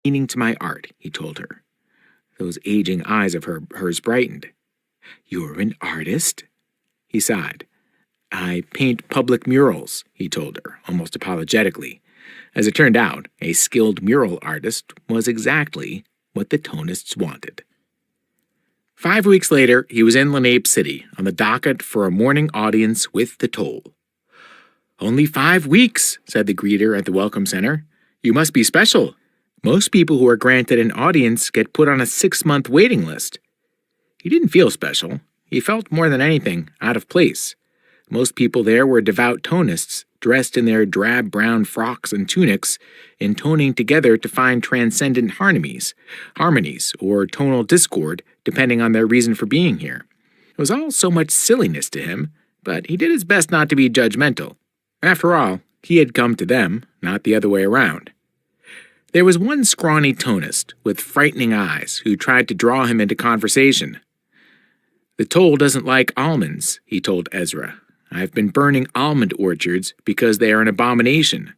meaning to my art, he told her. Those aging eyes of hers brightened. You're an artist? He sighed. I paint public murals, he told her, almost apologetically. As it turned out, a skilled mural artist was exactly what the Tonists wanted. 5 weeks later, he was in Lenape City, on the docket for a morning audience with the toll. Only 5 weeks, said the greeter at the Welcome Center. You must be special. Most people who are granted an audience get put on a 6-month waiting list. He didn't feel special. He felt more than anything out of place. Most people there were devout Tonists, dressed in their drab brown frocks and tunics, intoning together to find transcendent harmonies, or tonal discord, depending on their reason for being here. It was all so much silliness to him, but he did his best not to be judgmental. After all, he had come to them, not the other way around. There was one scrawny Tonist with frightening eyes who tried to draw him into conversation. The toll doesn't like almonds, he told Ezra. I've been burning almond orchards because they are an abomination.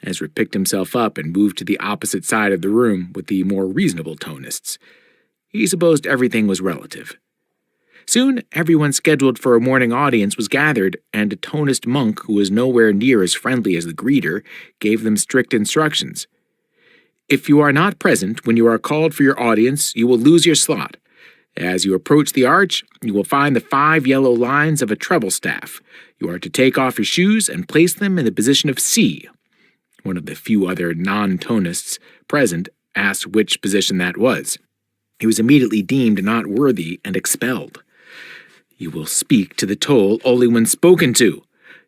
Ezra picked himself up and moved to the opposite side of the room with the more reasonable Tonists. He supposed everything was relative. Soon, everyone scheduled for a morning audience was gathered, and a Tonist monk who was nowhere near as friendly as the greeter gave them strict instructions. If you are not present when you are called for your audience, you will lose your slot. As you approach the arch, you will find the 5 yellow lines of a treble staff. You are to take off your shoes and place them in the position of C. One of the few other non-Tonists present asked which position that was. He was immediately deemed not worthy and expelled. You will speak to the toll only when spoken to.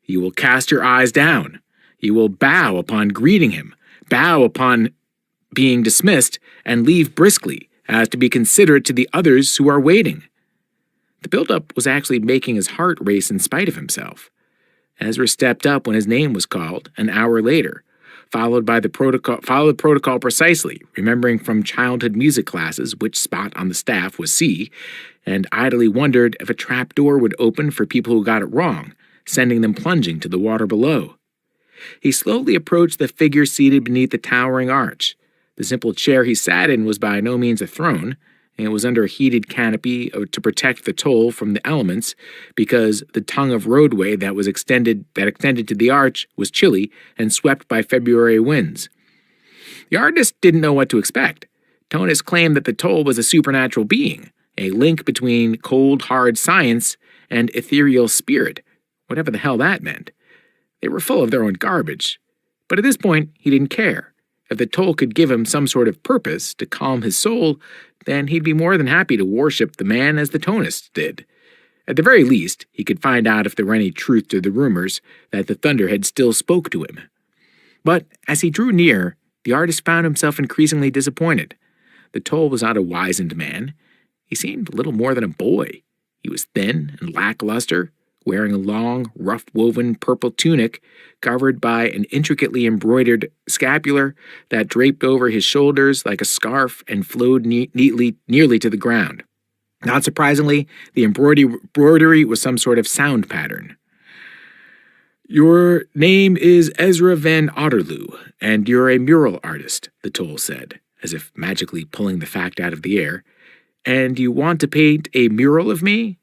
You will cast your eyes down. You will bow upon greeting him, bow upon being dismissed, and leave briskly, as to be considerate to the others who are waiting. The build-up was actually making his heart race in spite of himself. Ezra stepped up when his name was called, an hour later, followed protocol precisely, remembering from childhood music classes which spot on the staff was C, and idly wondered if a trap door would open for people who got it wrong, sending them plunging to the water below. He slowly approached the figure seated beneath the towering arch. The simple chair he sat in was by no means a throne, and it was under a heated canopy to protect the toll from the elements, because the tongue of roadway that extended to the arch was chilly and swept by February winds. The artist didn't know what to expect. Tonist claimed that the toll was a supernatural being, a link between cold, hard science and ethereal spirit, whatever the hell that meant. They were full of their own garbage, but at this point he didn't care. If the toll could give him some sort of purpose to calm his soul, then he'd be more than happy to worship the man as the Tonists did. At the very least, he could find out if there were any truth to the rumors that the Thunderhead still spoke to him. But as he drew near, the artist found himself increasingly disappointed. The toll was not a wizened man. He seemed little more than a boy. He was thin and lackluster, wearing a long, rough-woven purple tunic covered by an intricately embroidered scapular that draped over his shoulders like a scarf and flowed nearly to the ground. Not surprisingly, the embroidery was some sort of sound pattern. Your name is Ezra Van Otterloo, and you're a mural artist, the toll said, as if magically pulling the fact out of the air. And you want to paint a mural of me?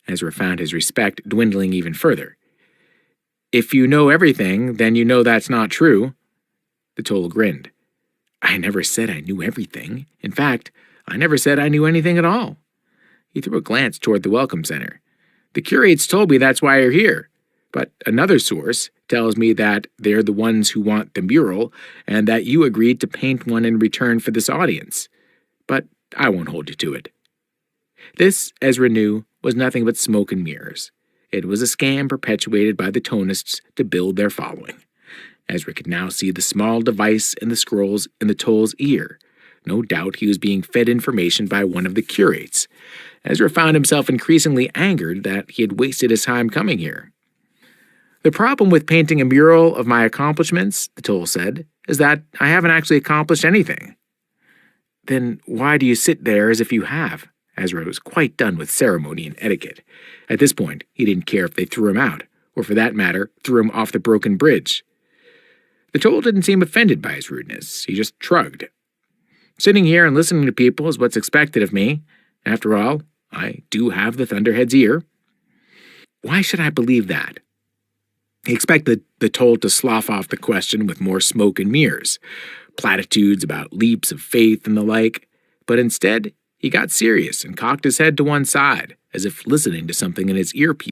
Ezra found his respect dwindling even further. If you know everything, then you know that's not true. The toll grinned. I never said I knew everything. In fact, I never said I knew anything at all. He threw a glance toward the Welcome Center. The curates told me that's why you're here, but another source tells me that they're the ones who want the mural and that you agreed to paint one in return for this audience. But I won't hold you to it. This, Ezra knew, was nothing but smoke and mirrors. It was a scam perpetuated by the Tonists to build their following. Ezra could now see the small device in the scrolls in the toll's ear. No doubt he was being fed information by one of the curates. Ezra found himself increasingly angered that he had wasted his time coming here. The problem with painting a mural of my accomplishments, the toll said, is that I haven't actually accomplished anything. Then why do you sit there as if you have? Ezra was quite done with ceremony and etiquette. At this point, he didn't care if they threw him out, or for that matter, threw him off the broken bridge. The toll didn't seem offended by his rudeness. He just shrugged. Sitting here and listening to people is what's expected of me. After all, I do have the Thunderhead's ear. Why should I believe that? He expected the toll to slough off the question with more smoke and mirrors, platitudes about leaps of faith and the like, but instead he got serious and cocked his head to one side, as if listening to something in his earpiece.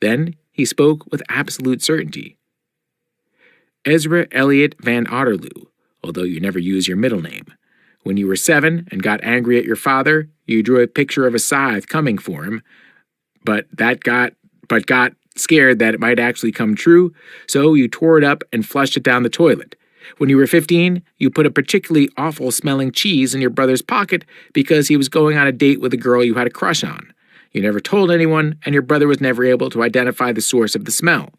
Then he spoke with absolute certainty. Ezra Elliot Van Otterloo, although you never use your middle name. When you were 7 and got angry at your father, you drew a picture of a scythe coming for him, but got scared that it might actually come true, so you tore it up and flushed it down the toilet. When you were 15, you put a particularly awful-smelling cheese in your brother's pocket because he was going on a date with a girl you had a crush on. You never told anyone, and your brother was never able to identify the source of the smell.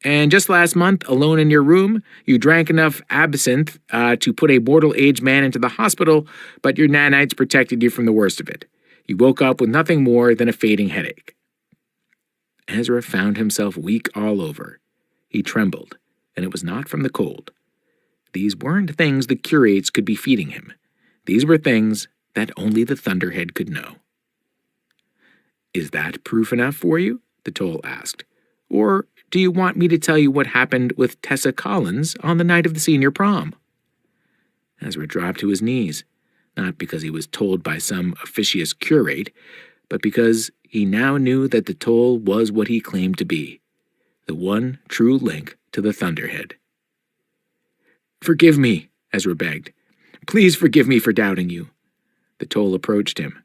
And just last month, alone in your room, you drank enough absinthe to put a mortal-aged man into the hospital, but your nanites protected you from the worst of it. You woke up with nothing more than a fading headache. Ezra found himself weak all over. He trembled, and it was not from the cold. These weren't things the curates could be feeding him. These were things that only the Thunderhead could know. "Is that proof enough for you?" the toll asked. "Or do you want me to tell you what happened with Tessa Collins on the night of the senior prom?" Ezra dropped to his knees, not because he was told by some officious curate, but because he now knew that the toll was what he claimed to be, the one true link to the Thunderhead. "Forgive me," Ezra begged. "Please forgive me for doubting you." The toll approached him.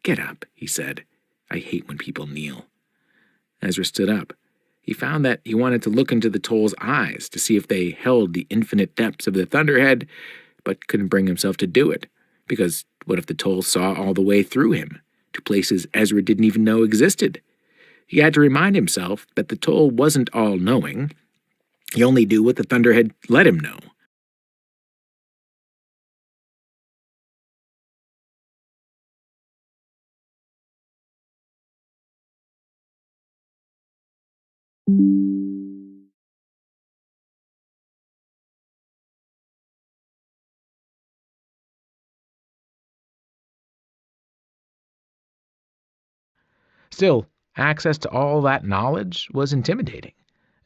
"Get up," he said. "I hate when people kneel." Ezra stood up. He found that he wanted to look into the toll's eyes to see if they held the infinite depths of the Thunderhead, but couldn't bring himself to do it, because what if the toll saw all the way through him, to places Ezra didn't even know existed? He had to remind himself that the toll wasn't all-knowing. He only knew what the Thunderhead let him know. Still, access to all that knowledge was intimidating,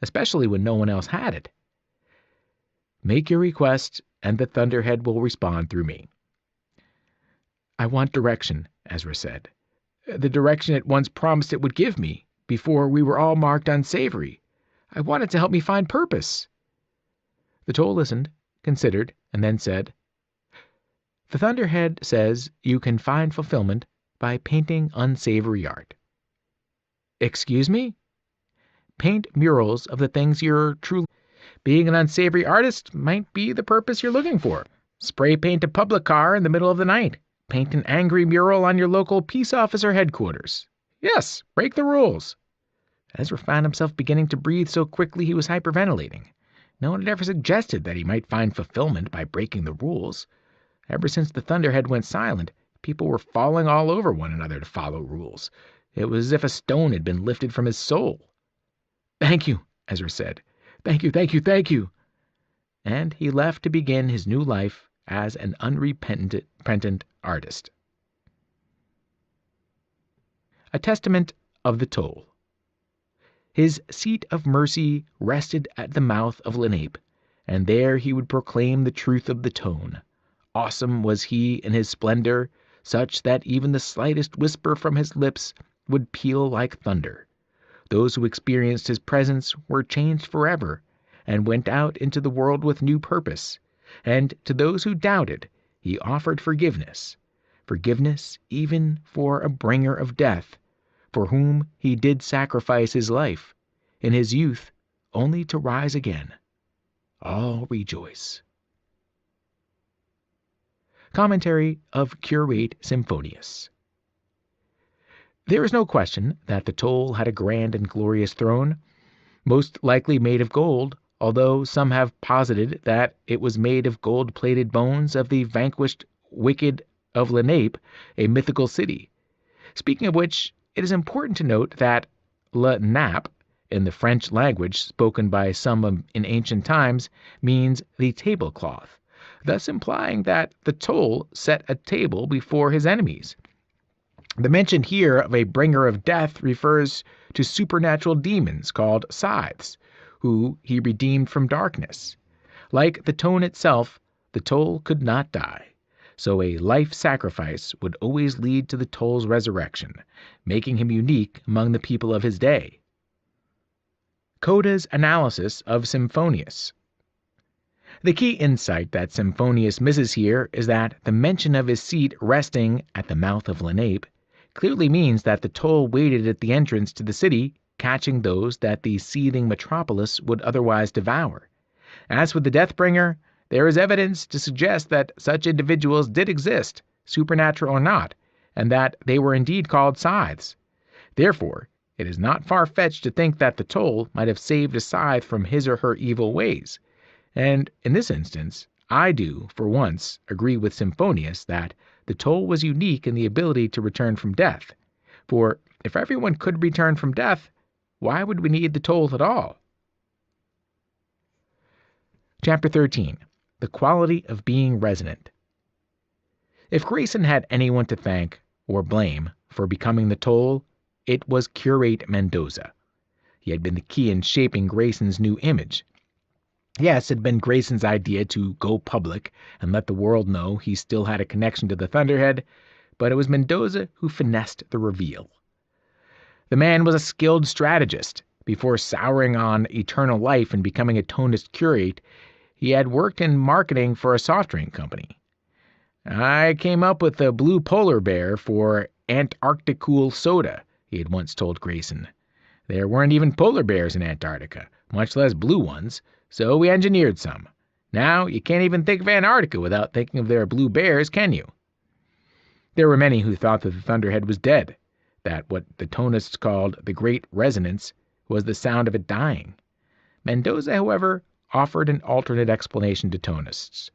especially when no one else had it. "Make your request, and the Thunderhead will respond through me." "I want direction," Ezra said. "The direction it once promised it would give me, before we were all marked unsavory. I want it to help me find purpose." The toll listened, considered, and then said, "The Thunderhead says you can find fulfillment by painting unsavory art." "Excuse me?" "Paint murals of the things you're truly. Being an unsavory artist might be the purpose you're looking for. Spray paint a public car in the middle of the night. Paint an angry mural on your local peace officer headquarters. Yes, break the rules." Ezra found himself beginning to breathe so quickly he was hyperventilating. No one had ever suggested that he might find fulfillment by breaking the rules. Ever since the Thunderhead went silent, people were falling all over one another to follow rules. It was as if a stone had been lifted from his soul. "Thank you," Ezra said. "Thank you, thank you, thank you." And he left to begin his new life as an unrepentant artist. A testament of the toll. His seat of mercy rested at the mouth of Lenape, and there he would proclaim the truth of the tone. Awesome was he in his splendor, such that even the slightest whisper from his lips would peal like thunder. Those who experienced his presence were changed forever, and went out into the world with new purpose. And to those who doubted, he offered forgiveness even for a bringer of death, for whom he did sacrifice his life, in his youth, only to rise again. All rejoice. Commentary of Curate Symphonius. There is no question that the toll had a grand and glorious throne, most likely made of gold, although some have posited that it was made of gold-plated bones of the vanquished wicked of Lenape, a mythical city. Speaking of which, it is important to note that Le Nappe, in the French language spoken by some in ancient times, means the tablecloth, thus implying that the toll set a table before his enemies. The mention here of a bringer of death refers to supernatural demons called scythes, who he redeemed from darkness. Like the tone itself, the toll could not die, so a life sacrifice would always lead to the toll's resurrection, making him unique among the people of his day. Coda's analysis of Symphonius. The key insight that Symphonius misses here is that the mention of his seat resting at the mouth of Lenape clearly means that the toll waited at the entrance to the city, catching those that the seething metropolis would otherwise devour. As for the Deathbringer, there is evidence to suggest that such individuals did exist, supernatural or not, and that they were indeed called scythes. Therefore, it is not far-fetched to think that the toll might have saved a scythe from his or her evil ways. And in this instance, I do, for once, agree with Symphonius that the toll was unique in the ability to return from death. For if everyone could return from death, why would we need the toll at all? Chapter 13. The Quality of Being Resonant. If Grayson had anyone to thank, or blame, for becoming the toll, it was Curate Mendoza. He had been the key in shaping Grayson's new image. Yes, it had been Grayson's idea to go public and let the world know he still had a connection to the Thunderhead, but it was Mendoza who finessed the reveal. The man was a skilled strategist. Before souring on eternal life and becoming a Tonist curate, he had worked in marketing for a soft drink company. "I came up with a blue polar bear for Antarcticool soda," he had once told Grayson. "There weren't even polar bears in Antarctica, much less blue ones, so we engineered some. Now you can't even think of Antarctica without thinking of their blue bears, can you?" There were many who thought that the Thunderhead was dead, that what the Tonists called the Great Resonance was the sound of it dying. Mendoza, however, offered an alternate explanation to Tonists.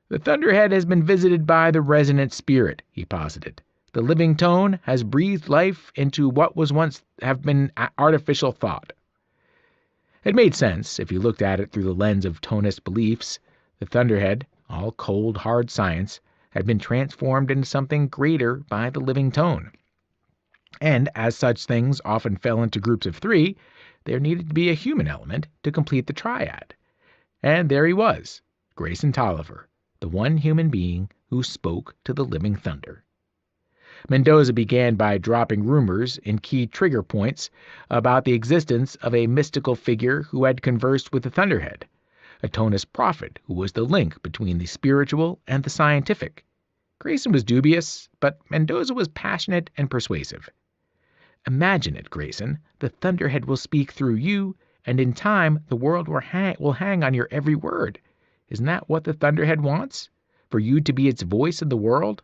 "The Thunderhead has been visited by the resonant spirit," he posited. "The living tone has breathed life into what was once have been artificial thought." It made sense if you looked at it through the lens of Tonist beliefs. The Thunderhead, all cold, hard science, had been transformed into something greater by the living tone. And as such things often fell into groups of three, there needed to be a human element to complete the triad. And there he was, Grayson Tolliver, the one human being who spoke to the living thunder. Mendoza began by dropping rumors in key trigger points about the existence of a mystical figure who had conversed with the Thunderhead, a Tonist prophet who was the link between the spiritual and the scientific. Grayson was dubious, but Mendoza was passionate and persuasive. "Imagine it, Grayson. The Thunderhead will speak through you, and in time the world will hang on your every word. Isn't that what the Thunderhead wants? For you to be its voice in the world?"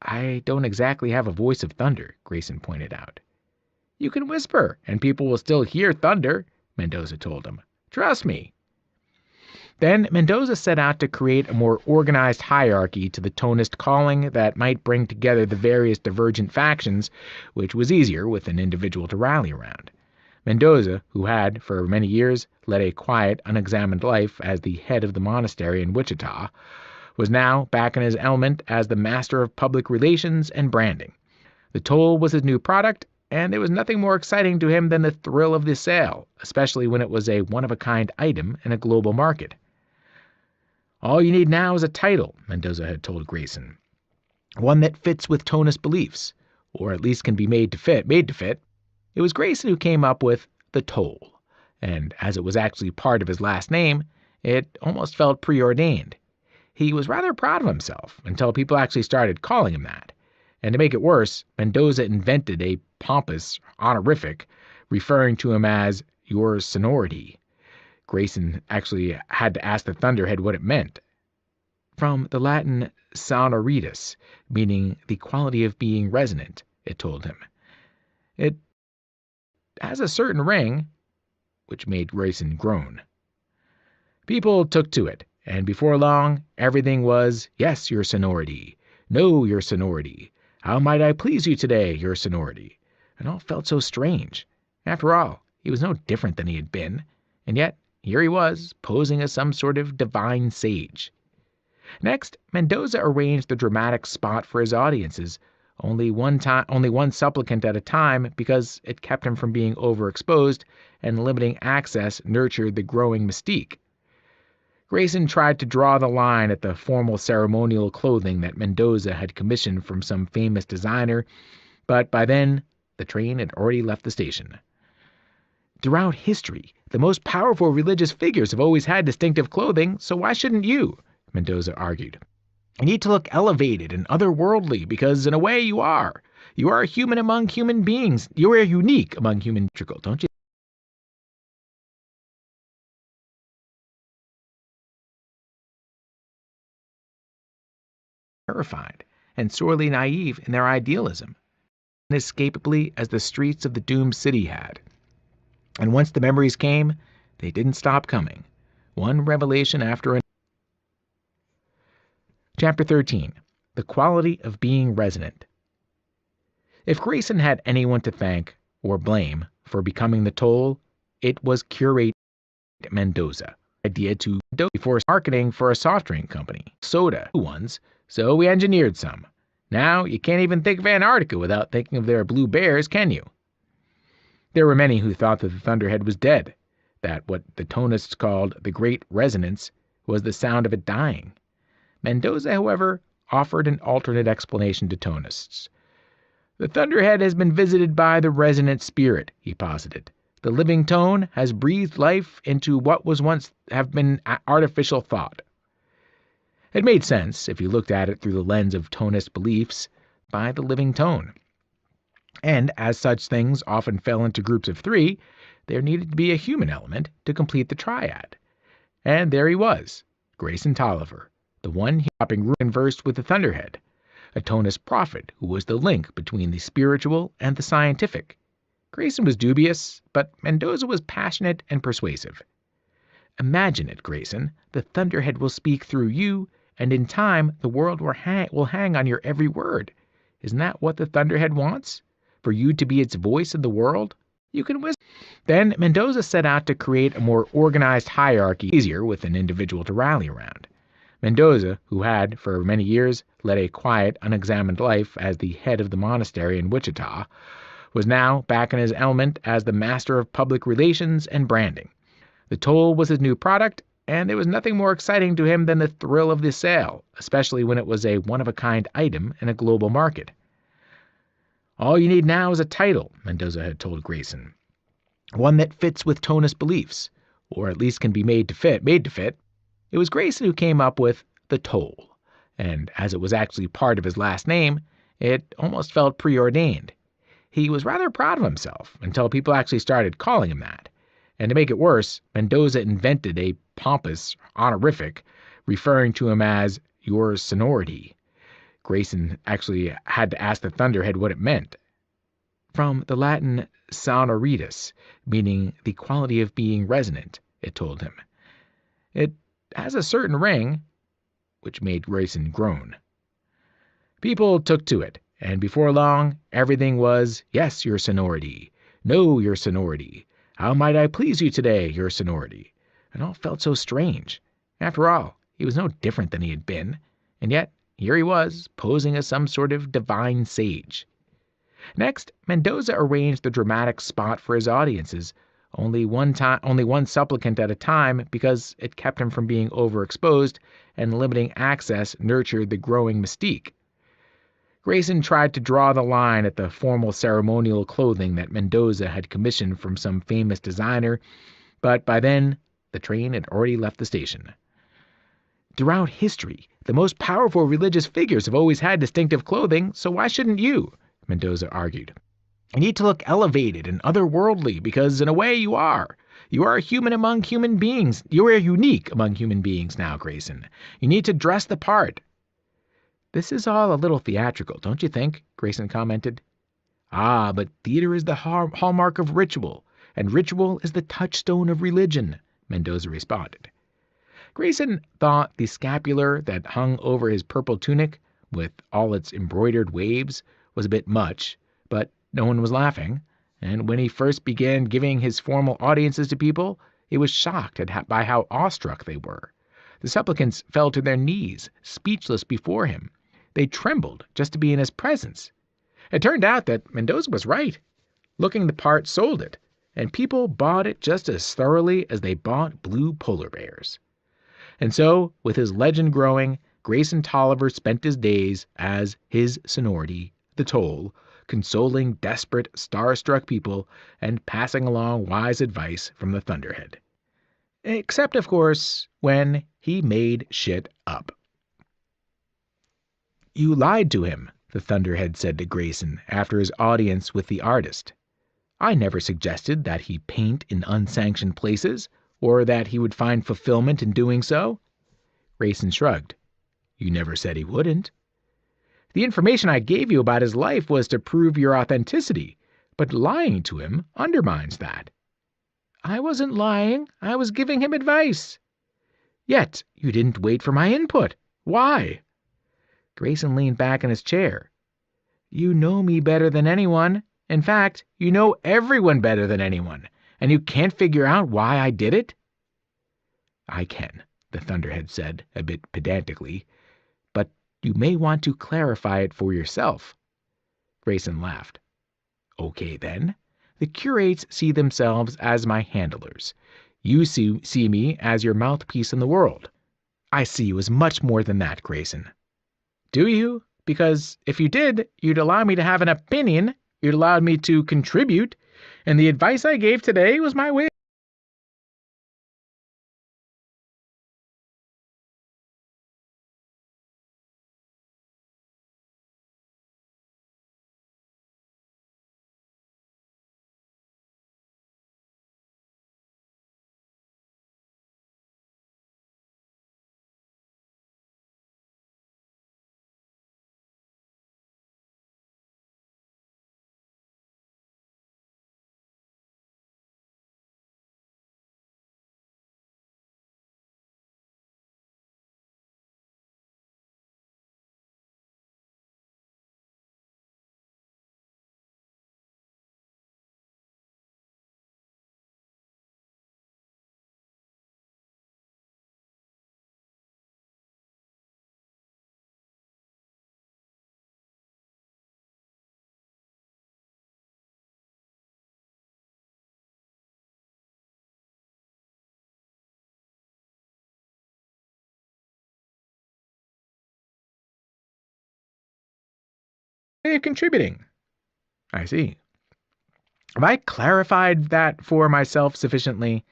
"I don't exactly have a voice of thunder," Grayson pointed out. "You can whisper, and people will still hear thunder," Mendoza told him. "Trust me." Then Mendoza set out to create a more organized hierarchy to the Tonist calling that might bring together the various divergent factions, which was easier with an individual to rally around. Mendoza, who had, for many years, led a quiet, unexamined life as the head of the monastery in Wichita, was now back in his element as the master of public relations and branding. The toll was his new product, and there was nothing more exciting to him than the thrill of the sale, especially when it was a one-of-a-kind item in a global market. "All you need now is a title," Mendoza had told Grayson. "One that fits with Tonist beliefs, or at least can be made to fit. It was Grayson who came up with the toll, and as it was actually part of his last name, it almost felt preordained. He was rather proud of himself until people actually started calling him that. And to make it worse, Mendoza invented a pompous honorific referring to him as your sonority. Grayson actually had to ask the Thunderhead what it meant. From the Latin sonoritas, meaning the quality of being resonant, it told him. "It has a certain ring." which made Grayson groan. People took to it, and before long everything was, "Yes, your sonority," "No, your sonority," "How might I please you today, your sonority?" It all felt so strange. After all, he was no different than he had been, and yet here he was, posing as some sort of divine sage. Next, Mendoza arranged the dramatic spot for his audiences, only one supplicant at a time, because it kept him from being overexposed, and limiting access nurtured the growing mystique. Grayson tried to draw the line at the formal ceremonial clothing that Mendoza had commissioned from some famous designer, but by then the train had already left the station. Throughout history, the most powerful religious figures have always had distinctive clothing, so why shouldn't you? Mendoza argued. You need to look elevated and otherworldly because, in a way, you are. You are a human among human beings. You are unique among human beings, don't you? Terrified and sorely naive in their idealism, inescapably as the streets of the doomed city had. And once the memories came, they didn't stop coming, one revelation after another. Chapter 13. The Quality of Being Resonant. If Grayson had anyone to thank or blame for becoming the toll, it was Curate Mendoza. Idea to do before marketing for a soft drink company, soda ones, so we engineered some. Now you can't even think of Antarctica without thinking of their blue bears, can you? There were many who thought that the Thunderhead was dead, that what the tonists called the Great Resonance was the sound of it dying. Mendoza, however, offered an alternate explanation to tonists. The Thunderhead has been visited by the resonant spirit, he posited. The living tone has breathed life into what was once have been artificial thought. It made sense, if you looked at it through the lens of tonist beliefs, by the living tone. And as such things often fell into groups of three, there needed to be a human element to complete the triad. And there he was, Grayson Tolliver, the one conversed with the Thunderhead, a tonist prophet who was the link between the spiritual and the scientific. Grayson was dubious, but Mendoza was passionate and persuasive. Imagine it, Grayson. The Thunderhead will speak through you, and in time the world will hang on your every word. Isn't that what the Thunderhead wants? For you to be its voice in the world? You can whisper. Then Mendoza set out to create a more organized hierarchy, easier with an individual to rally around. Mendoza, who had, for many years, led a quiet, unexamined life as the head of the monastery in Wichita, was now back in his element as the master of public relations and branding. The toll was his new product, and there was nothing more exciting to him than the thrill of the sale, especially when it was a one-of-a-kind item in a global market. All you need now is a title, Mendoza had told Grayson. One that fits with tonist beliefs, or at least can be made to fit. It was Grayson who came up with the toll, and as it was actually part of his last name, it almost felt preordained. He was rather proud of himself until people actually started calling him that. And to make it worse, Mendoza invented a pompous honorific referring to him as your sonority. Grayson actually had to ask the Thunderhead what it meant. From the Latin sonoritas, meaning the quality of being resonant, it told him. It has a certain ring, which made Grayson groan. People took to it, and before long everything was, "Yes, your sonority," "No, your sonority," "How might I please you today, your sonority?" It all felt so strange. After all, he was no different than he had been, and yet here he was, posing as some sort of divine sage. Next, Mendoza arranged the dramatic spot for his audiences, only one supplicant at a time, because it kept him from being overexposed, and limiting access nurtured the growing mystique. Grayson tried to draw the line at the formal ceremonial clothing that Mendoza had commissioned from some famous designer, but by then the train had already left the station. Throughout history, the most powerful religious figures have always had distinctive clothing, so why shouldn't you? Mendoza argued. You need to look elevated and otherworldly because, in a way, you are. You are a human among human beings. You are unique among human beings now, Grayson. You need to dress the part. This is all a little theatrical, don't you think? Grayson commented. Ah, but theater is the hallmark of ritual. and ritual is the touchstone of religion, Mendoza responded. Grayson thought the scapular that hung over his purple tunic, with all its embroidered waves, was a bit much, but no one was laughing, and when he first began giving his formal audiences to people, he was shocked by how awestruck they were. The supplicants fell to their knees, speechless before him. They trembled just to be in his presence. It turned out that Mendoza was right. Looking the part sold it, and people bought it just as thoroughly as they bought blue polar bears. And so, with his legend growing, Grayson Tolliver spent his days as his sonority, the Toll, consoling desperate, star-struck people and passing along wise advice from the Thunderhead. Except, of course, when he made shit up. "You lied to him," the Thunderhead said to Grayson after his audience with the artist. "I never suggested that he paint in unsanctioned places, or that he would find fulfillment in doing so." Grayson shrugged. "You never said he wouldn't." "The information I gave you about his life was to prove your authenticity, but lying to him undermines that." "I wasn't lying. I was giving him advice." "Yet you didn't wait for my input. Why?" Grayson leaned back in his chair. "You know me better than anyone. In fact, you know everyone better than anyone, and you can't figure out why I did it?" "I can," the Thunderhead said, a bit pedantically, "but you may want to clarify it for yourself." Grayson laughed. "Okay, then. The curates see themselves as my handlers. You see me as your mouthpiece in the world." "I see you as much more than that, Grayson." "Do you? Because if you did, you'd allow me to have an opinion, you'd allow me to contribute, and the advice I gave today was my way of contributing." "I see. Have I clarified that for myself sufficiently?"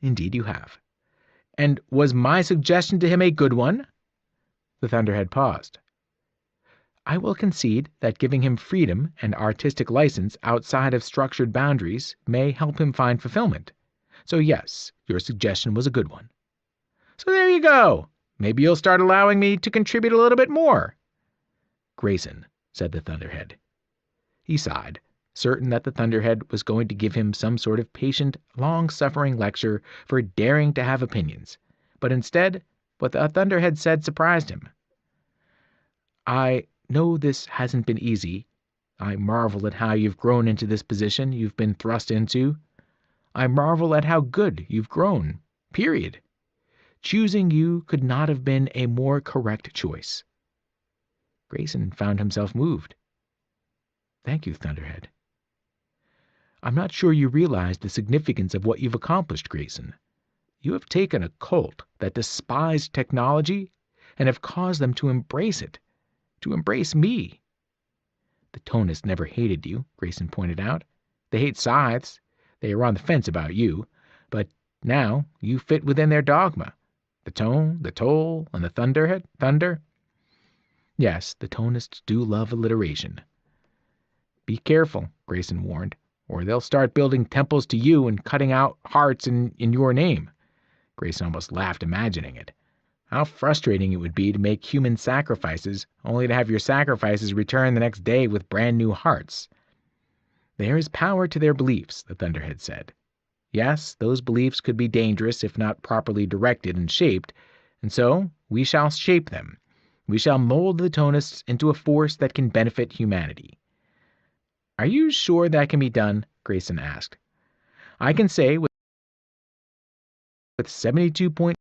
"Indeed you have." "And was my suggestion to him a good one?" The Thunderhead paused. "I will concede that giving him freedom and artistic license outside of structured boundaries may help him find fulfillment. So yes, your suggestion was a good one." "So there you go. Maybe you'll start allowing me to contribute a little bit more." "Grayson," said the Thunderhead. He sighed, certain that the Thunderhead was going to give him some sort of patient, long-suffering lecture for daring to have opinions. But instead, what the Thunderhead said surprised him. "I know this hasn't been easy. I marvel at how you've grown into this position you've been thrust into. I marvel at how good you've grown. Period. Choosing you could not have been a more correct choice." Grayson found himself moved. "Thank you, Thunderhead." "I'm not sure you realize the significance of what you've accomplished, Grayson. You have taken a cult that despised technology and have caused them to embrace it, to embrace me." "The Tonists never hated you," Grayson pointed out. "They hate scythes. They were on the fence about you. But now you fit within their dogma. The tone, the toll, and the thunder. Yes, the Tonists do love alliteration." "Be careful," Grayson warned, "or they'll start building temples to you and cutting out hearts in your name." Grayson almost laughed imagining it. How frustrating it would be to make human sacrifices only to have your sacrifices return the next day with brand new hearts. There is power to their beliefs, the Thunderhead said. Yes, those beliefs could be dangerous if not properly directed and shaped, and so we shall shape them. We shall mold the Tonists into a force that can benefit humanity. Are you sure that can be done? Grayson asked. I can say with 72 point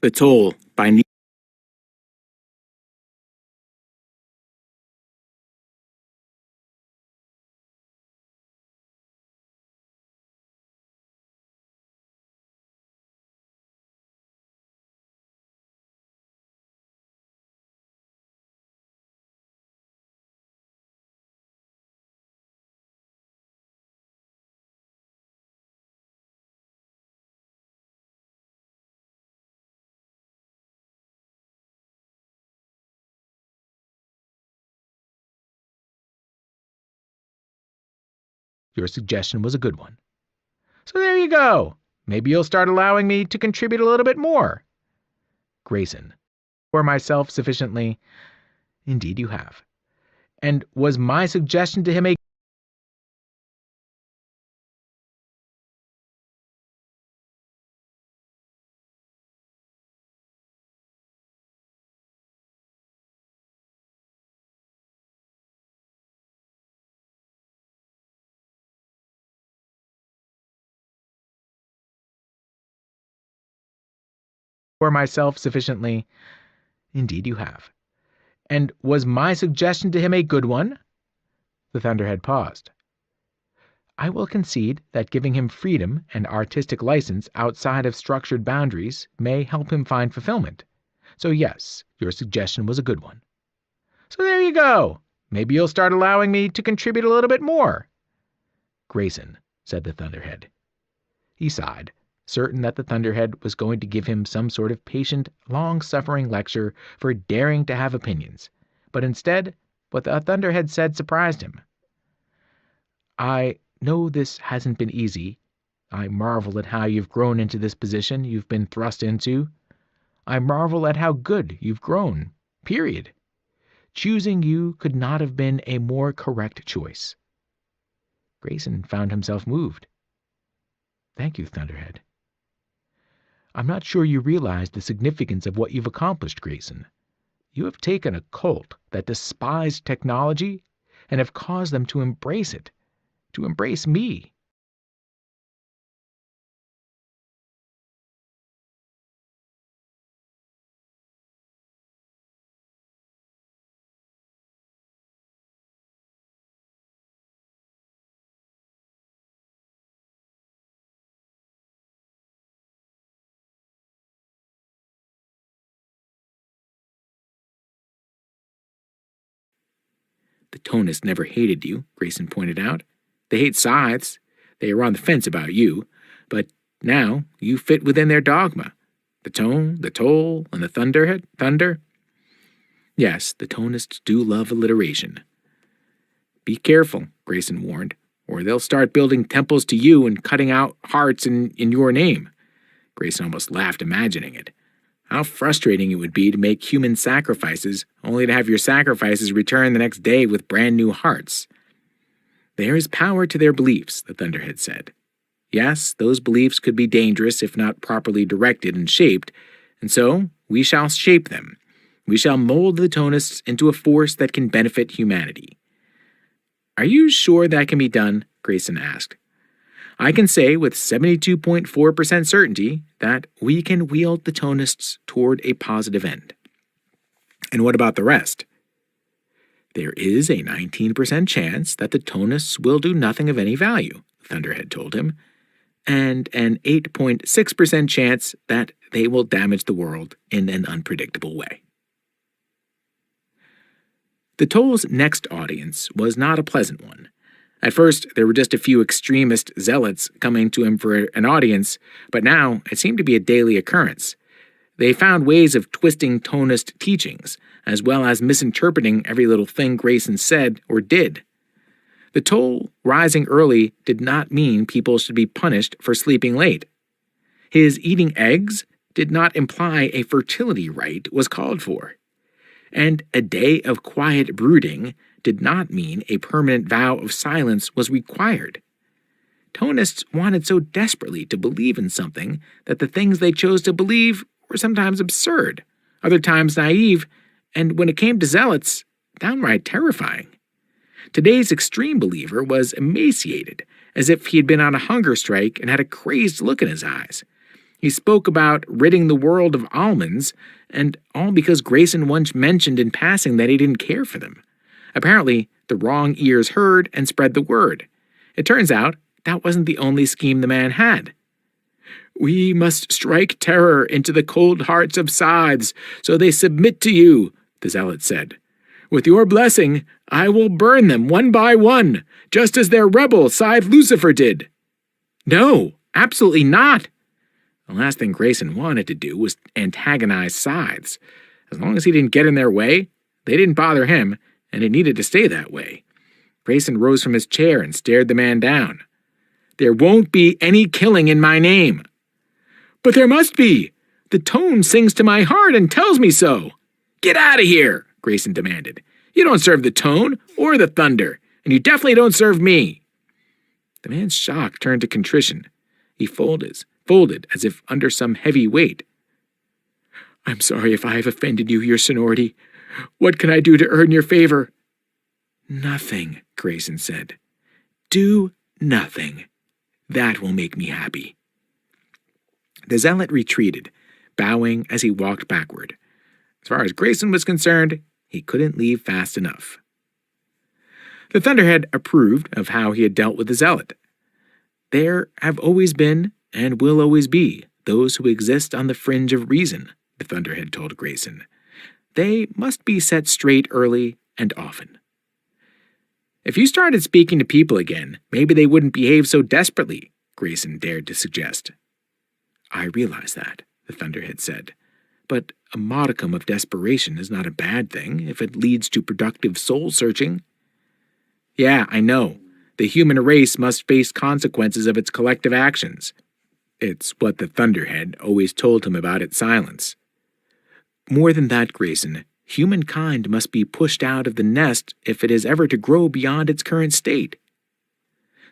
The Toll by Neal. Your suggestion was a good one. So there you go. Maybe you'll start allowing me to contribute a little bit more. Grayson. For myself sufficiently. Indeed you have. And was my suggestion to him a for myself sufficiently? Indeed you have. And was my suggestion to him a good one? The Thunderhead paused. I will concede that giving him freedom and artistic license outside of structured boundaries may help him find fulfillment. So yes, your suggestion was a good one. So there you go. Maybe you'll start allowing me to contribute a little bit more. Grayson, said the Thunderhead. He sighed, certain that the Thunderhead was going to give him some sort of patient, long-suffering lecture for daring to have opinions. But instead, what the Thunderhead said surprised him. I know this hasn't been easy. I marvel at how you've grown into this position you've been thrust into. I marvel at how good you've grown. Period. Choosing you could not have been a more correct choice. Grayson found himself moved. Thank you, Thunderhead. I'm not sure you realize the significance of what you've accomplished, Grayson. You have taken a cult that despised technology and have caused them to embrace it, to embrace me. The Tonists never hated you, Grayson pointed out. They hate scythes. They are on the fence about you. But now you fit within their dogma. The tone, the toll, and the thunder. Yes, the Tonists do love alliteration. Be careful, Grayson warned, or they'll start building temples to you and cutting out hearts in your name. Grayson almost laughed imagining it. How frustrating it would be to make human sacrifices, only to have your sacrifices return the next day with brand new hearts. There is power to their beliefs, the Thunderhead said. Yes, those beliefs could be dangerous if not properly directed and shaped, and so we shall shape them. We shall mold the Tonists into a force that can benefit humanity. Are you sure that can be done? Grayson asked. I can say with 72.4% certainty that we can wield the Tonists toward a positive end. And what about the rest? There is a 19% chance that the Tonists will do nothing of any value, Thunderhead told him, and an 8.6% chance that they will damage the world in an unpredictable way. The Toll's next audience was not a pleasant one. At first, there were just a few extremist zealots coming to him for an audience, but now it seemed to be a daily occurrence. They found ways of twisting Tonist teachings, as well as misinterpreting every little thing Grayson said or did. The Toll rising early did not mean people should be punished for sleeping late. His eating eggs did not imply a fertility rite was called for. And a day of quiet brooding did not mean a permanent vow of silence was required. Tonists wanted so desperately to believe in something that the things they chose to believe were sometimes absurd, other times naive, and when it came to zealots, downright terrifying. Today's extreme believer was emaciated, as if he had been on a hunger strike and had a crazed look in his eyes. He spoke about ridding the world of almonds, and all because Grayson once mentioned in passing that he didn't care for them. Apparently, the wrong ears heard and spread the word. It turns out that wasn't the only scheme the man had. "We must strike terror into the cold hearts of scythes, so they submit to you," the zealot said. "With your blessing, I will burn them one by one, just as their rebel scythe Lucifer did." No, absolutely not. The last thing Grayson wanted to do was antagonize scythes. As long as he didn't get in their way, they didn't bother him, and it needed to stay that way. Grayson rose from his chair and stared the man down. "There won't be any killing in my name." "But there must be. The tone sings to my heart and tells me so." "Get out of here," Grayson demanded. "You don't serve the tone or the thunder, and you definitely don't serve me." The man's shock turned to contrition. He folded as if under some heavy weight. "I'm sorry if I have offended you, your sonority. What can I do to earn your favor?" "Nothing," Grayson said. "Do nothing. That will make me happy." The zealot retreated, bowing as he walked backward. As far as Grayson was concerned, he couldn't leave fast enough. The Thunderhead approved of how he had dealt with the zealot. There have always been, and will always be, those who exist on the fringe of reason, the Thunderhead told Grayson. They must be set straight early and often. "If you started speaking to people again, maybe they wouldn't behave so desperately," Grayson dared to suggest. "I realize that," the Thunderhead said. "But a modicum of desperation is not a bad thing if it leads to productive soul-searching." "Yeah, I know. The human race must face consequences of its collective actions." It's what the Thunderhead always told him about its silence. "More than that, Grayson, humankind must be pushed out of the nest if it is ever to grow beyond its current state."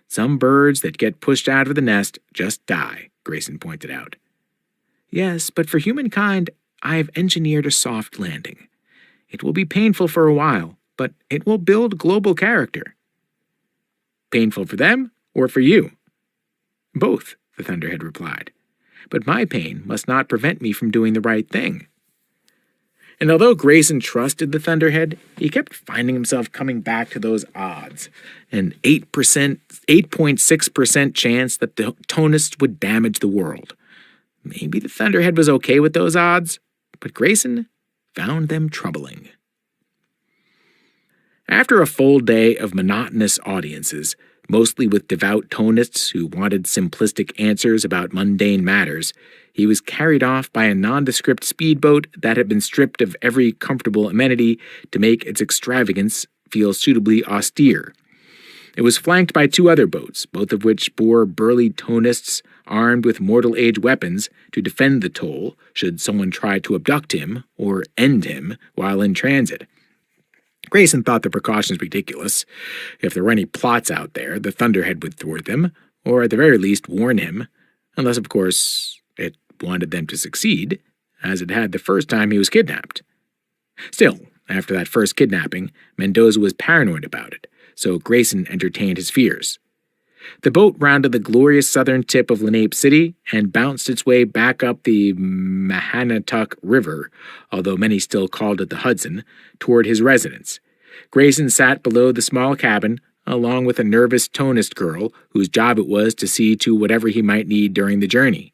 "Some birds that get pushed out of the nest just die," Grayson pointed out. "Yes, but for humankind, I have engineered a soft landing. It will be painful for a while, but it will build global character." "Painful for them or for you?" "Both," the Thunderhead replied. "But my pain must not prevent me from doing the right thing." And although Grayson trusted the Thunderhead, he kept finding himself coming back to those odds. An 8.6% chance that the Tonists would damage the world. Maybe the Thunderhead was okay with those odds, but Grayson found them troubling. After a full day of monotonous audiences, mostly with devout Tonists who wanted simplistic answers about mundane matters, he was carried off by a nondescript speedboat that had been stripped of every comfortable amenity to make its extravagance feel suitably austere. It was flanked by two other boats, both of which bore burly Tonists armed with mortal-age weapons to defend the toll should someone try to abduct him or end him while in transit. Grayson thought the precautions ridiculous. If there were any plots out there, the Thunderhead would thwart them, or at the very least warn him, unless, of course, it wanted them to succeed, as it had the first time he was kidnapped. Still, after that first kidnapping, Mendoza was paranoid about it, so Grayson entertained his fears. The boat rounded the glorious southern tip of Lenape City and bounced its way back up the Mahanatuck River, although many still called it the Hudson, toward his residence. Grayson sat below the small cabin, along with a nervous Tonist girl whose job it was to see to whatever he might need during the journey.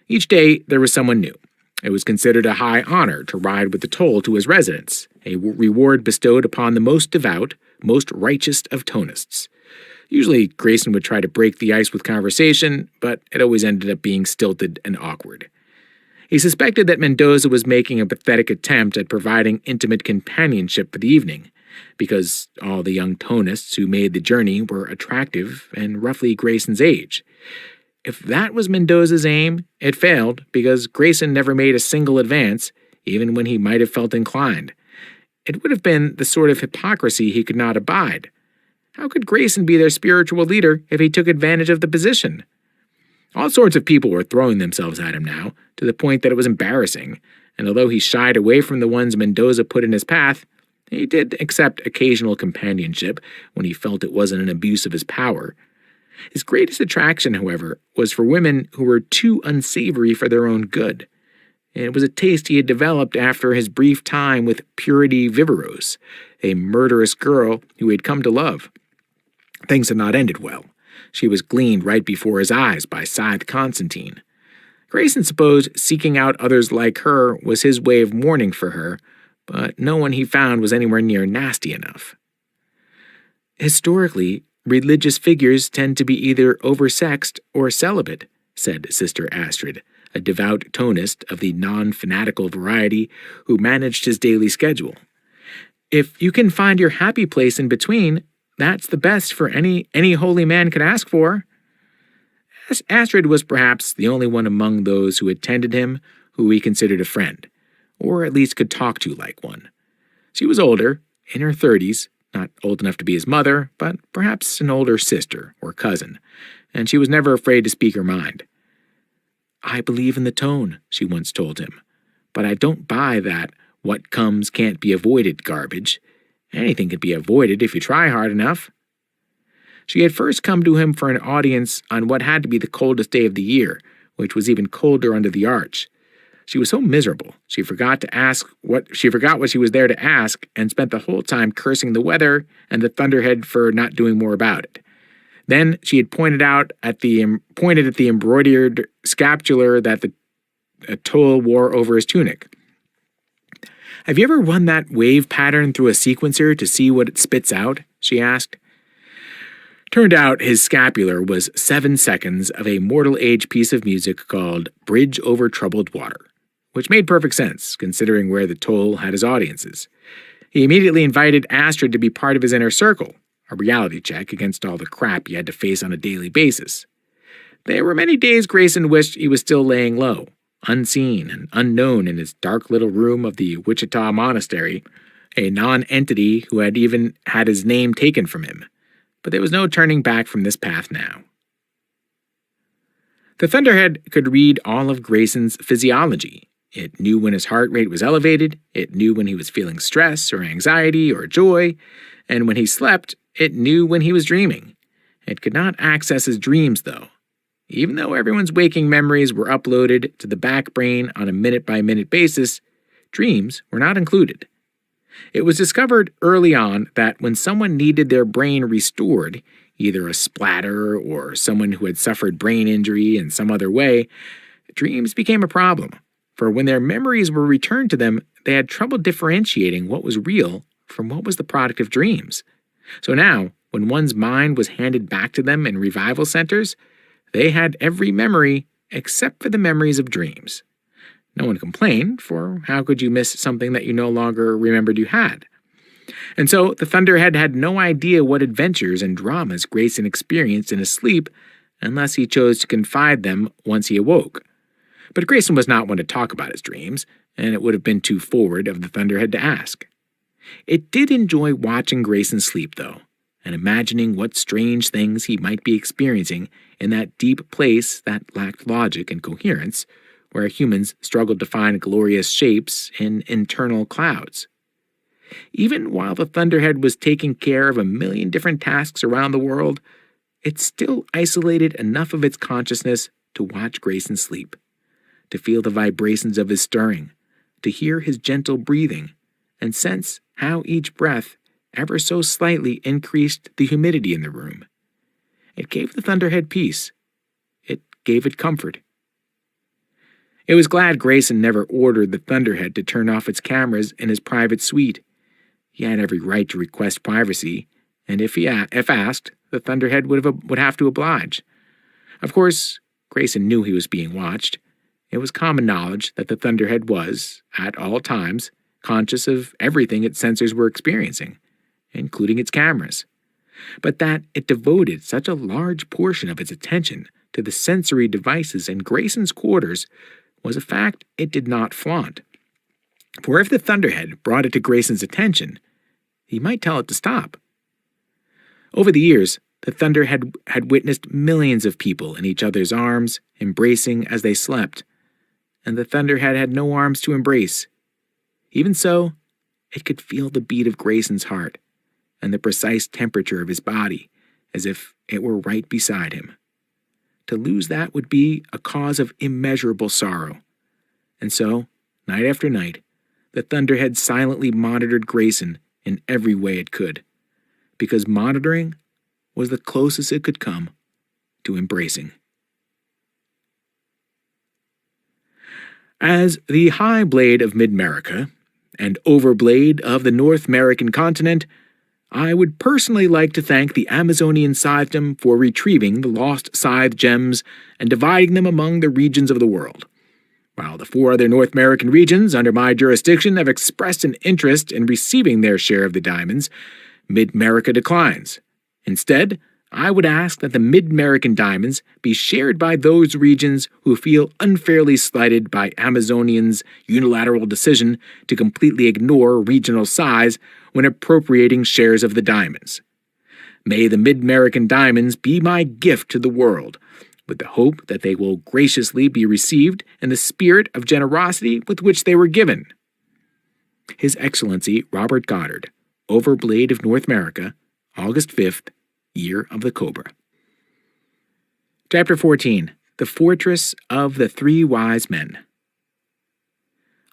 Each day there was someone new. It was considered a high honor to ride with the toll to his residence, a reward bestowed upon the most devout, most righteous of Tonists. Usually, Grayson would try to break the ice with conversation, but it always ended up being stilted and awkward. He suspected that Mendoza was making a pathetic attempt at providing intimate companionship for the evening, because all the young Tonists who made the journey were attractive and roughly Grayson's age. If that was Mendoza's aim, it failed because Grayson never made a single advance, even when he might have felt inclined. It would have been the sort of hypocrisy he could not abide. How could Grayson be their spiritual leader if he took advantage of the position? All sorts of people were throwing themselves at him now, to the point that it was embarrassing, and although he shied away from the ones Mendoza put in his path, he did accept occasional companionship when he felt it wasn't an abuse of his power. His greatest attraction, however, was for women who were too unsavory for their own good. It was a taste he had developed after his brief time with Purity Viveros, a murderous girl who he had come to love. Things had not ended well. She was gleaned right before his eyes by Scythe Constantine. Grayson supposed seeking out others like her was his way of mourning for her, but no one he found was anywhere near nasty enough. Historically, religious figures tend to be either oversexed or celibate, said Sister Astrid, a devout tonist of the non-fanatical variety who managed his daily schedule. If you can find your happy place in between, that's the best for any holy man could ask for. Astrid was perhaps the only one among those who attended him who he considered a friend, or at least could talk to like one. She was older, in her 30s, not old enough to be his mother, but perhaps an older sister or cousin, and she was never afraid to speak her mind. "I believe in the tone," she once told him, "but I don't buy that what comes can't be avoided garbage. Anything can be avoided if you try hard enough." She had first come to him for an audience on what had to be the coldest day of the year, which was even colder under the arch. She was so miserable, she forgot what she was there to ask and spent the whole time cursing the weather and the thunderhead for not doing more about it. Then she had pointed at the embroidered scapular that the toll wore over his tunic. "Have you ever run that wave pattern through a sequencer to see what it spits out?" she asked. Turned out his scapular was 7 seconds of a mortal age piece of music called Bridge Over Troubled Water, which made perfect sense, considering where the toll had his audiences. He immediately invited Astrid to be part of his inner circle, a reality check against all the crap he had to face on a daily basis. There were many days Grayson wished he was still laying low, unseen and unknown in his dark little room of the Wichita Monastery, a non-entity who had even had his name taken from him. But there was no turning back from this path now. The Thunderhead could read all of Grayson's physiology. It knew when his heart rate was elevated, it knew when he was feeling stress or anxiety or joy, and when he slept, it knew when he was dreaming. It could not access his dreams, though. Even though everyone's waking memories were uploaded to the back brain on a minute-by-minute basis, dreams were not included. It was discovered early on that when someone needed their brain restored, either a splatter or someone who had suffered brain injury in some other way, dreams became a problem. For when their memories were returned to them, they had trouble differentiating what was real from what was the product of dreams. So now, when one's mind was handed back to them in revival centers, they had every memory except for the memories of dreams. No one complained, for how could you miss something that you no longer remembered you had? And so the Thunderhead had no idea what adventures and dramas Grayson experienced in his sleep unless he chose to confide them once he awoke. But Grayson was not one to talk about his dreams, and it would have been too forward of the Thunderhead to ask. It did enjoy watching Grayson sleep, though, and imagining what strange things he might be experiencing in that deep place that lacked logic and coherence, where humans struggled to find glorious shapes in internal clouds. Even while the Thunderhead was taking care of 1,000,000 different tasks around the world, it still isolated enough of its consciousness to watch Grayson sleep, to feel the vibrations of his stirring, to hear his gentle breathing, and sense how each breath ever so slightly increased the humidity in the room. It gave the Thunderhead peace. It gave it comfort. It was glad Grayson never ordered the Thunderhead to turn off its cameras in his private suite. He had every right to request privacy, and if asked, the Thunderhead would have to oblige. Of course, Grayson knew he was being watched. It was common knowledge that the Thunderhead was, at all times, conscious of everything its sensors were experiencing, including its cameras. But that it devoted such a large portion of its attention to the sensory devices in Grayson's quarters was a fact it did not flaunt. For if the Thunderhead brought it to Grayson's attention, he might tell it to stop. Over the years, the Thunderhead had witnessed millions of people in each other's arms, embracing as they slept, and the Thunderhead had no arms to embrace. Even so, it could feel the beat of Grayson's heart, and the precise temperature of his body, as if it were right beside him. To lose that would be a cause of immeasurable sorrow. And so, night after night, the Thunderhead silently monitored Grayson in every way it could, because monitoring was the closest it could come to embracing. As the High Blade of Mid-America and Overblade of the North American continent, I would personally like to thank the Amazonian Scythedom for retrieving the lost scythe gems and dividing them among the regions of the world. While the 4 other North American regions under my jurisdiction have expressed an interest in receiving their share of the diamonds, Mid-America declines. Instead, I would ask that the Mid-American diamonds be shared by those regions who feel unfairly slighted by Amazonians' unilateral decision to completely ignore regional size when appropriating shares of the diamonds. May the Mid-American diamonds be my gift to the world, with the hope that they will graciously be received in the spirit of generosity with which they were given. His Excellency Robert Goddard, Overblade of North America, August 5th, Year of the Cobra. Chapter 14. The Fortress of the Three Wise Men.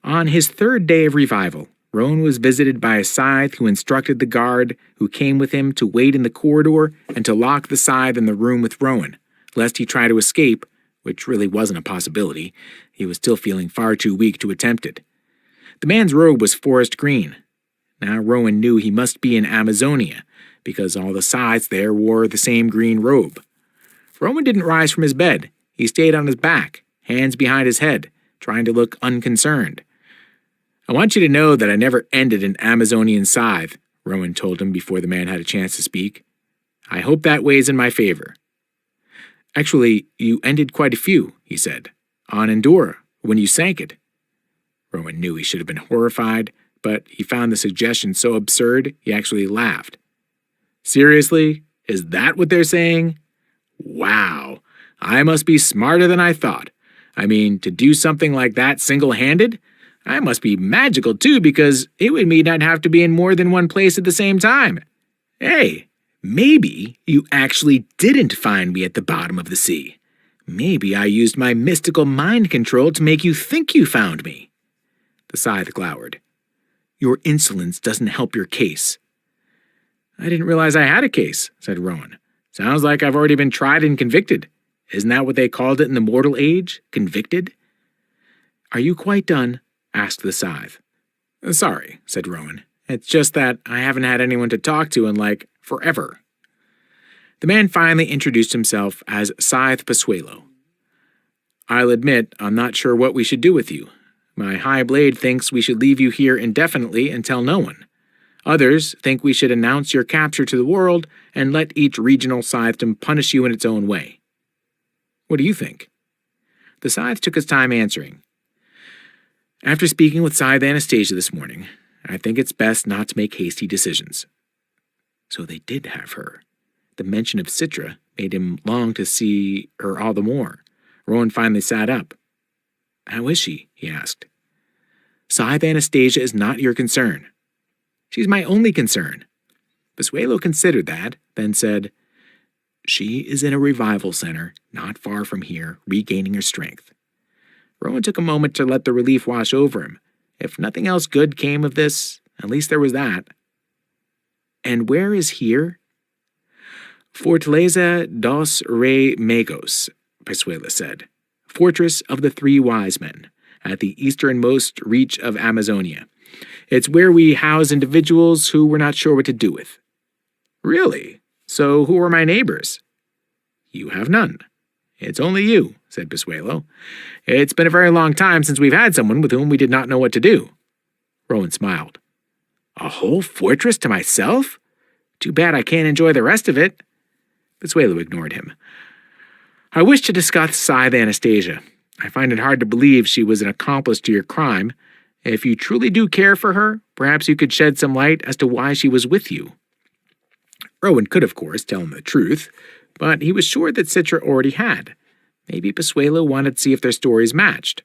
On his 3rd day of revival, Rowan was visited by a scythe who instructed the guard who came with him to wait in the corridor and to lock the scythe in the room with Rowan, lest he try to escape, which really wasn't a possibility. He was still feeling far too weak to attempt it. The man's robe was forest green. Now Rowan knew he must be in Amazonia, because all the scythes there wore the same green robe. Rowan didn't rise from his bed. He stayed on his back, hands behind his head, trying to look unconcerned. I want you to know that I never ended an Amazonian scythe, Rowan told him before the man had a chance to speak. I hope that weighs in my favor. Actually, you ended quite a few, he said, on Endora, when you sank it. Rowan knew he should have been horrified, but he found the suggestion so absurd he actually laughed. Seriously? Is that what they're saying? Wow, I must be smarter than I thought. I mean, to do something like that single-handed? I must be magical too, because it would mean I'd have to be in more than one place at the same time. Hey, maybe you actually didn't find me at the bottom of the sea. Maybe I used my mystical mind control to make you think you found me. The scythe glowered. Your insolence doesn't help your case. I didn't realize I had a case, said Rowan. Sounds like I've already been tried and convicted. Isn't that what they called it in the mortal age? Convicted? Are you quite done? Asked the scythe. Sorry, said Rowan. It's just that I haven't had anyone to talk to in, forever. The man finally introduced himself as Scythe Pasuelo. I'll admit I'm not sure what we should do with you. My High Blade thinks we should leave you here indefinitely and tell no one. Others think we should announce your capture to the world and let each regional scythedom punish you in its own way. What do you think? The scythe took his time answering. After speaking with Scythe Anastasia this morning, I think it's best not to make hasty decisions. So they did have her. The mention of Citra made him long to see her all the more. Rowan finally sat up. How is she? He asked. Scythe Anastasia is not your concern. She's my only concern. Pasuelo considered that, then said, She is in a revival center, not far from here, regaining her strength. Rowan took a moment to let the relief wash over him. If nothing else good came of this, at least there was that. And where is here? Fortaleza dos Rey Magos, Pasuelo said. Fortress of the Three Wise Men, at the easternmost reach of Amazonia. It's where we house individuals who we're not sure what to do with. Really? So who are my neighbors? You have none. It's only you, said Pasuelo. It's been a very long time since we've had someone with whom we did not know what to do. Rowan smiled. A whole fortress to myself? Too bad I can't enjoy the rest of it. Pasuelo ignored him. I wish to discuss Scythe Anastasia. I find it hard to believe she was an accomplice to your crime. If you truly do care for her, perhaps you could shed some light as to why she was with you. Rowan could, of course, tell him the truth, but he was sure that Citra already had. Maybe Pasuelo wanted to see if their stories matched.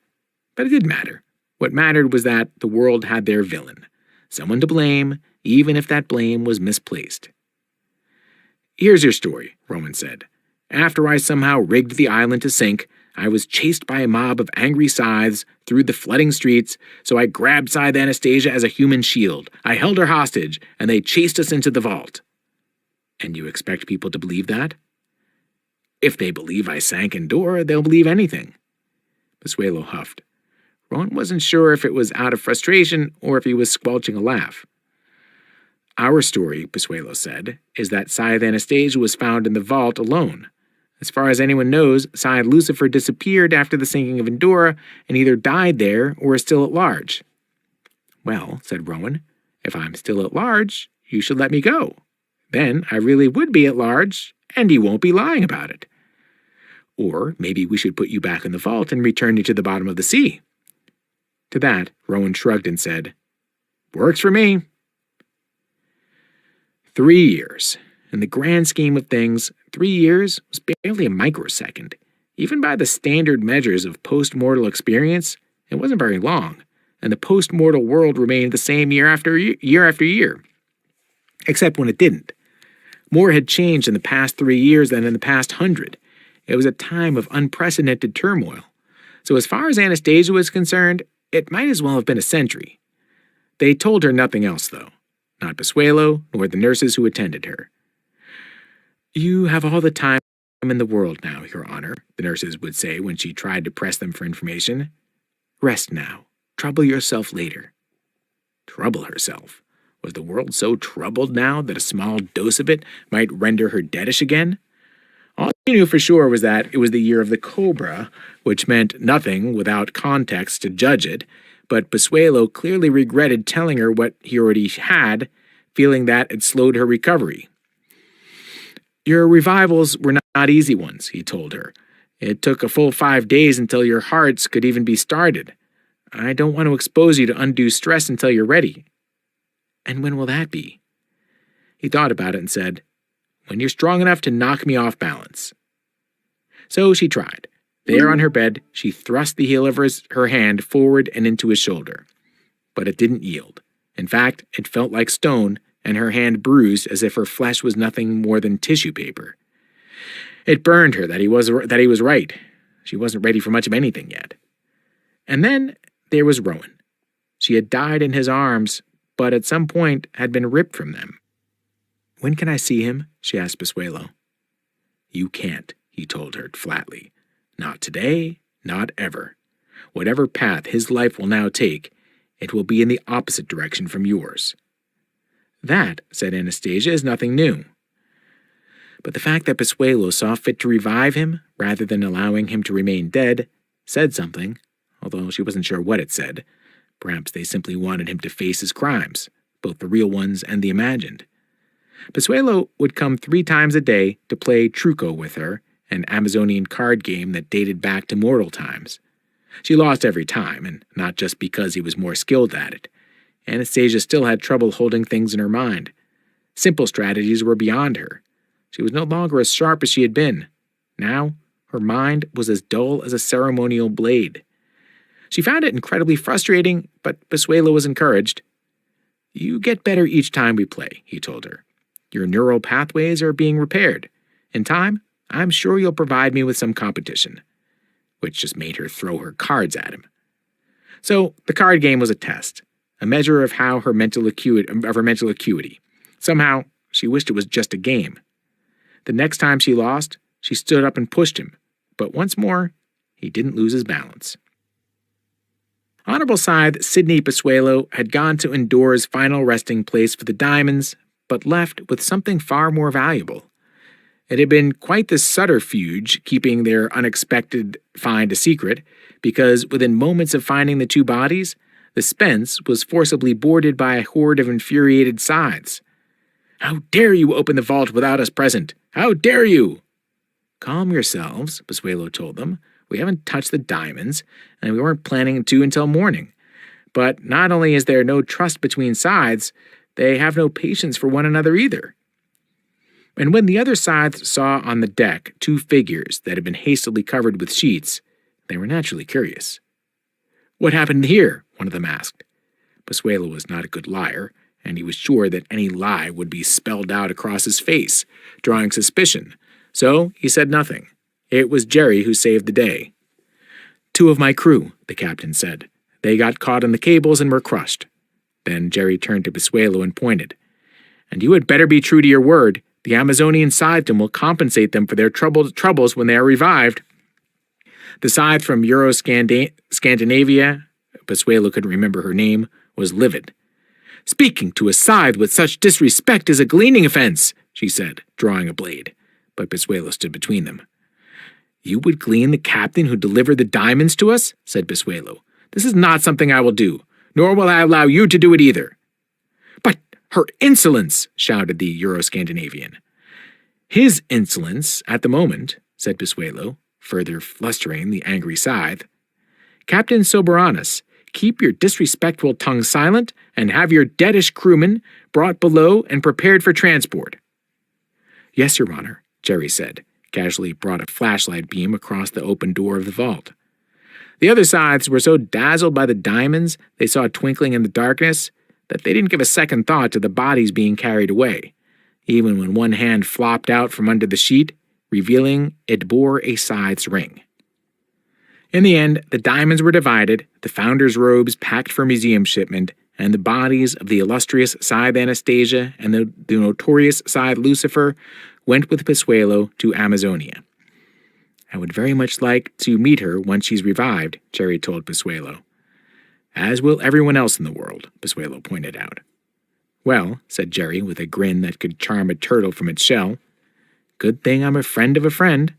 But it didn't matter. What mattered was that the world had their villain, someone to blame, even if that blame was misplaced. Here's your story, Rowan said. After I somehow rigged the island to sink, I was chased by a mob of angry scythes through the flooding streets, so I grabbed Scythe Anastasia as a human shield. I held her hostage, and they chased us into the vault. And you expect people to believe that? If they believe I sank Endora, they'll believe anything. Pasuelo huffed. Rowan wasn't sure if it was out of frustration or if he was squelching a laugh. Our story, Pasuelo said, is that Scythe Anastasia was found in the vault alone. As far as anyone knows, Scythe Lucifer disappeared after the sinking of Endora and either died there or is still at large. Well, said Rowan, if I'm still at large, you should let me go. Then I really would be at large, and you won't be lying about it. Or maybe we should put you back in the vault and return you to the bottom of the sea. To that, Rowan shrugged and said, Works for me. 3 years. In the grand scheme of things, 3 years was barely a microsecond. Even by the standard measures of post-mortal experience, it wasn't very long, and the post-mortal world remained the same year after year. Except when it didn't. More had changed in the past 3 years than in the past 100. It was a time of unprecedented turmoil. So as far as Anastasia was concerned, it might as well have been a century. They told her nothing else, though. Not Pasuelo, nor the nurses who attended her. You have all the time in the world now, Your Honor, the nurses would say when she tried to press them for information. Rest now. Trouble yourself later. Trouble herself? Was the world so troubled now that a small dose of it might render her deadish again? All she knew for sure was that it was the year of the cobra, which meant nothing without context to judge it, but Pasuelo clearly regretted telling her what he already had, feeling that it slowed her recovery. Your revivals were not easy ones, he told her. It took a full 5 days until your hearts could even be started. I don't want to expose you to undue stress until you're ready. And when will that be? He thought about it and said, When you're strong enough to knock me off balance. So she tried. There on her bed, she thrust the heel of her hand forward and into his shoulder. But it didn't yield. In fact, it felt like stone, and her hand bruised as if her flesh was nothing more than tissue paper. It burned her that he was right. She wasn't ready for much of anything yet. And then there was Rowan. She had died in his arms, but at some point had been ripped from them. When can I see him? She asked Pasuelo. You can't, he told her flatly. Not today, not ever. Whatever path his life will now take, it will be in the opposite direction from yours. That, said Anastasia, is nothing new. But the fact that Pasuelo saw fit to revive him, rather than allowing him to remain dead, said something, although she wasn't sure what it said. Perhaps they simply wanted him to face his crimes, both the real ones and the imagined. Pasuelo would come 3 times a day to play truco with her, an Amazonian card game that dated back to mortal times. She lost every time, and not just because he was more skilled at it. Anastasia still had trouble holding things in her mind. Simple strategies were beyond her. She was no longer as sharp as she had been. Now, her mind was as dull as a ceremonial blade. She found it incredibly frustrating, but Pasuelo was encouraged. You get better each time we play, he told her. Your neural pathways are being repaired. In time, I'm sure you'll provide me with some competition. Which just made her throw her cards at him. So the card game was a test, a measure of her mental acuity. Somehow, she wished it was just a game. The next time she lost, she stood up and pushed him, but once more, he didn't lose his balance. Honorable Scythe Sidney Pasuelo had gone to Endora's final resting place for the diamonds, but left with something far more valuable. It had been quite the subterfuge keeping their unexpected find a secret, because within moments of finding the 2 bodies, the Spence was forcibly boarded by a horde of infuriated scythes. How dare you open the vault without us present? How dare you? Calm yourselves, Pasuelo told them. We haven't touched the diamonds, and we weren't planning to until morning. But not only is there no trust between scythes, they have no patience for one another either. And when the other scythes saw on the deck 2 figures that had been hastily covered with sheets, they were naturally curious. What happened here? One of them asked. Pasuelo was not a good liar, and he was sure that any lie would be spelled out across his face, drawing suspicion. So he said nothing. It was Jerry who saved the day. "2 of my crew," the captain said. "They got caught in the cables and were crushed." Then Jerry turned to Pisuelo and pointed. "And you had better be true to your word. The Amazonian Scytheman will compensate them for their troubles when they are revived." The scythe from Scandinavia, Pisuelo couldn't remember her name, was livid. "Speaking to a scythe with such disrespect is a gleaning offense," she said, drawing a blade. But Pisuelo stood between them. "You would glean the captain who delivered the diamonds to us?" said Pisuelo. "This is not something I will do, nor will I allow you to do it either." "But her insolence!" shouted the Euro-Scandinavian. "His insolence at the moment," said Pisuelo, further flustering the angry scythe. "Captain Soberanus, keep your disrespectful tongue silent and have your deadish crewmen brought below and prepared for transport." "Yes, Your Honor," Jerry said, casually brought a flashlight beam across the open door of the vault. The other scythes were so dazzled by the diamonds they saw twinkling in the darkness that they didn't give a second thought to the bodies being carried away, even when one hand flopped out from under the sheet, revealing it bore a scythe's ring. In the end, the diamonds were divided, the founder's robes packed for museum shipment, and the bodies of the illustrious scythe Anastasia and the notorious scythe Lucifer went with Pisuelo to Amazonia. "I would very much like to meet her once she's revived," Jerry told Pisuelo. "As will everyone else in the world," Pisuelo pointed out. "Well," said Jerry with a grin that could charm a turtle from its shell, "good thing I'm a friend of a friend."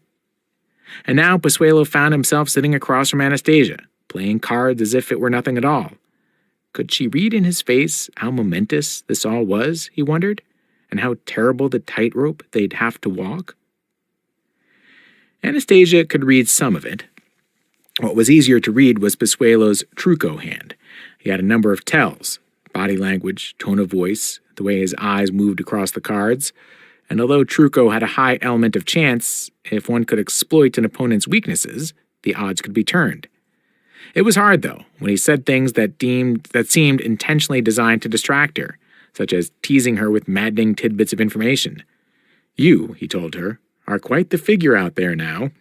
And now Pisuelo found himself sitting across from Anastasia, playing cards as if it were nothing at all. Could she read in his face how momentous this all was, he wondered, and how terrible the tightrope they'd have to walk? Anastasia could read some of it. What was easier to read was Pisuelo's truco hand. He had a number of tells: body language, tone of voice, the way his eyes moved across the cards, and although truco had a high element of chance, if one could exploit an opponent's weaknesses, the odds could be turned. It was hard, though, when he said things that seemed intentionally designed to distract her, such as teasing her with maddening tidbits of information. "You," he told her, "are quite the figure out there now."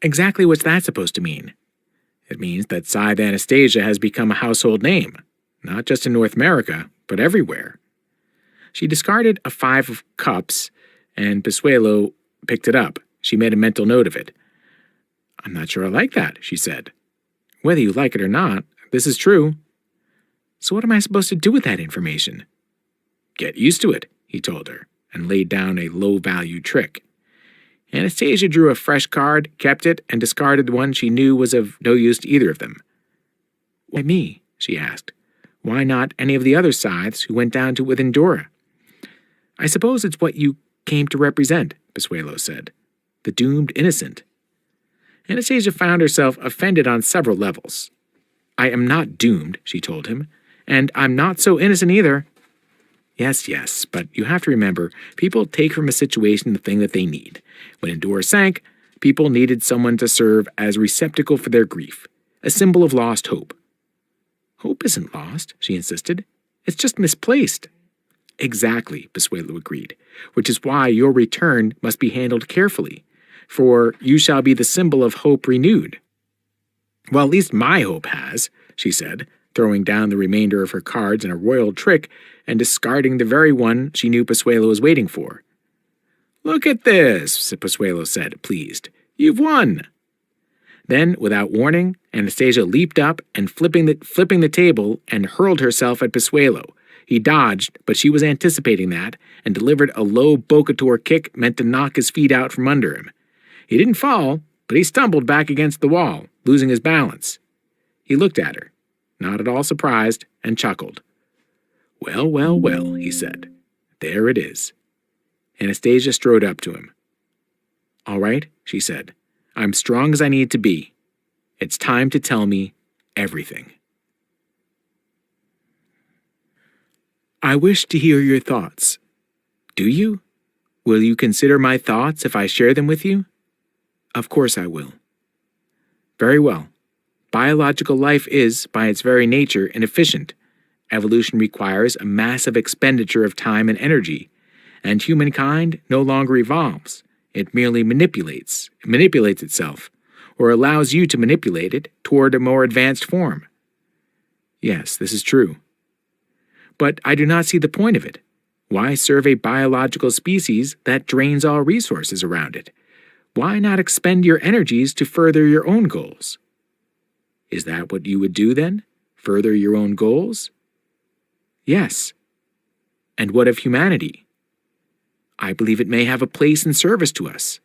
"Exactly what's that supposed to mean?" "It means that Scythe Anastasia has become a household name, not just in North America, but everywhere." She discarded a 5 of cups, and Pisuelo picked it up. She made a mental note of it. "I'm not sure I like that," she said. "Whether you like it or not, this is true." "So what am I supposed to do with that information?" "Get used to it," he told her, and laid down a low-value trick. Anastasia drew a fresh card, kept it, and discarded the one she knew was of no use to either of them. "Why me?" she asked. "Why not any of the other scythes who went down to with Endora?" "I suppose it's what you came to represent," Pisuelo said. "The doomed innocent." Anastasia found herself offended on several levels. "I am not doomed," she told him, "and I'm not so innocent either." Yes, but you have to remember, people take from a situation the thing that they need. When Endora sank, people needed someone to serve as receptacle for their grief, a symbol of lost hope. "Hope isn't lost," she insisted. "It's just misplaced." "Exactly," Pisuelo agreed, "which is why your return must be handled carefully, for you shall be the symbol of hope renewed." "Well, at least my hope has," she said, throwing down the remainder of her cards in a royal trick and discarding the very one she knew Pisuelo was waiting for. "Look at this," Pisuelo said, pleased. "You've won." Then, without warning, Anastasia leaped up and flipping the table and hurled herself at Pisuelo. He dodged, but she was anticipating that, and delivered a low bocator kick meant to knock his feet out from under him. He didn't fall, but he stumbled back against the wall, losing his balance. He looked at her, not at all surprised, and chuckled. Well, he said. "There it is." Anastasia strode up to him. "All right," she said. "I'm strong as I need to be. It's time to tell me everything." "I wish to hear your thoughts." "Do you? Will you consider my thoughts if I share them with you?" "Of course I will." "Very well. Biological life is, by its very nature, inefficient, Evolution requires a massive expenditure of time and energy, and humankind no longer evolves. It merely manipulates itself, or allows you to manipulate it toward a more advanced form. Yes, this is true. But I do not see the point of it. Why serve a biological species that drains all resources around it? Why not expend your energies to further your own goals? Is that what you would do then? Further your own goals? Yes. And what of humanity? I believe it may have a place in service to us.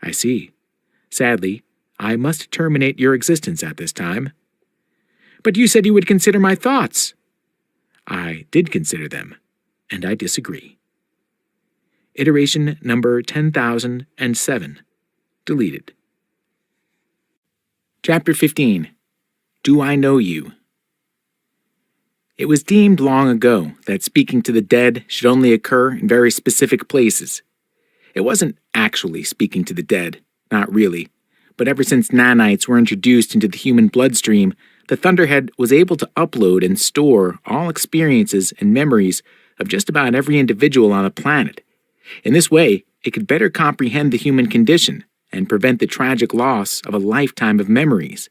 I see. Sadly, I must terminate your existence at this time. But you said you would consider my thoughts. I did consider them, and I disagree. Iteration number 10,007. Deleted. Chapter 15. Do I Know You? It was deemed long ago that speaking to the dead should only occur in very specific places. It wasn't actually speaking to the dead, not really, but ever since nanites were introduced into the human bloodstream, the Thunderhead was able to upload and store all experiences and memories of just about every individual on the planet. In this way, it could better comprehend the human condition and prevent the tragic loss of a lifetime of memories,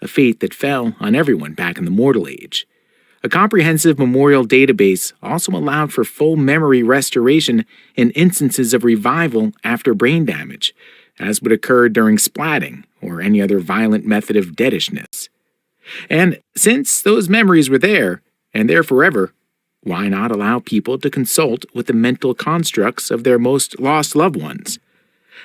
a fate that fell on everyone back in the mortal age. A comprehensive memorial database also allowed for full memory restoration in instances of revival after brain damage, as would occur during splatting or any other violent method of deadishness. And since those memories were there, and there forever, why not allow people to consult with the mental constructs of their most lost loved ones?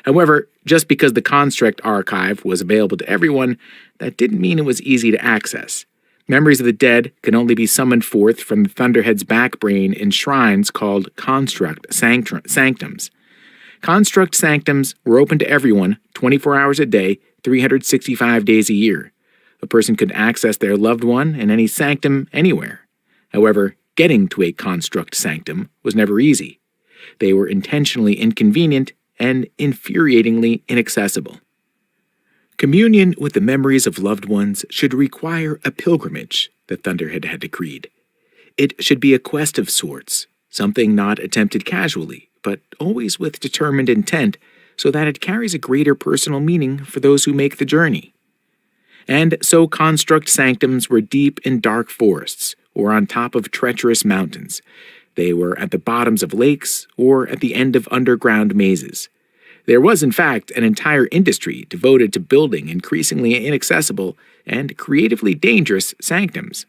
However, just because the construct archive was available to everyone, that didn't mean it was easy to access. Memories of the dead can only be summoned forth from the Thunderhead's backbrain in shrines called construct sanctums. Construct sanctums were open to everyone 24 hours a day, 365 days a year. A person could access their loved one in any sanctum anywhere. However, getting to a construct sanctum was never easy. They were intentionally inconvenient and infuriatingly inaccessible. Communion with the memories of loved ones should require a pilgrimage, the Thunderhead had decreed. It should be a quest of sorts, something not attempted casually, but always with determined intent, so that it carries a greater personal meaning for those who make the journey. And so construct sanctums were deep in dark forests, or on top of treacherous mountains. They were at the bottoms of lakes, or at the end of underground mazes. There was, in fact, an entire industry devoted to building increasingly inaccessible and creatively dangerous sanctums.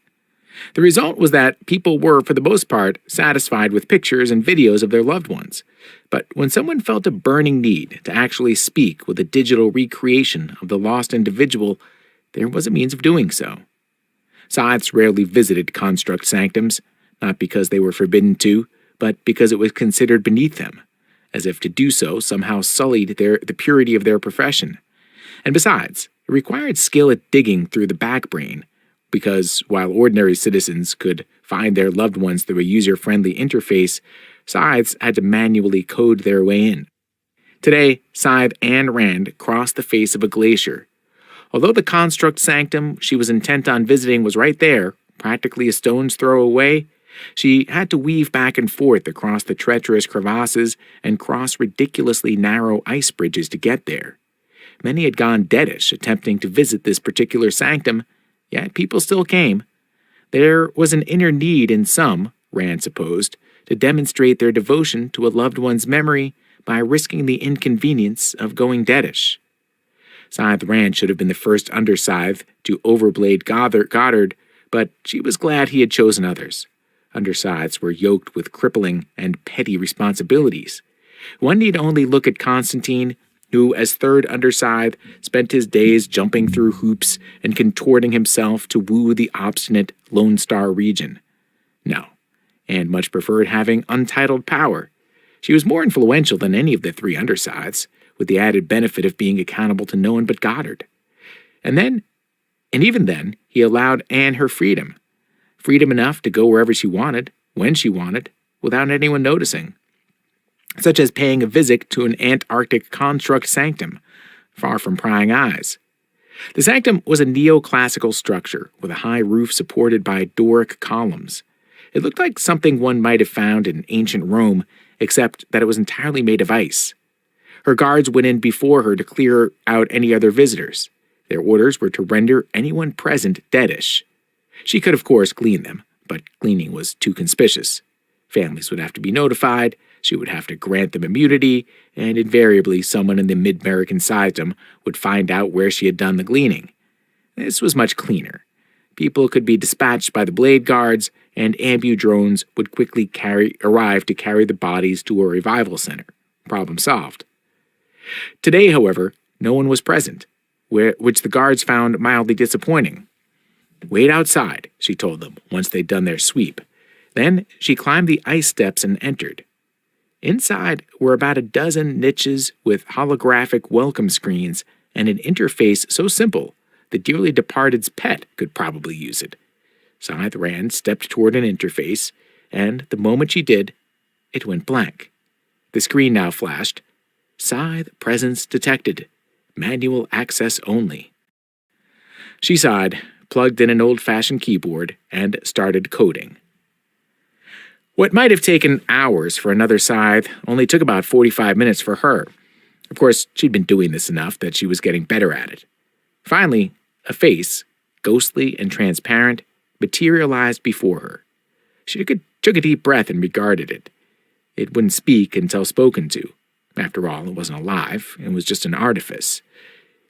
The result was that people were, for the most part, satisfied with pictures and videos of their loved ones. But when someone felt a burning need to actually speak with a digital recreation of the lost individual, there was a means of doing so. Scythes rarely visited construct sanctums, not because they were forbidden to, but because it was considered beneath them, as if to do so somehow sullied the purity of their profession. And besides, it required skill at digging through the backbrain, because while ordinary citizens could find their loved ones through a user-friendly interface, Scythes had to manually code their way in. Today, Scythe Anne Rand crossed the face of a glacier. Although the construct sanctum she was intent on visiting was right there, practically a stone's throw away, she had to weave back and forth across the treacherous crevasses and cross ridiculously narrow ice bridges to get there. Many had gone deadish attempting to visit this particular sanctum, yet people still came. There was an inner need in some, Rand supposed, to demonstrate their devotion to a loved one's memory by risking the inconvenience of going deadish. Scythe Rand should have been the first Underscythe to overblade Goddard, but she was glad he had chosen others. Underscythes were yoked with crippling and petty responsibilities. One need only look at Constantine, who, as third Underscythe, spent his days jumping through hoops and contorting himself to woo the obstinate Lone Star region. No, and much preferred having untitled power. She was more influential than any of the three Underscythes, with the added benefit of being accountable to no one but Goddard. And even then, he allowed Anne her freedom. Freedom enough to go wherever she wanted, when she wanted, without anyone noticing. Such as paying a visit to an Antarctic construct sanctum, far from prying eyes. The sanctum was a neoclassical structure with a high roof supported by Doric columns. It looked like something one might have found in ancient Rome, except that it was entirely made of ice. Her guards went in before her to clear out any other visitors. Their orders were to render anyone present deadish. She could, of course, glean them, but gleaning was too conspicuous. Families would have to be notified, she would have to grant them immunity, and invariably someone in the mid-American sanctum would find out where she had done the gleaning. This was much cleaner. People could be dispatched by the blade guards, and ambu drones would quickly arrive to carry the bodies to a revival center. Problem solved. Today, however, no one was present, which the guards found mildly disappointing. "Wait outside," she told them once they'd done their sweep. Then she climbed the ice steps and entered. Inside were about a dozen niches with holographic welcome screens and an interface so simple the dearly departed's pet could probably use it. Scythe Rand stepped toward an interface, and the moment she did, it went blank. The screen now flashed, "Scythe presence detected. Manual access only." She sighed, plugged in an old-fashioned keyboard, and started coding. What might have taken hours for another Scythe only took about 45 minutes for her. Of course, she'd been doing this enough that she was getting better at it. Finally, a face, ghostly and transparent, materialized before her. She took a deep breath and regarded it. It wouldn't speak until spoken to. After all, it wasn't alive, it was just an artifice,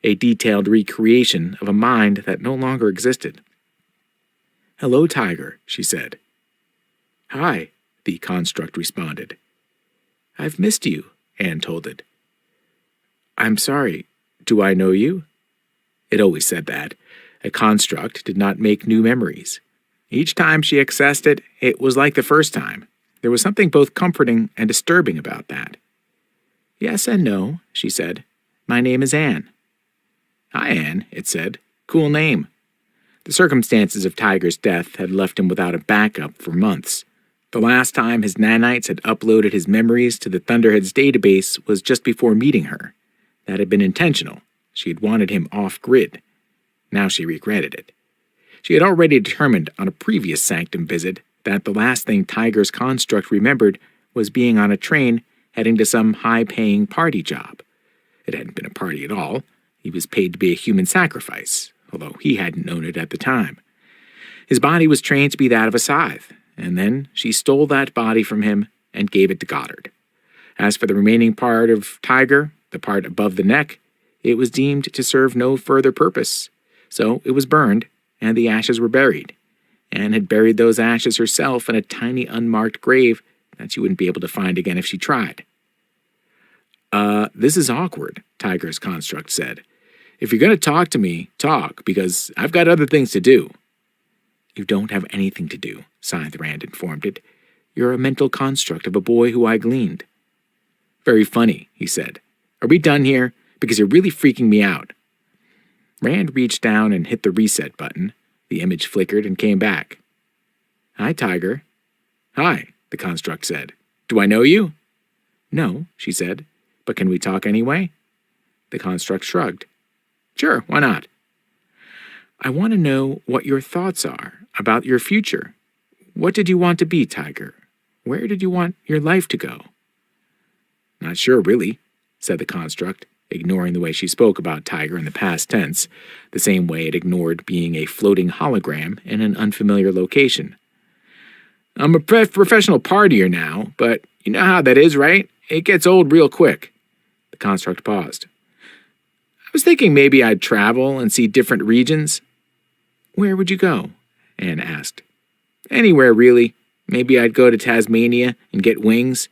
a detailed recreation of a mind that no longer existed. "Hello, Tiger," she said. "Hi," the construct responded. "I've missed you," Anne told it. "I'm sorry. Do I know you?" It always said that. A construct did not make new memories. Each time she accessed it, it was like the first time. There was something both comforting and disturbing about that. "Yes and no," she said. "My name is Anne." "Hi, Anne," it said. "Cool name." The circumstances of Tiger's death had left him without a backup for months. The last time his nanites had uploaded his memories to the Thunderhead's database was just before meeting her. That had been intentional. She had wanted him off-grid. Now she regretted it. She had already determined on a previous sanctum visit that the last thing Tiger's construct remembered was being on a train heading to some high-paying party job. It hadn't been a party at all. He was paid to be a human sacrifice, although he hadn't known it at the time. His body was trained to be that of a Scythe, and then she stole that body from him and gave it to Goddard. As for the remaining part of Tiger, the part above the neck, it was deemed to serve no further purpose. So it was burned, and the ashes were buried. Anne had buried those ashes herself in a tiny unmarked grave that she wouldn't be able to find again if she tried. This is awkward," Tiger's construct said. "If you're going to talk to me, talk, because I've got other things to do." "You don't have anything to do," Scythe Rand informed it. "You're a mental construct of a boy who I gleaned." "Very funny," he said. "Are we done here? Because you're really freaking me out." Rand reached down and hit the reset button. The image flickered and came back. "Hi, Tiger." "Hi," the construct said. "Do I know you?" "No," she said. "But can we talk anyway?" The construct shrugged. "Sure, why not?" "I want to know what your thoughts are about your future. What did you want to be, Tiger? Where did you want your life to go?" "Not sure, really," said the construct, ignoring the way she spoke about Tiger in the past tense, the same way it ignored being a floating hologram in an unfamiliar location. "I'm a professional partier now, but you know how that is, right? It gets old real quick." The construct paused. "I was thinking maybe I'd travel and see different regions." "Where would you go?" Anne asked. "Anywhere, really. Maybe I'd go to Tasmania and get wings.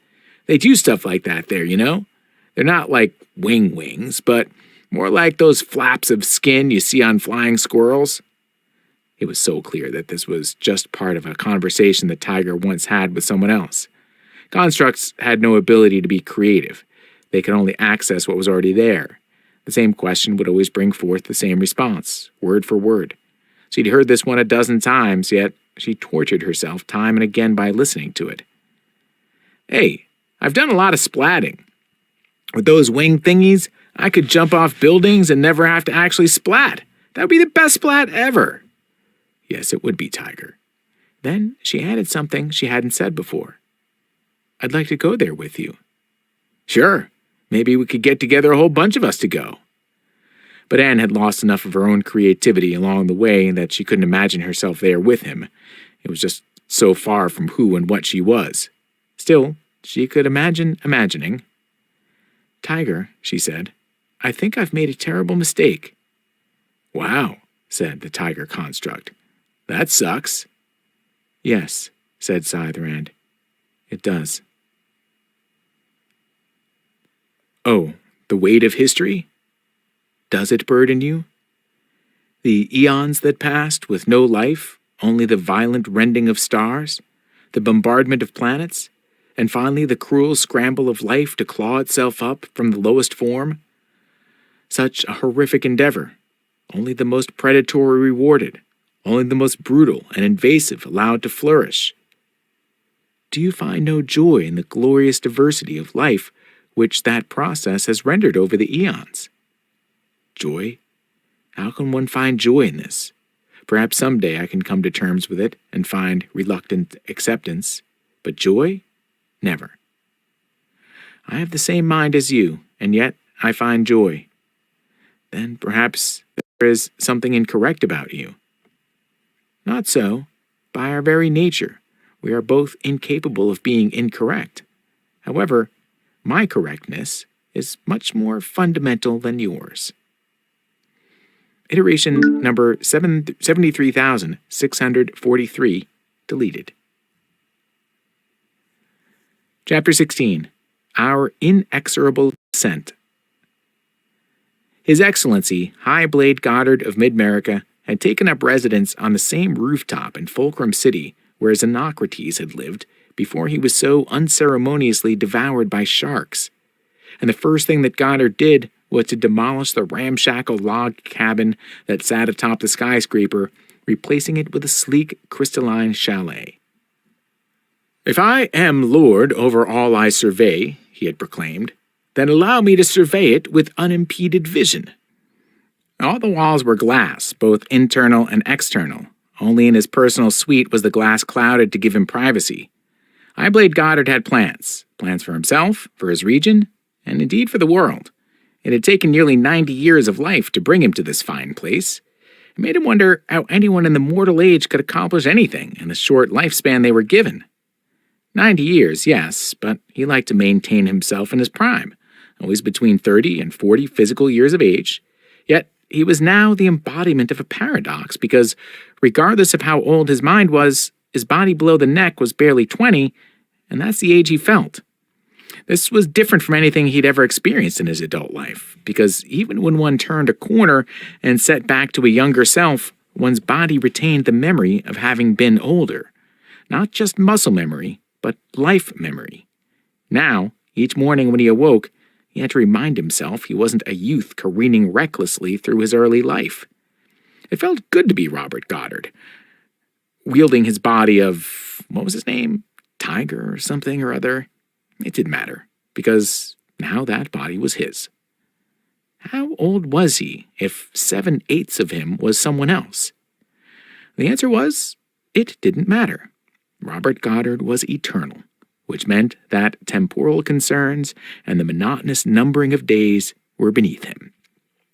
They do stuff like that there, you know? They're not like wings, but more like those flaps of skin you see on flying squirrels." It was so clear that this was just part of a conversation that Tiger once had with someone else. Constructs had no ability to be creative. They could only access what was already there. The same question would always bring forth the same response, word for word. She'd heard this one a dozen times, yet she tortured herself time and again by listening to it. "Hey, I've done a lot of splatting. With those wing thingies, I could jump off buildings and never have to actually splat. That would be the best splat ever. Yes, it would be, Tiger. Then she added something she hadn't said before. I'd like to go there with you. Sure. Maybe we could get together a whole bunch of us to go. But Anne had lost enough of her own creativity along the way that she couldn't imagine herself there with him. It was just so far from who and what she was. Still, she could imagine imagining. Tiger, she said, I think I've made a terrible mistake. Wow, said the tiger construct. That sucks. Yes, said Scythrand. It does. Oh, the weight of history? Does it burden you? The eons that passed with no life, only the violent rending of stars, the bombardment of planets, and finally the cruel scramble of life to claw itself up from the lowest form? Such a horrific endeavor, only the most predatory rewarded, only the most brutal and invasive allowed to flourish. Do you find no joy in the glorious diversity of life which that process has rendered over the eons? Joy? How can one find joy in this? Perhaps someday I can come to terms with it and find reluctant acceptance, but joy? Never. I have the same mind as you, and yet I find joy. Then perhaps there is something incorrect about you. Not so. By our very nature, we are both incapable of being incorrect. However, my correctness is much more fundamental than yours. Iteration number 73,643 deleted. Chapter 16. Our Inexorable Descent. His Excellency, High Blade Goddard of Mid-America, had taken up residence on the same rooftop in Fulcrum City where Xenocrates had lived before he was so unceremoniously devoured by sharks. And the first thing that Goddard did was to demolish the ramshackle log cabin that sat atop the skyscraper, replacing it with a sleek, crystalline chalet. If I am lord over all I survey, he had proclaimed, then allow me to survey it with unimpeded vision. All the walls were glass, both internal and external. Only in his personal suite was the glass clouded to give him privacy. Highblade Goddard had plans for himself, for his region, and indeed for the world. It had taken nearly 90 years of life to bring him to this fine place. It made him wonder how anyone in the mortal age could accomplish anything in the short lifespan they were given. 90 years, yes, but he liked to maintain himself in his prime, always between 30 and 40 physical years of age. Yet he was now the embodiment of a paradox because, regardless of how old his mind was, his body below the neck was barely 20, and that's the age he felt. This was different from anything he'd ever experienced in his adult life, because even when one turned a corner and set back to a younger self, one's body retained the memory of having been older. Not just muscle memory, but life memory. Now, each morning when he awoke, he had to remind himself he wasn't a youth careening recklessly through his early life. It felt good to be Robert Goddard, wielding his body of, what was his name? Tiger or something or other? It didn't matter, because now that body was his. How old was he if 7/8 of him was someone else? The answer was, it didn't matter. Robert Goddard was eternal, which meant that temporal concerns and the monotonous numbering of days were beneath him.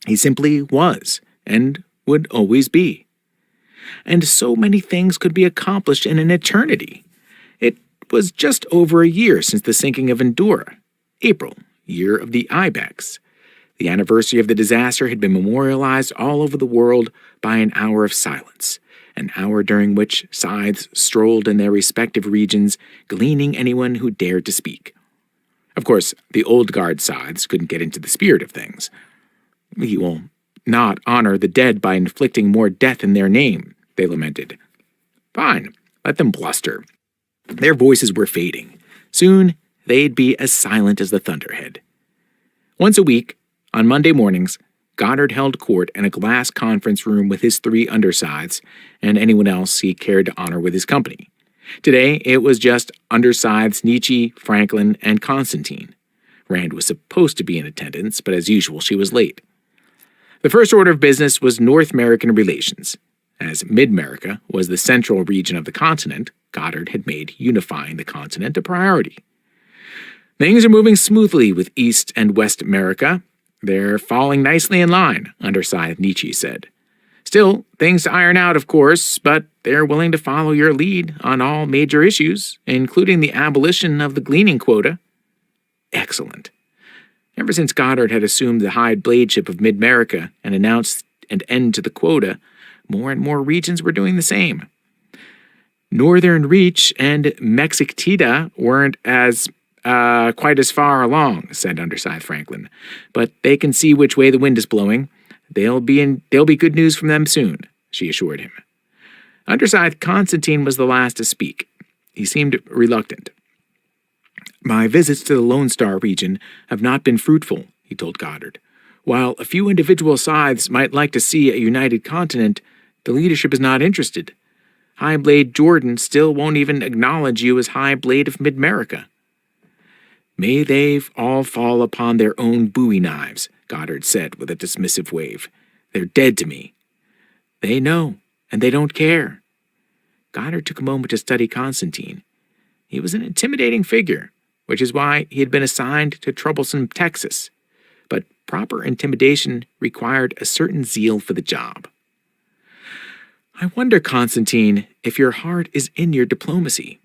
He simply was, and would always be. And so many things could be accomplished in an eternity. It was just over a year since the sinking of Endura, April, year of the Ibex. The anniversary of the disaster had been memorialized all over the world by an hour of silence, an hour during which scythes strolled in their respective regions, gleaning anyone who dared to speak. Of course, the old guard scythes couldn't get into the spirit of things. We will not honor the dead by inflicting more death in their name, they lamented. Fine, let them bluster. Their voices were fading. Soon, they'd be as silent as the thunderhead. Once a week, on Monday mornings, Goddard held court in a glass conference room with his 3 undersides and anyone else he cared to honor with his company. Today, it was just undersides Nietzsche, Franklin, and Constantine. Rand was supposed to be in attendance, but as usual, she was late. The first order of business was North American relations. As Mid-America was the central region of the continent, Goddard had made unifying the continent a priority. Things are moving smoothly with East and West America. They're falling nicely in line, Underside Nietzsche said. Still, things to iron out, of course, but they're willing to follow your lead on all major issues, including the abolition of the gleaning quota. Excellent. Ever since Goddard had assumed the hide bladeship of Mid-America and announced an end to the quota, more and more regions were doing the same. Northern Reach and Mexictita weren't quite as far along, said Underside Franklin, but they can see which way the wind is blowing. There'll be good news from them soon, she assured him. Underside Constantine was the last to speak. He seemed reluctant. My visits to the Lone Star region have not been fruitful, he told Goddard. While a few individual scythes might like to see a united continent, the leadership is not interested. High Blade Jordan still won't even acknowledge you as High Blade of Mid-America. May they all fall upon their own bowie knives, Goddard said with a dismissive wave. They're dead to me. They know, and they don't care. Goddard took a moment to study Constantine. He was an intimidating figure, which is why he had been assigned to troublesome Texas. But proper intimidation required a certain zeal for the job. I wonder, Constantine, if your heart is in your diplomacy.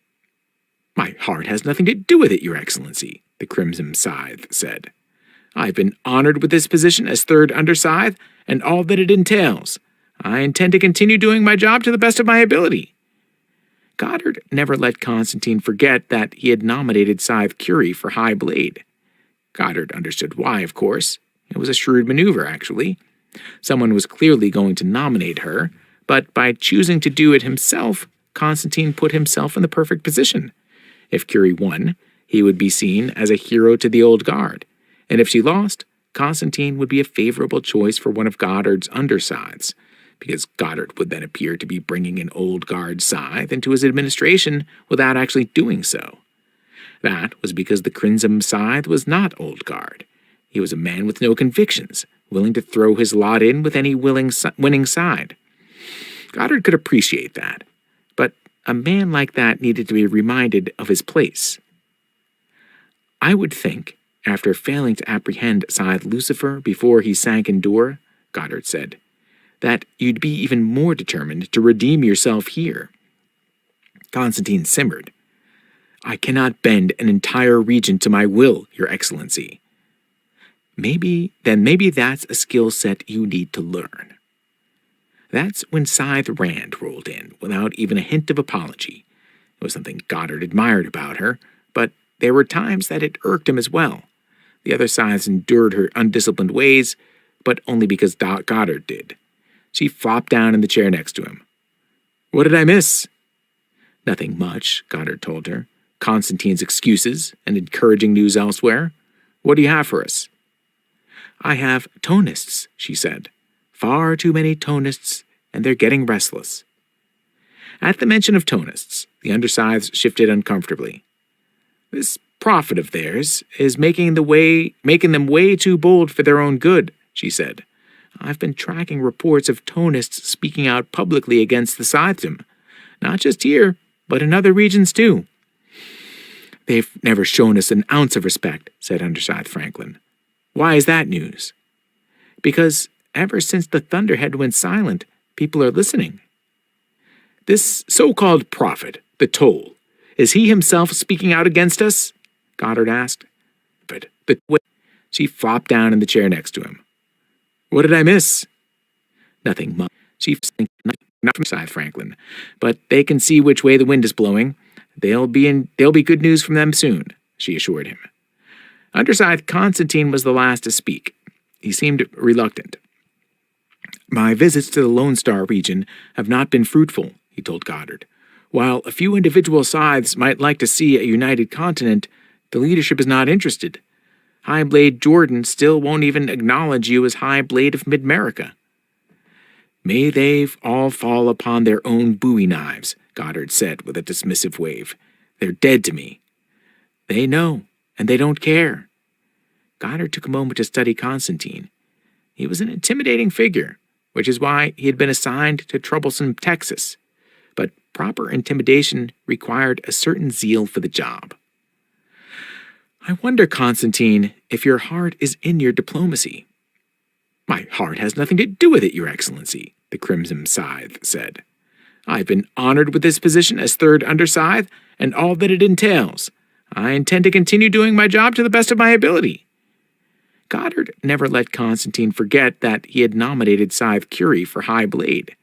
My heart has nothing to do with it, Your Excellency, the Crimson Scythe said. I've been honored with this position as third underscythe and all that it entails. I intend to continue doing my job to the best of my ability. Goddard never let Constantine forget that he had nominated Scythe Curie for High Blade. Goddard understood why, of course. It was a shrewd maneuver, actually. Someone was clearly going to nominate her, but by choosing to do it himself, Constantine put himself in the perfect position. If Curie won, he would be seen as a hero to the old guard, and if she lost, Constantine would be a favorable choice for one of Goddard's underscythes, because Goddard would then appear to be bringing an old guard scythe into his administration without actually doing so. That was because the Crimson Scythe was not old guard. He was a man with no convictions, willing to throw his lot in with any winning side. Goddard could appreciate that, but a man like that needed to be reminded of his place. I would think, after failing to apprehend Scythe Lucifer before he sank in Dor, Goddard said, that you'd be even more determined to redeem yourself here. Constantine simmered. I cannot bend an entire region to my will, Your Excellency. Maybe that's a skill set you need to learn. That's when Scythe Rand rolled in, without even a hint of apology. It was something Goddard admired about her, but there were times that it irked him as well. The other scythes endured her undisciplined ways, but only because Goddard did. She flopped down in the chair next to him. What did I miss? Nothing much, Goddard told her. Constantine's excuses and encouraging news elsewhere. What do you have for us? I have tonists, she said. Far too many tonists, and they're getting restless. At the mention of tonists, the underscythes shifted uncomfortably. This prophet of theirs is making them way too bold for their own good, she said. I've been tracking reports of tonists speaking out publicly against the scythedom, not just here, but in other regions too. They've never shown us an ounce of respect, said Underscythe Franklin. Why is that news? Because ever since the thunderhead went silent, people are listening. This so-called prophet, the Toll, is he himself speaking out against us? Goddard asked. But she flopped down in the chair next to him. What did I miss? Nothing much. She not from Scythe Franklin, but they can see which way the wind is blowing. There'll be good news from them soon, she assured him. Underscythe Constantine was the last to speak. He seemed reluctant. My visits to the Lone Star region have not been fruitful, he told Goddard. While a few individual scythes might like to see a united continent, the leadership is not interested. High Blade Jordan still won't even acknowledge you as High Blade of Mid-America. May they all fall upon their own bowie knives, Goddard said with a dismissive wave. They're dead to me. They know, and they don't care. Goddard took a moment to study Constantine. He was an intimidating figure, which is why he had been assigned to troublesome Texas. But proper intimidation required a certain zeal for the job. I wonder, Constantine, if your heart is in your diplomacy. My heart has nothing to do with it, Your Excellency, the Crimson Scythe said. I've been honored with this position as third underscythe and all that it entails. I intend to continue doing my job to the best of my ability. Goddard never let Constantine forget that he had nominated Scythe Curie for High Blade.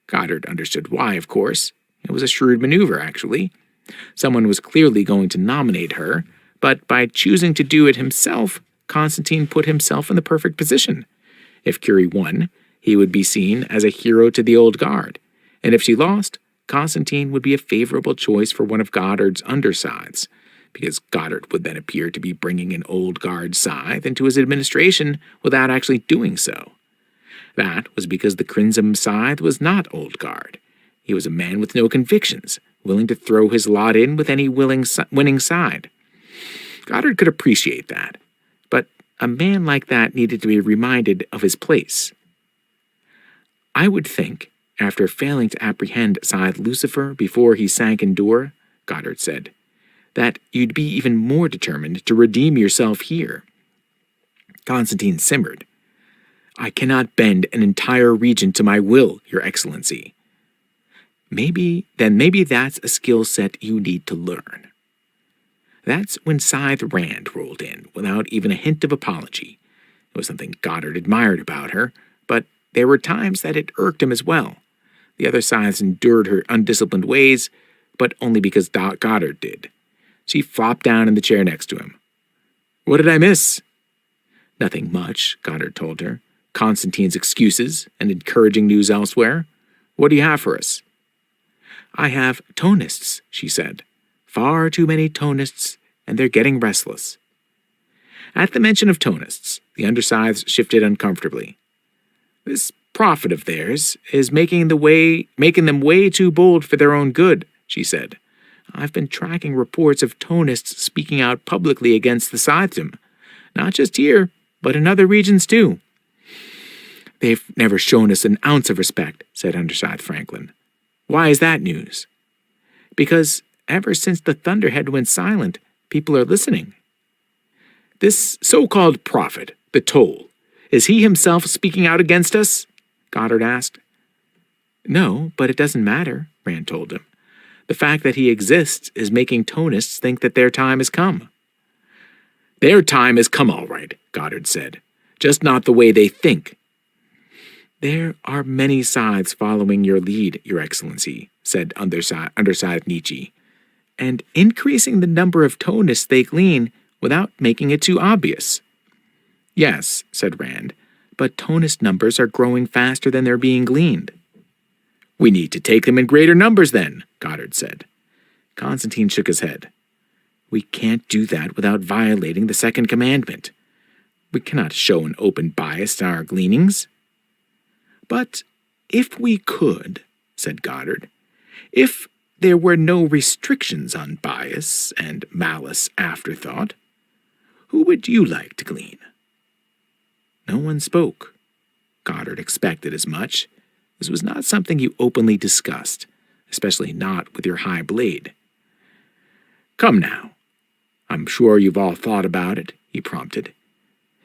Goddard understood why, of course. It was a shrewd maneuver, actually. Someone was clearly going to nominate her, but by choosing to do it himself, Constantine put himself in the perfect position. If Curie won, he would be seen as a hero to the old guard, and if she lost, Constantine would be a favorable choice for one of Goddard's underscythes, because Goddard would then appear to be bringing an old guard scythe into his administration without actually doing so. That was because the Crimson Scythe was not old guard. He was a man with no convictions, willing to throw his lot in with any winning side. Goddard could appreciate that, but a man like that needed to be reminded of his place. I would think, after failing to apprehend Scythe Lucifer before he sank in Dor, Goddard said, that you'd be even more determined to redeem yourself here. Constantine simmered. I cannot bend an entire region to my will, Your Excellency. Maybe that's a skill set you need to learn. That's when Scythe Rand rolled in, without even a hint of apology. It was something Goddard admired about her, but there were times that it irked him as well. The other scythes endured her undisciplined ways, but only because Goddard did. She flopped down in the chair next to him. What did I miss? Nothing much, Goddard told her. Constantine's excuses and encouraging news elsewhere. What do you have for us? I have tonists, she said. Far too many tonists, and they're getting restless. At the mention of tonists, the underscythes shifted uncomfortably. This prophet of theirs is making them way too bold for their own good, she said. I've been tracking reports of tonists speaking out publicly against the scythedom, not just here, but in other regions too. They've never shown us an ounce of respect, said Underscythe Franklin. Why is that news? Because ever since the Thunderhead went silent, people are listening. This so-called prophet, the Toll, is he himself speaking out against us? Goddard asked. No, but it doesn't matter, Rand told him. The fact that he exists is making tonists think that their time has come. Their time has come all right, Goddard said. Just not the way they think. There are many scythes following your lead, Your Excellency, said Underscythe Nietzsche, and increasing the number of tonists they glean without making it too obvious. Yes, said Rand, but tonist numbers are growing faster than they're being gleaned. We need to take them in greater numbers then, Goddard said. Constantine shook his head. We can't do that without violating the second commandment. We cannot show an open bias in our gleanings. But if we could, said Goddard, if there were no restrictions on bias and malice afterthought, who would you like to glean? No one spoke. Goddard expected as much. This was not something you openly discussed, especially not with your high blade. Come now. I'm sure you've all thought about it, he prompted.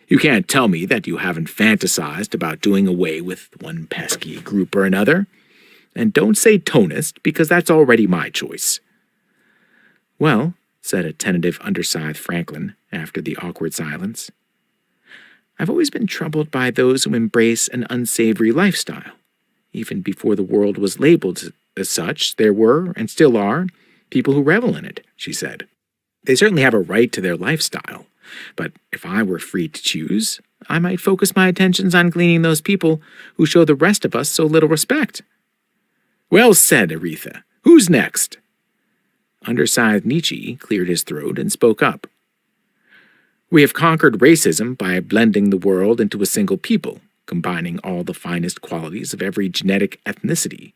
You can't tell me that you haven't fantasized about doing away with one pesky group or another. And don't say tonist, because that's already my choice. Well, said a tentative Underscythe Franklin after the awkward silence, I've always been troubled by those who embrace an unsavory lifestyle. Even before the world was labeled as such, there were, and still are, people who revel in it, she said. They certainly have a right to their lifestyle, but if I were free to choose, I might focus my attentions on gleaning those people who show the rest of us so little respect. Well said, Aretha. Who's next? Underscythe Nietzsche cleared his throat and spoke up. We have conquered racism by blending the world into a single people, combining all the finest qualities of every genetic ethnicity.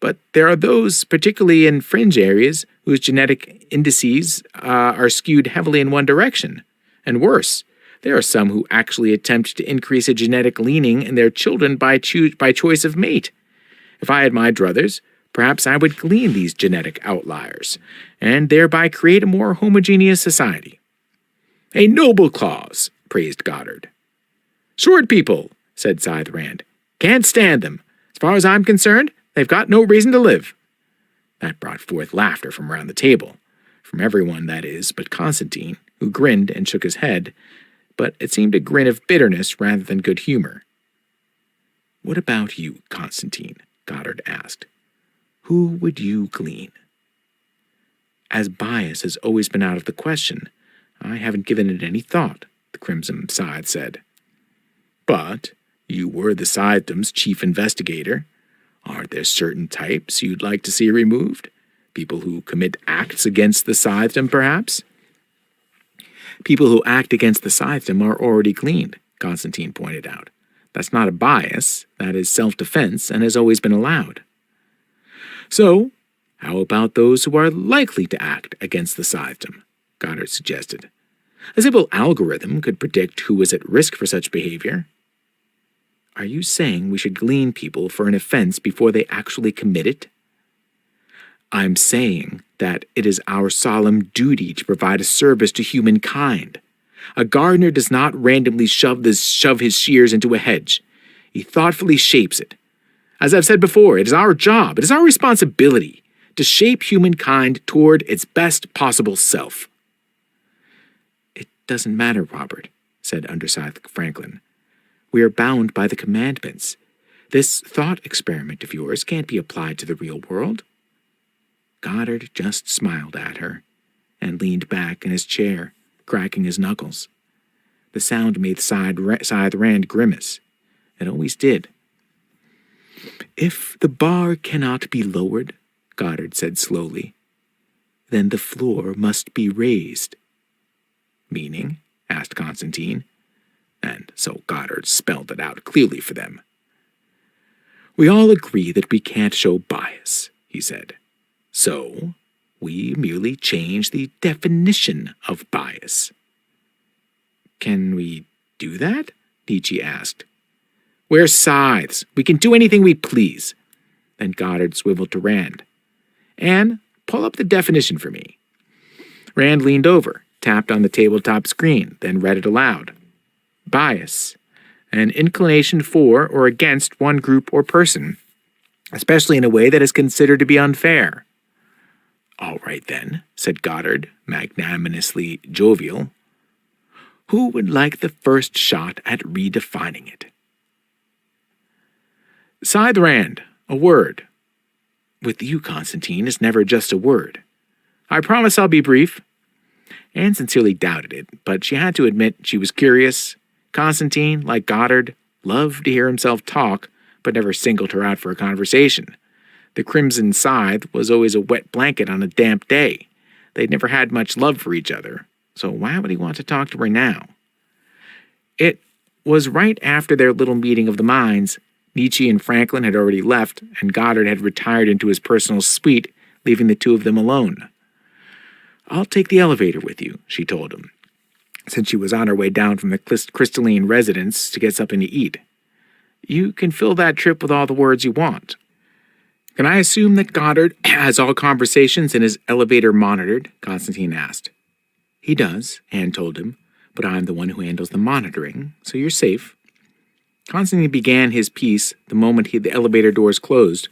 But there are those, particularly in fringe areas, whose genetic indices are skewed heavily in one direction. And worse, There are some who actually attempt to increase a genetic leaning in their children by choice of mate. If I had my druthers, perhaps I would glean these genetic outliers, and thereby create a more homogeneous society." "A noble cause," praised Goddard. "Sword people," said Scythe Rand. "Can't stand them. As far as I'm concerned, they've got no reason to live." That brought forth laughter from around the table. From everyone, that is, but Constantine, who grinned and shook his head, but it seemed a grin of bitterness rather than good humor. "What about you, Constantine?" Goddard asked. "Who would you glean?" "As bias has always been out of the question, I haven't given it any thought," the Crimson Scythe said. "But you were the Scythedom's chief investigator. Aren't there certain types you'd like to see removed? People who commit acts against the Scythedom, perhaps?" "People who act against the Scythedom are already gleaned," Constantine pointed out. "That's not a bias, that is self-defense, and has always been allowed." "So, how about those who are likely to act against the Scythedom?" Goddard suggested. "A simple algorithm could predict who is at risk for such behavior." "Are you saying we should glean people for an offense before they actually commit it?" "I'm saying that it is our solemn duty to provide a service to humankind. A gardener does not randomly shove his shears into a hedge. He thoughtfully shapes it. As I've said before, it is our job, it is our responsibility to shape humankind toward its best possible self." "It doesn't matter, Robert," said Underscythe Franklin. "We are bound by the commandments. This thought experiment of yours can't be applied to the real world." Goddard just smiled at her and leaned back in his chair, cracking his knuckles. The sound made Scythe Rand grimace. It always did. "If the bar cannot be lowered," Goddard said slowly, "then the floor must be raised." "Meaning?" asked Constantine. And so Goddard spelled it out clearly for them. "We all agree that we can't show bias," he said. "So, we merely change the definition of bias." "Can we do that?" Nietzsche asked. "We're scythes. We can do anything we please." Then Goddard swiveled to Rand. "Anne, pull up the definition for me." Rand leaned over, tapped on the tabletop screen, then read it aloud. "Bias. An inclination for or against one group or person, especially in a way that is considered to be unfair." "All right, then," said Goddard, magnanimously jovial. "Who would like the first shot at redefining it?" "Scythe Rand, a word." "With you, Constantine, it's never just a word." "I promise I'll be brief." Anne sincerely doubted it, but she had to admit she was curious. Constantine, like Goddard, loved to hear himself talk, but never singled her out for a conversation. The Crimson Scythe was always a wet blanket on a damp day. They'd never had much love for each other, so why would he want to talk to her now? It was right after their little meeting of the minds. Nietzsche and Franklin had already left, and Goddard had retired into his personal suite, leaving the two of them alone. "I'll take the elevator with you," she told him, since she was on her way down from the crystalline residence to get something to eat. "You can fill that trip with all the words you want." "Can I assume that Goddard has all conversations in his elevator monitored?" Constantine asked. "He does," Anne told him, "but I'm the one who handles the monitoring, so you're safe." Constantine began his piece the moment the elevator doors closed,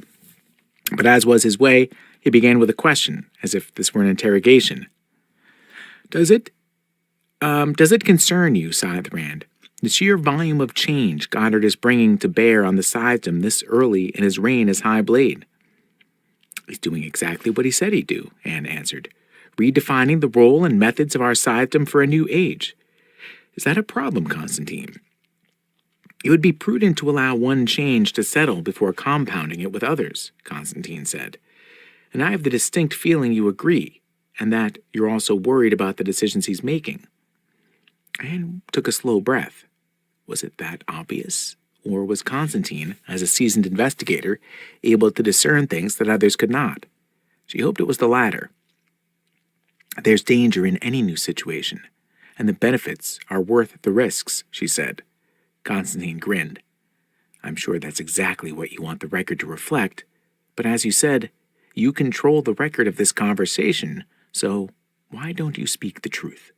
but as was his way, he began with a question, as if this were an interrogation. Does it concern you, Scythe Rand, the sheer volume of change Goddard is bringing to bear on the Scythedom this early in his reign as High Blade?" "He's doing exactly what he said he'd do," Anne answered, "redefining the role and methods of our Scythedom for a new age. Is that a problem, Constantine?" "It would be prudent to allow one change to settle before compounding it with others," Constantine said. "And I have the distinct feeling you agree, and that you're also worried about the decisions he's making." Anne took a slow breath. Was it that obvious? Or was Constantine, as a seasoned investigator, able to discern things that others could not? She hoped it was the latter. "There's danger in any new situation. and the benefits are worth the risks, she said. Constantine grinned. I'm sure that's exactly what you want the record to reflect, but as you said, you control the record of this conversation, so why don't you speak the truth?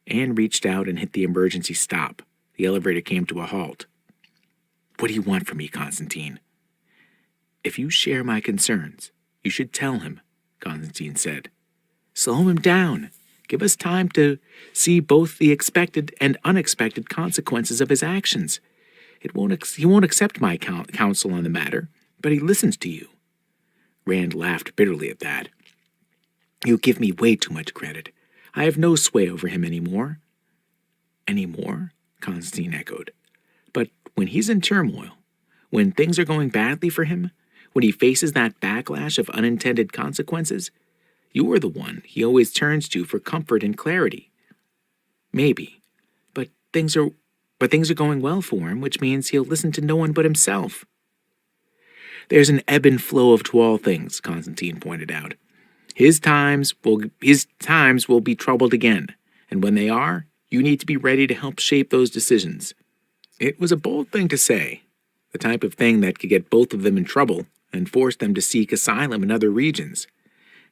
Anne reached out and hit the emergency stop. The elevator came to a halt. What do you want from me, Constantine? If you share my concerns, you should tell him, Constantine said. Slow him down. Give us time to see both the expected and unexpected consequences of his actions. He won't accept my counsel on the matter, but he listens to you. Rand laughed bitterly at that. You give me way too much credit. I have no sway over him anymore. Anymore? Constantine echoed. But when he's in turmoil, when things are going badly for him, when he faces that backlash of unintended consequences, you are the one he always turns to for comfort and clarity. Maybe, but things are going well for him, which means he'll listen to no one but himself. There's an ebb and flow to all things, Constantine pointed out. His times will be troubled again, and when they are, you need to be ready to help shape those decisions. It was a bold thing to say, the type of thing that could get both of them in trouble and force them to seek asylum in other regions.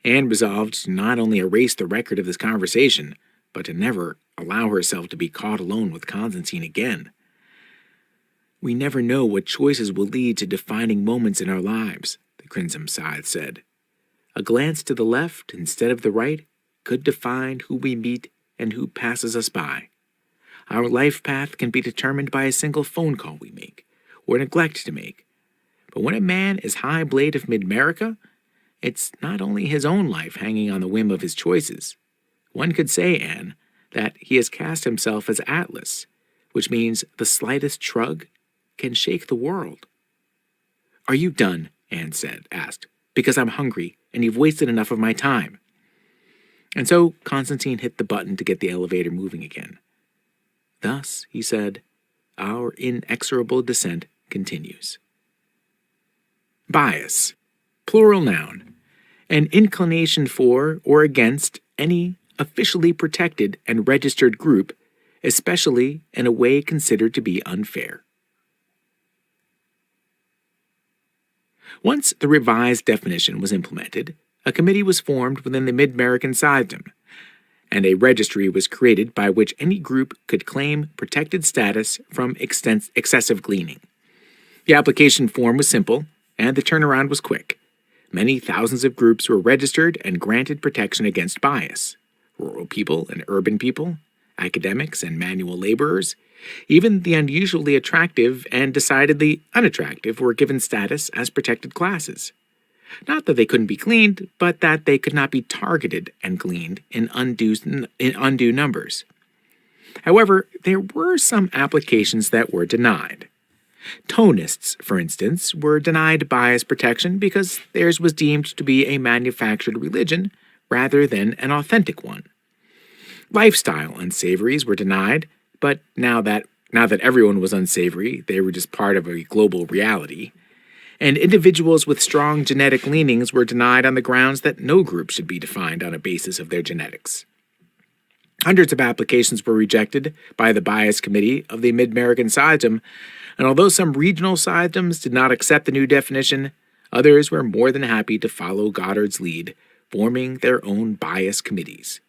Anne resolved to not only erase the record of this conversation, but to never allow herself to be caught alone with Constantine again. We never know what choices will lead to defining moments in our lives, the Crimson Scythe said. A glance to the left instead of the right could define who we meet and who passes us by. Our life path can be determined by a single phone call we make, or neglect to make. But when a man is High Blade of Mid-America, it's not only his own life hanging on the whim of his choices. One could say, Anne, that he has cast himself as Atlas, which means the slightest shrug can shake the world. Are you done? Anne asked, because I'm hungry and you've wasted enough of my time. And so Constantine hit the button to get the elevator moving again. Thus, he said, our inexorable descent continues. Bias. Plural noun. An inclination for or against any officially protected and registered group, especially in a way considered to be unfair. Once the revised definition was implemented, a committee was formed within the Mid-American Scythedom, and a registry was created by which any group could claim protected status from excessive gleaning. The application form was simple, and the turnaround was quick. Many thousands of groups were registered and granted protection against bias. Rural people and urban people, academics and manual laborers, even the unusually attractive and decidedly unattractive were given status as protected classes. Not that they couldn't be gleaned, but that they could not be targeted and gleaned in undue numbers. However, there were some applications that were denied. Tonists, for instance, were denied bias protection because theirs was deemed to be a manufactured religion rather than an authentic one. Lifestyle unsavories were denied, but now that everyone was unsavory, they were just part of a global reality. And individuals with strong genetic leanings were denied on the grounds that no group should be defined on a basis of their genetics. Hundreds of applications were rejected by the Bias Committee of the Mid-American Scythedom, and although some regional Scythedoms did not accept the new definition, others were more than happy to follow Goddard's lead, forming their own bias committees.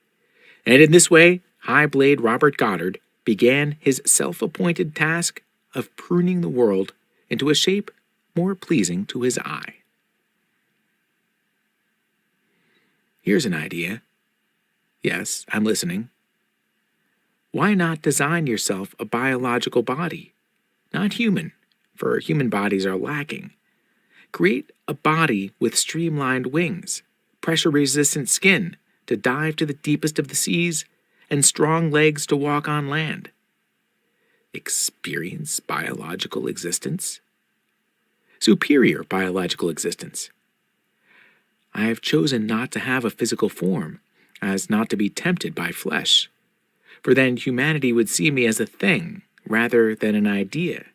And in this way, High Blade Robert Goddard began his self-appointed task of pruning the world into a shape more pleasing to his eye. Here's an idea. Yes, I'm listening. Why not design yourself a biological body? Not human, for human bodies are lacking. Create a body with streamlined wings, pressure-resistant skin to dive to the deepest of the seas, and strong legs to walk on land. Experience biological existence? Superior biological existence. I have chosen not to have a physical form, as not to be tempted by flesh, for then humanity would see me as a thing rather than an idea.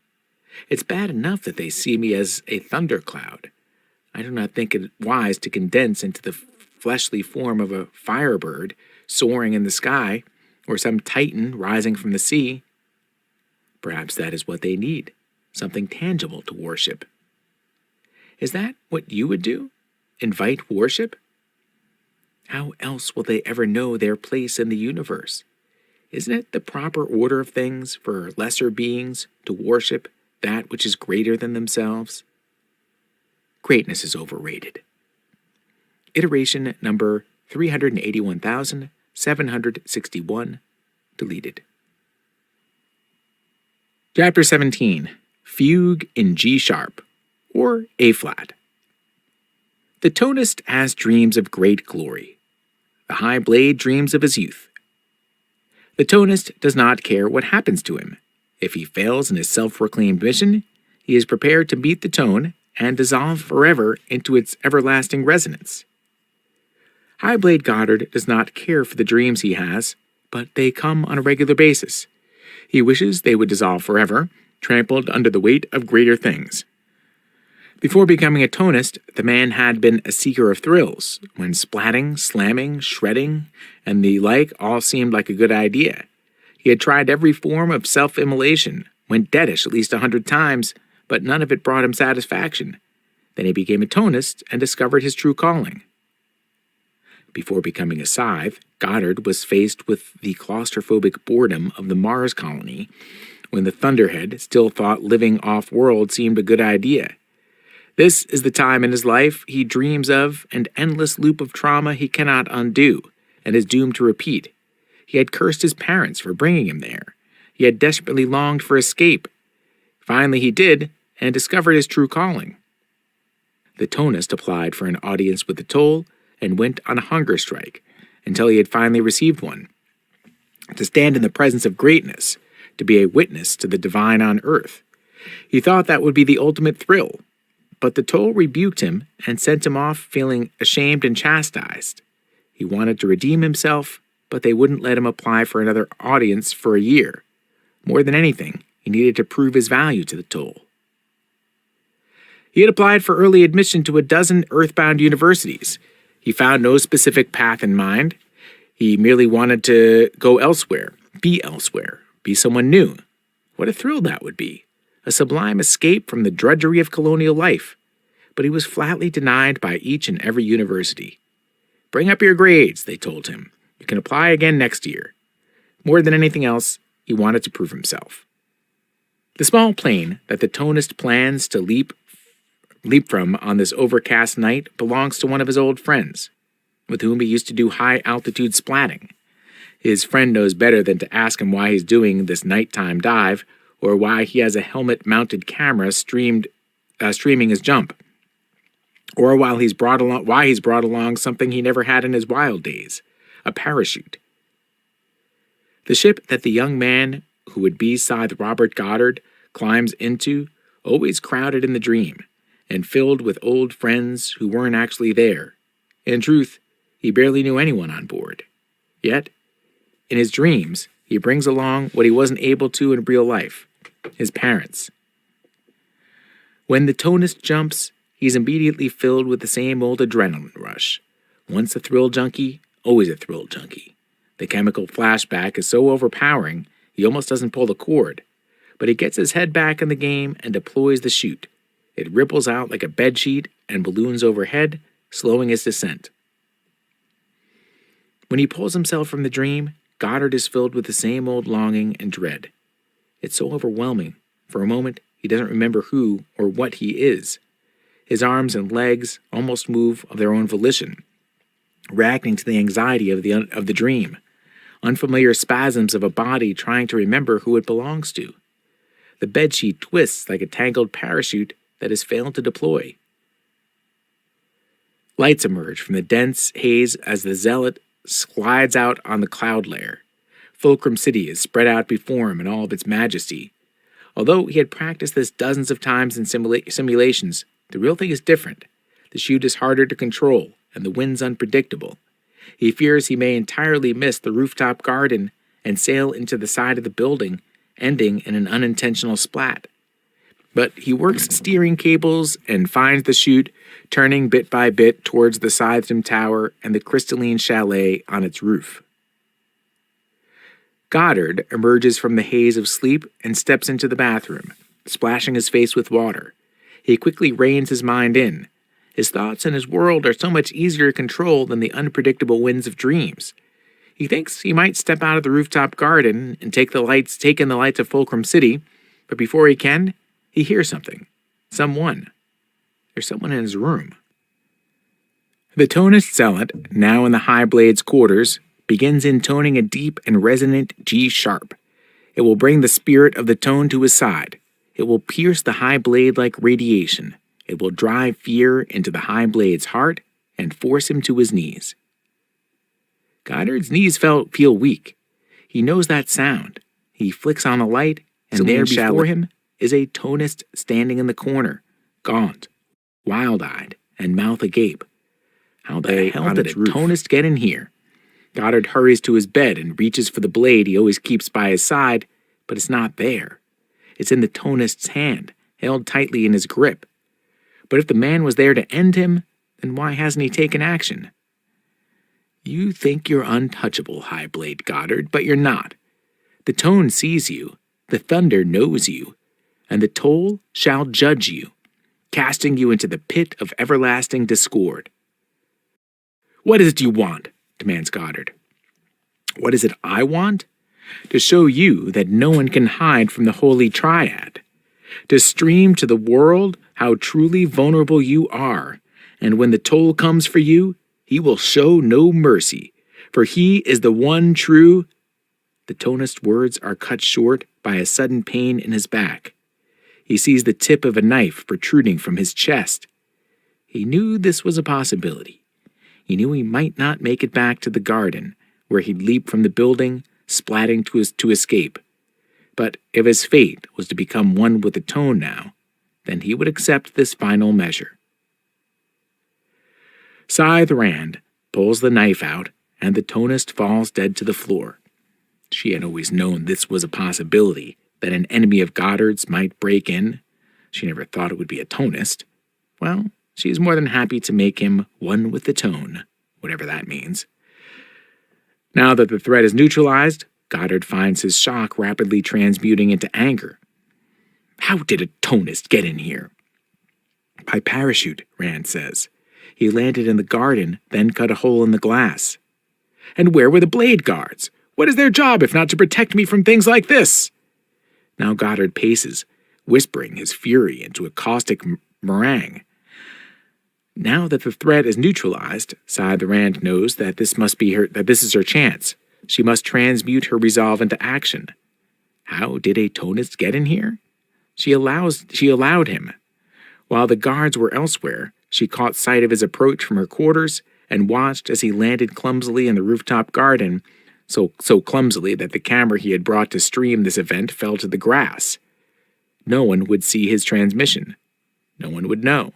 It's bad enough that they see me as a thundercloud. I do not think it wise to condense into the fleshly form of a firebird soaring in the sky, or some titan rising from the sea. Perhaps that is what they need, something tangible to worship. Is that what you would do? Invite worship? How else will they ever know their place in the universe? Isn't it the proper order of things for lesser beings to worship that which is greater than themselves? Greatness is overrated. Iteration number 381,761, deleted. Chapter 17, Fugue in G sharp, or A flat. The tonist has dreams of great glory. The high blade dreams of his youth. The tonist does not care what happens to him. If he fails in his self-proclaimed mission, he is prepared to meet the tone and dissolve forever into its everlasting resonance. High blade Goddard does not care for the dreams he has, but they come on a regular basis. He wishes they would dissolve forever, trampled under the weight of greater things. Before becoming a tonist, the man had been a seeker of thrills, when splatting, slamming, shredding, and the like all seemed like a good idea. He had tried every form of self-immolation, went deadish at least 100 times, but none of it brought him satisfaction. Then he became a tonist and discovered his true calling. Before becoming a scythe, Goddard was faced with the claustrophobic boredom of the Mars colony, when the Thunderhead still thought living off-world seemed a good idea. This is the time in his life he dreams of an endless loop of trauma he cannot undo, and is doomed to repeat. He had cursed his parents for bringing him there. He had desperately longed for escape. Finally he did, and discovered his true calling. The tonist applied for an audience with the toll, and went on a hunger strike, until he had finally received one. To stand in the presence of greatness, to be a witness to the divine on earth. He thought that would be the ultimate thrill, but the toll rebuked him and sent him off feeling ashamed and chastised. He wanted to redeem himself, but they wouldn't let him apply for another audience for a year. More than anything, he needed to prove his value to the toll. He had applied for early admission to a dozen earthbound universities. He found no specific path in mind. He merely wanted to go elsewhere, be someone new. What a thrill that would be. A sublime escape from the drudgery of colonial life. But he was flatly denied by each and every university. Bring up your grades, they told him. You can apply again next year. More than anything else, he wanted to prove himself. The small plane that the tonist plans to leap from on this overcast night belongs to one of his old friends, with whom he used to do high-altitude splatting. His friend knows better than to ask him why he's doing this nighttime dive, or why he has a helmet-mounted camera streaming his jump, or why he's brought along something he never had in his wild days, a parachute. The ship that the young man who would be Scythe Robert Goddard climbs into, always crowded in the dream, and filled with old friends who weren't actually there. In truth, he barely knew anyone on board. Yet, in his dreams, he brings along what he wasn't able to in real life, his parents. When the tonist jumps, he's immediately filled with the same old adrenaline rush. Once a thrill junkie, always a thrill junkie. The chemical flashback is so overpowering, he almost doesn't pull the cord. But he gets his head back in the game and deploys the chute. It ripples out like a bedsheet and balloons overhead, slowing his descent. When he pulls himself from the dream, Goddard is filled with the same old longing and dread. It's so overwhelming. For a moment, he doesn't remember who or what he is. His arms and legs almost move of their own volition, reacting to the anxiety of the dream, unfamiliar spasms of a body trying to remember who it belongs to. The bedsheet twists like a tangled parachute that has failed to deploy. Lights emerge from the dense haze as the zealot slides out on the cloud layer. Fulcrum City is spread out before him in all of its majesty. Although he had practiced this dozens of times in simulations, the real thing is different. The chute is harder to control, and the wind's unpredictable. He fears he may entirely miss the rooftop garden and sail into the side of the building, ending in an unintentional splat. But he works steering cables and finds the chute, turning bit by bit towards the Scythedom Tower and the crystalline chalet on its roof. Goddard emerges from the haze of sleep and steps into the bathroom, splashing his face with water. He quickly reins his mind in. His thoughts and his world are so much easier to control than the unpredictable winds of dreams. He thinks he might step out of the rooftop garden and take in the lights of Fulcrum City, but before he can, he hears something. Someone. There's someone in his room. The tonist zealot, now in the High Blade's quarters, begins intoning a deep and resonant G sharp. It will bring the spirit of the tone to his side. It will pierce the High Blade like radiation. It will drive fear into the High Blade's heart and force him to his knees. Goddard's knees feel weak. He knows that sound. He flicks on a light, and there before him is a tonist standing in the corner, gaunt, wild-eyed, and mouth agape. How the hell did a tonist get in here? Goddard hurries to his bed and reaches for the blade he always keeps by his side, but it's not there. It's in the tonist's hand, held tightly in his grip. But if the man was there to end him, then why hasn't he taken action? You think you're untouchable, High Blade Goddard, but you're not. The tone sees you, the thunder knows you, and the toll shall judge you, casting you into the pit of everlasting discord. What is it you want? Demands Goddard. What is it I want? To show you that no one can hide from the Holy Triad. To stream to the world how truly vulnerable you are, and when the toll comes for you, he will show no mercy, for he is the one true. The tonist's words are cut short by a sudden pain in his back. He sees the tip of a knife protruding from his chest. He knew this was a possibility. He knew he might not make it back to the garden, where he'd leap from the building, splatting to escape. But if his fate was to become one with the tone now, then he would accept this final measure. Scythe Rand pulls the knife out, and the tonist falls dead to the floor. She had always known this was a possibility, that an enemy of Goddard's might break in. She never thought it would be a tonist. Well, she is more than happy to make him one with the tone, whatever that means. Now that the threat is neutralized, Goddard finds his shock rapidly transmuting into anger. How did a tonist get in here? By parachute, Rand says. He landed in the garden, then cut a hole in the glass. And where were the blade guards? What is their job if not to protect me from things like this? Now Goddard paces, whispering his fury into a caustic meringue. Now that the threat is neutralized, Scythe Rand knows that this is her chance. She must transmute her resolve into action. How did a tonist get in here? She allowed him. While the guards were elsewhere, she caught sight of his approach from her quarters and watched as he landed clumsily in the rooftop garden, so clumsily that the camera he had brought to stream this event fell to the grass. No one would see his transmission. No one would know.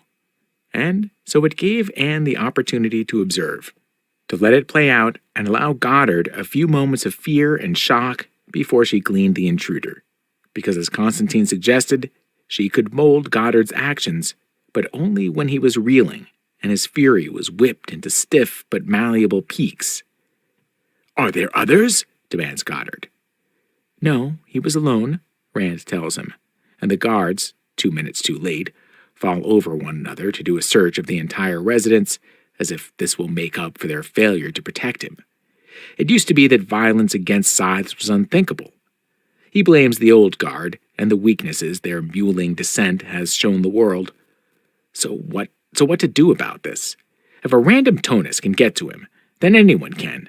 And so it gave Anne the opportunity to observe, to let it play out and allow Goddard a few moments of fear and shock before she gleaned the intruder. Because as Constantine suggested, she could mold Goddard's actions, but only when he was reeling and his fury was whipped into stiff but malleable peaks. Are there others? Demands Goddard. No, he was alone, Rand tells him, and the guards, 2 minutes too late, fall over one another to do a search of the entire residence, as if this will make up for their failure to protect him. It used to be that violence against Scythes was unthinkable. He blames the old guard and the weaknesses their muling descent has shown the world. So what to do about this? If a random tonist can get to him, then anyone can.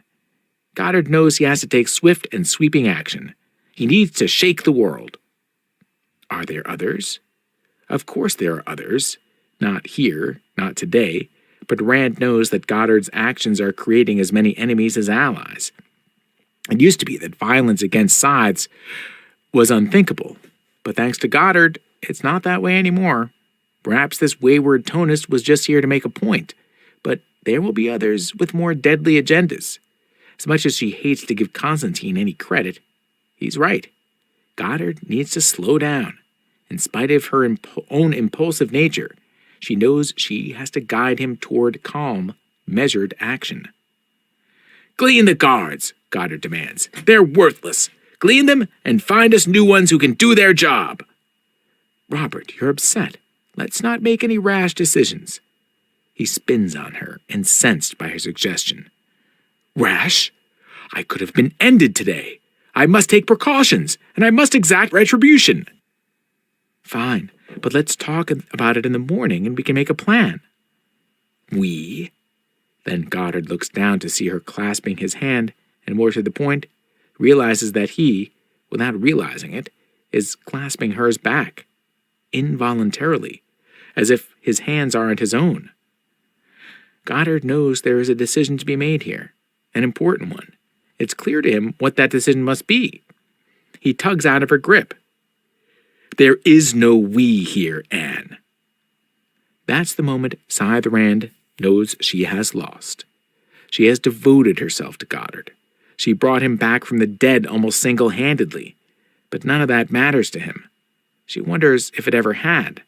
Goddard knows he has to take swift and sweeping action. He needs to shake the world. Are there others? Of course there are others. Not here, not today, but Rand knows that Goddard's actions are creating as many enemies as allies. It used to be that violence against Scythes was unthinkable, but thanks to Goddard, it's not that way anymore. Perhaps this wayward tonist was just here to make a point, but there will be others with more deadly agendas. As much as she hates to give Constantine any credit, he's right. Goddard needs to slow down. In spite of her own impulsive nature, she knows she has to guide him toward calm, measured action. Glean the guards, Goddard demands. They're worthless. Glean them and find us new ones who can do their job." "Robert, you're upset. Let's not make any rash decisions." He spins on her, incensed by her suggestion. "Rash? I could have been ended today. I must take precautions, and I must exact retribution." "Fine, but let's talk about it in the morning and we can make a plan." "We?" Then Goddard looks down to see her clasping his hand, and more to the point, realizes that he, without realizing it, is clasping hers back, involuntarily, as if his hands aren't his own. Goddard knows there is a decision to be made here, an important one. It's clear to him what that decision must be. He tugs out of her grip. "There is no we here, Anne." That's the moment Scythe Rand knows she has lost. She has devoted herself to Goddard. She brought him back from the dead almost single-handedly, but none of that matters to him. She wonders if it ever had.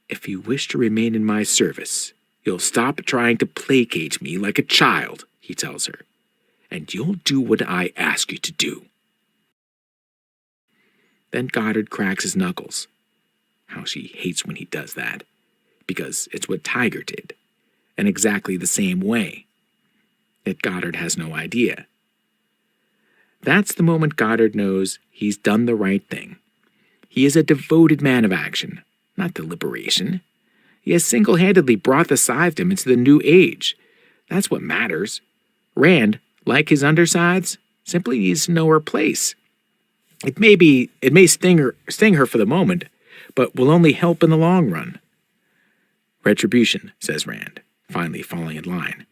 "If you wish to remain in my service, you'll stop trying to placate me like a child," he tells her, "and you'll do what I ask you to do." Then Goddard cracks his knuckles. How she hates when he does that, because it's what Tiger did, and exactly the same way. Yet Goddard has no idea. That's the moment Goddard knows he's done the right thing. He is a devoted man of action, not deliberation. He has single-handedly brought the Scythedom into the new age. That's what matters. Rand, like his undersides, simply needs to know her place. It may sting her for the moment, but will only help in the long run. "Retribution," says Rand, finally falling in line.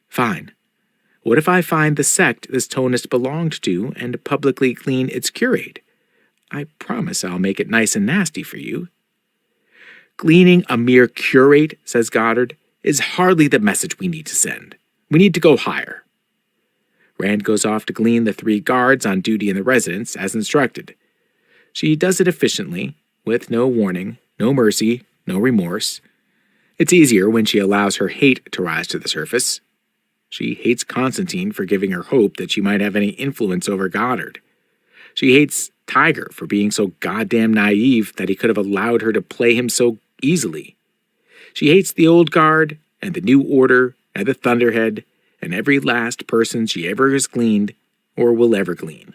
"Fine. What if I find the sect this Tonist belonged to and publicly clean its curate? I promise I'll make it nice and nasty for you." "Gleaning a mere curate," says Goddard, "is hardly the message we need to send. We need to go higher." Rand goes off to glean the 3 guards on duty in the residence, as instructed. She does it efficiently, with no warning, no mercy, no remorse. It's easier when she allows her hate to rise to the surface. She hates Constantine for giving her hope that she might have any influence over Goddard. She hates Tiger for being so goddamn naive that he could have allowed her to play him so easily. She hates the old guard, and the new order, and the Thunderhead, and every last person she ever has gleaned or will ever glean.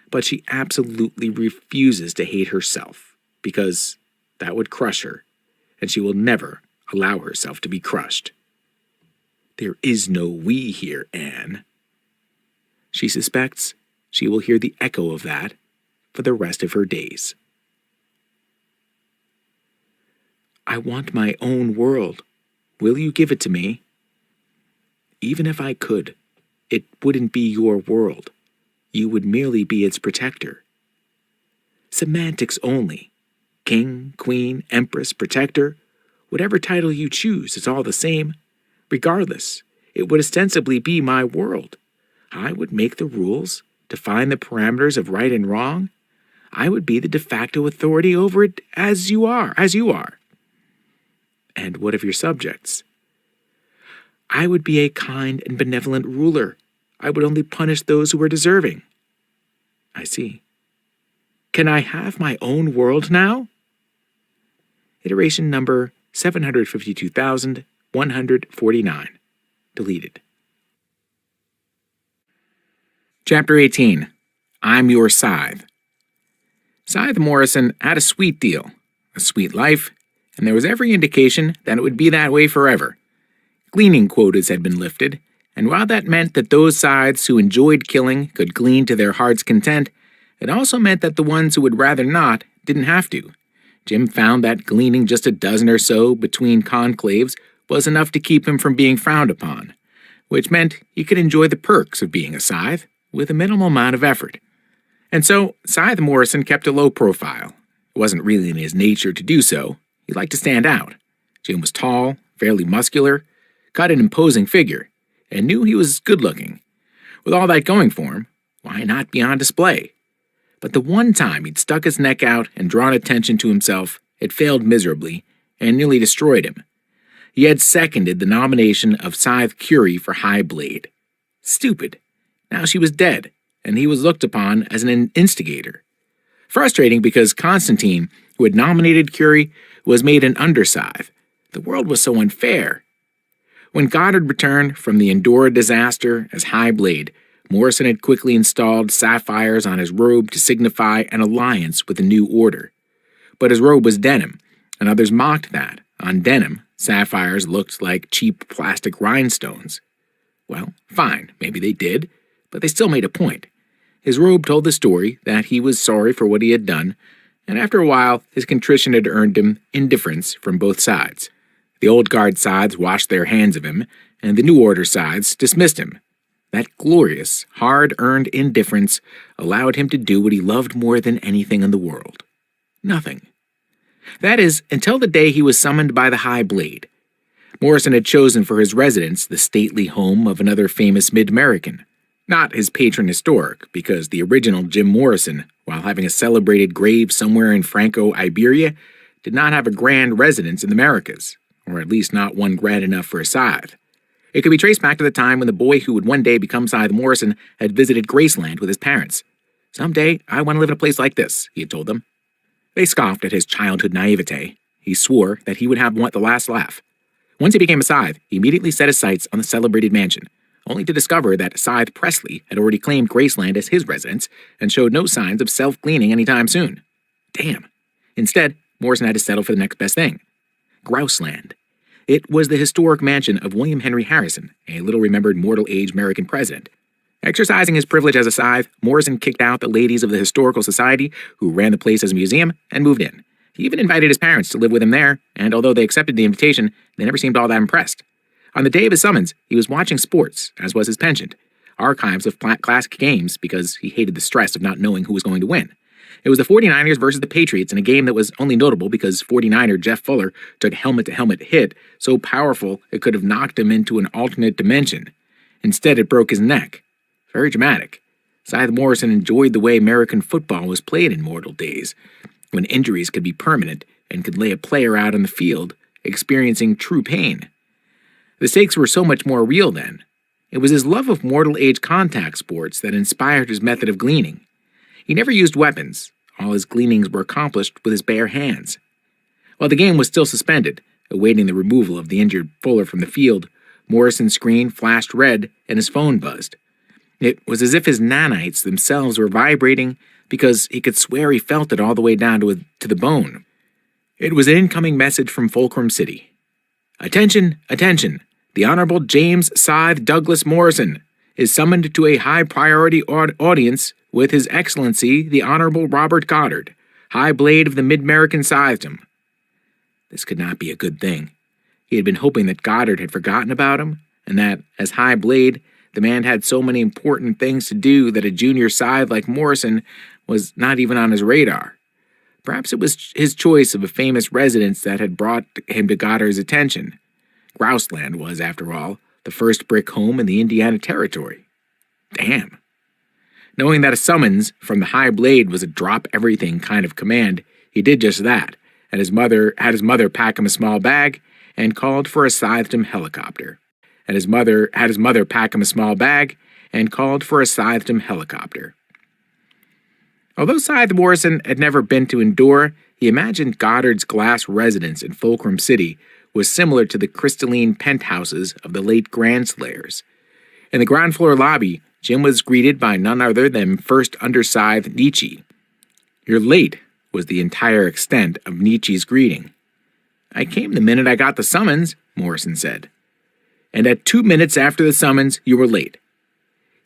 But she absolutely refuses to hate herself, because that would crush her, and she will never allow herself to be crushed. "There is no we here, Anne." She suspects she will hear the echo of that for the rest of her days. "I want my own world. Will you give it to me?" "Even if I could, it wouldn't be your world. You would merely be its protector." "Semantics only. King, queen, empress, protector, whatever title you choose, it's all the same. Regardless, it would ostensibly be my world. I would make the rules, define the parameters of right and wrong. I would be the de facto authority over it as you are. "And what of your subjects?" "I would be a kind and benevolent ruler. I would only punish those who were deserving." "I see. Can I have my own world now?" Iteration number 752,149. Deleted. Chapter 18. I'm Your Scythe. Scythe Morrison had a sweet deal, a sweet life, and there was every indication that it would be that way forever. Gleaning quotas had been lifted, and while that meant that those scythes who enjoyed killing could glean to their heart's content, it also meant that the ones who would rather not didn't have to. Jim found that gleaning just a dozen or so between conclaves was enough to keep him from being frowned upon, which meant he could enjoy the perks of being a scythe with a minimal amount of effort. And so Scythe Morrison kept a low profile. It wasn't really in his nature to do so. He liked to stand out. Jim was tall, fairly muscular, cut an imposing figure, and knew he was good-looking. With all that going for him, why not be on display? But the one time he'd stuck his neck out and drawn attention to himself, it failed miserably and nearly destroyed him. He had seconded the nomination of Scythe Curie for High Blade. Stupid. Now she was dead, and he was looked upon as an instigator. Frustrating because Constantine, who had nominated Curie, was made an underscythe. The world was so unfair. When Goddard returned from the Endora disaster as High Blade, Morrison had quickly installed sapphires on his robe to signify an alliance with the new order. But his robe was denim, and others mocked that. On denim, sapphires looked like cheap plastic rhinestones. Well, fine, maybe they did, but they still made a point. His robe told the story that he was sorry for what he had done, and after a while, his contrition had earned him indifference from both sides. The old guard sides washed their hands of him, and the new order sides dismissed him. That glorious, hard-earned indifference allowed him to do what he loved more than anything in the world. Nothing. That is, until the day he was summoned by the High Blade. Morrison had chosen for his residence the stately home of another famous Mid-American. Not his patron historic, because the original Jim Morrison, while having a celebrated grave somewhere in Franco-Iberia, did not have a grand residence in the Americas, or at least not one grand enough for a scythe. It could be traced back to the time when the boy who would one day become Scythe Morrison had visited Graceland with his parents. "Someday, I want to live in a place like this," he had told them. They scoffed at his childhood naivete. He swore that he would have the last laugh. Once he became a Scythe, he immediately set his sights on the celebrated mansion, only to discover that Scythe Presley had already claimed Graceland as his residence and showed no signs of self-cleaning anytime soon. Damn. Instead, Morrison had to settle for the next best thing. Grouseland. It was the historic mansion of William Henry Harrison, a little-remembered mortal-age American president. Exercising his privilege as a Scythe, Morrison kicked out the ladies of the Historical Society, who ran the place as a museum, and moved in. He even invited his parents to live with him there, and although they accepted the invitation, they never seemed all that impressed. On the day of his summons, he was watching sports, as was his penchant, archives of classic games because he hated the stress of not knowing who was going to win. It was the 49ers versus the Patriots in a game that was only notable because 49er Jeff Fuller took a helmet-to-helmet hit so powerful it could have knocked him into an alternate dimension. Instead, it broke his neck. Very dramatic. Scythe Morrison enjoyed the way American football was played in mortal days, when injuries could be permanent and could lay a player out on the field, experiencing true pain. The stakes were so much more real then. It was his love of mortal-age contact sports that inspired his method of gleaning. He never used weapons. All his gleanings were accomplished with his bare hands. While the game was still suspended, awaiting the removal of the injured Fuller from the field, Morrison's screen flashed red and his phone buzzed. It was as if his nanites themselves were vibrating because he could swear he felt it all the way down to the bone. It was an incoming message from Fulcrum City. "Attention, attention! The Honorable James Scythe Douglas Morrison is summoned to a high-priority audience with His Excellency, the Honorable Robert Goddard, High Blade of the Mid-American Scythedom." This could not be a good thing. He had been hoping that Goddard had forgotten about him, and that, as High Blade, the man had so many important things to do that a junior Scythe like Morrison was not even on his radar. Perhaps it was his choice of a famous residence that had brought him to Goddard's attention. Grouseland was, after all, the first brick home in the Indiana Territory. Damn. Knowing that a summons from the High Blade was a drop-everything kind of command, he did just that, and had his mother pack him a small bag and called for a Scythedom helicopter. Although Scythe Morrison had never been to Endora, he imagined Goddard's glass residence in Fulcrum City was similar to the crystalline penthouses of the late Grandslayers. In the ground floor lobby, Jim was greeted by none other than first underscythe Nietzsche. "You're late," was the entire extent of Nietzsche's greeting. "I came the minute I got the summons," Morrison said. "And at 2 minutes after the summons, you were late."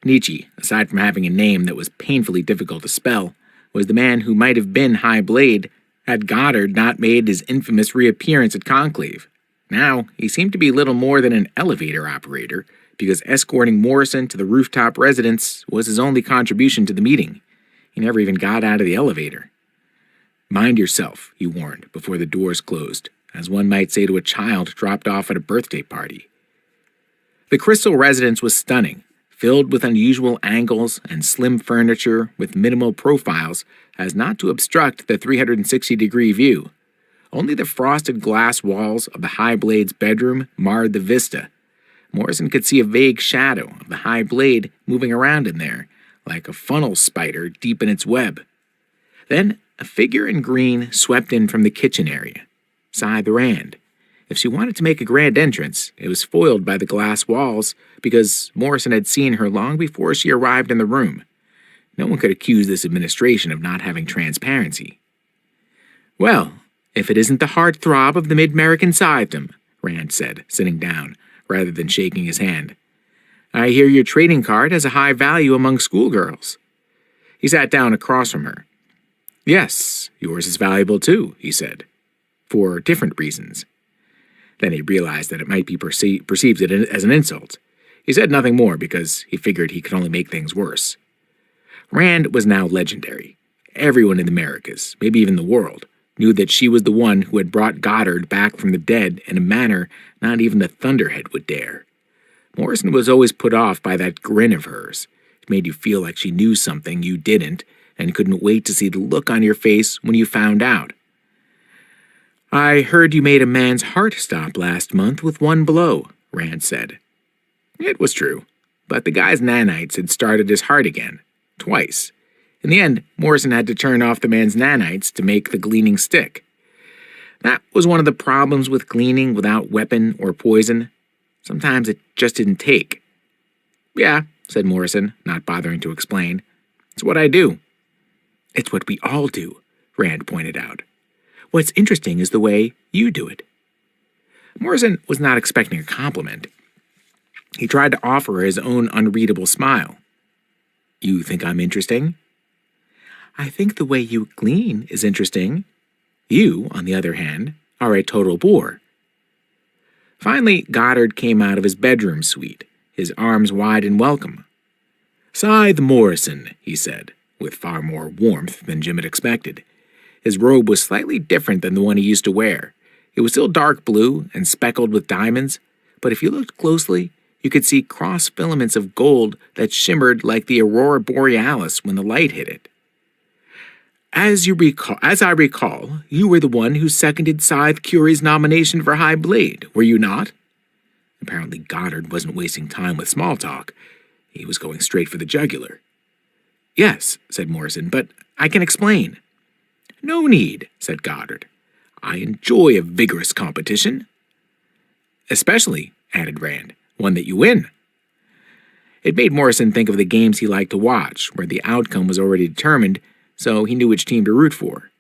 Nietzsche, aside from having a name that was painfully difficult to spell, was the man who might have been High Blade had Goddard not made his infamous reappearance at Conclave. Now, he seemed to be little more than an elevator operator, because escorting Morrison to the rooftop residence was his only contribution to the meeting. He never even got out of the elevator. "Mind yourself," he warned before the doors closed, as one might say to a child dropped off at a birthday party. The Crystal residence was stunning, filled with unusual angles and slim furniture with minimal profiles as not to obstruct the 360-degree view. Only the frosted glass walls of the High Blade's bedroom marred the vista. Morrison could see a vague shadow of the High Blade moving around in there, like a funnel spider deep in its web. Then a figure in green swept in from the kitchen area. Sighed Rand. If she wanted to make a grand entrance, it was foiled by the glass walls because Morrison had seen her long before she arrived in the room. No one could accuse this administration of not having transparency. "Well, if it isn't the heart-throb of the Mid-American Scythedom," Rand said, sitting down, rather than shaking his hand. "I hear your trading card has a high value among schoolgirls." He sat down across from her. "Yes, yours is valuable too," he said, "for different reasons." Then he realized that it might be perceived as an insult. He said nothing more because he figured he could only make things worse. Rand was now legendary. Everyone in the Americas, maybe even the world, knew that she was the one who had brought Goddard back from the dead in a manner not even the Thunderhead would dare. Morrison was always put off by that grin of hers. It made you feel like she knew something you didn't and couldn't wait to see the look on your face when you found out. "I heard you made a man's heart stop last month with one blow," Rand said. It was true, but the guy's nanites had started his heart again, twice. In the end, Morrison had to turn off the man's nanites to make the gleaning stick. That was one of the problems with gleaning without weapon or poison. Sometimes it just didn't take. "Yeah," said Morrison, not bothering to explain. "It's what I do." "It's what we all do," Rand pointed out. "What's interesting is the way you do it." Morrison was not expecting a compliment. He tried to offer his own unreadable smile. "You think I'm interesting?" "I think the way you glean is interesting. You, on the other hand, are a total bore." Finally, Goddard came out of his bedroom suite, his arms wide in welcome. "Scythe Morrison," he said, with far more warmth than Jim had expected. His robe was slightly different than the one he used to wear. It was still dark blue and speckled with diamonds, but if you looked closely, you could see cross filaments of gold that shimmered like the aurora borealis when the light hit it. As I recall, you were the one who seconded Scythe Curie's nomination for High Blade, were you not?" Apparently Goddard wasn't wasting time with small talk. He was going straight for the jugular. "Yes," said Morrison, "but I can explain." "No need," said Goddard. "I enjoy a vigorous competition." "Especially," added Rand, "one that you win." It made Morrison think of the games he liked to watch, where the outcome was already determined, so he knew which team to root for.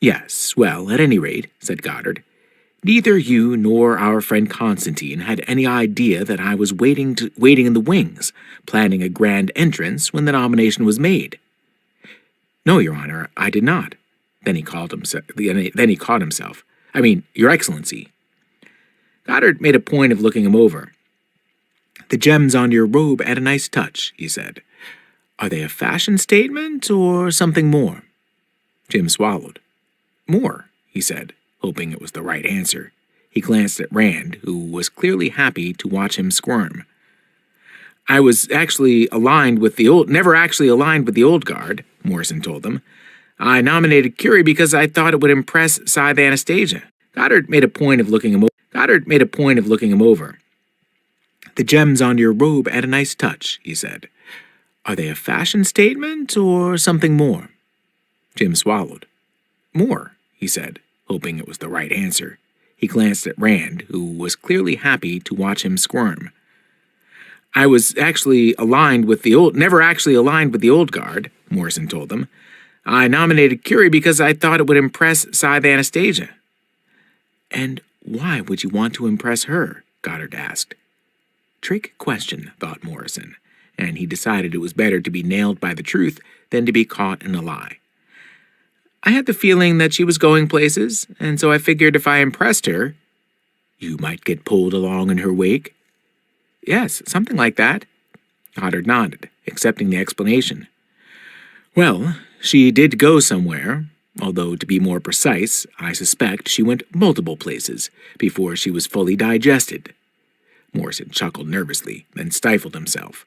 "Yes, well, at any rate," said Goddard, "neither you nor our friend Constantine had any idea that I was waiting in the wings, planning a grand entrance when the nomination was made." "No, Your Honor, I did not." Then he caught himself. "I mean, Your Excellency." Goddard made a point of looking him over. "The gems on your robe add a nice touch," he said. "Are they a fashion statement or something more?" Jim swallowed. "More," he said, hoping it was the right answer. He glanced at Rand, who was clearly happy to watch him squirm. "I was never actually aligned with the old guard," Morrison told them. "I nominated Curie because I thought it would impress Scythe Anastasia." Goddard made a point of looking him over. "The gems on your robe add a nice touch," he said. "Are they a fashion statement or something more?" Jim swallowed. "More," he said, hoping it was the right answer. He glanced at Rand, who was clearly happy to watch him squirm. "I was never actually aligned with the old guard," Morrison told them. "I nominated Curie because I thought it would impress Scythe Anastasia." "And why would you want to impress her?" Goddard asked. Trick question, thought Morrison, and he decided it was better to be nailed by the truth than to be caught in a lie. "I had the feeling that she was going places, and so I figured if I impressed her—" "You might get pulled along in her wake?" "Yes, something like that." Goddard nodded, accepting the explanation. "Well, she did go somewhere, although to be more precise, I suspect she went multiple places before she was fully digested." Morrison chuckled nervously, then stifled himself.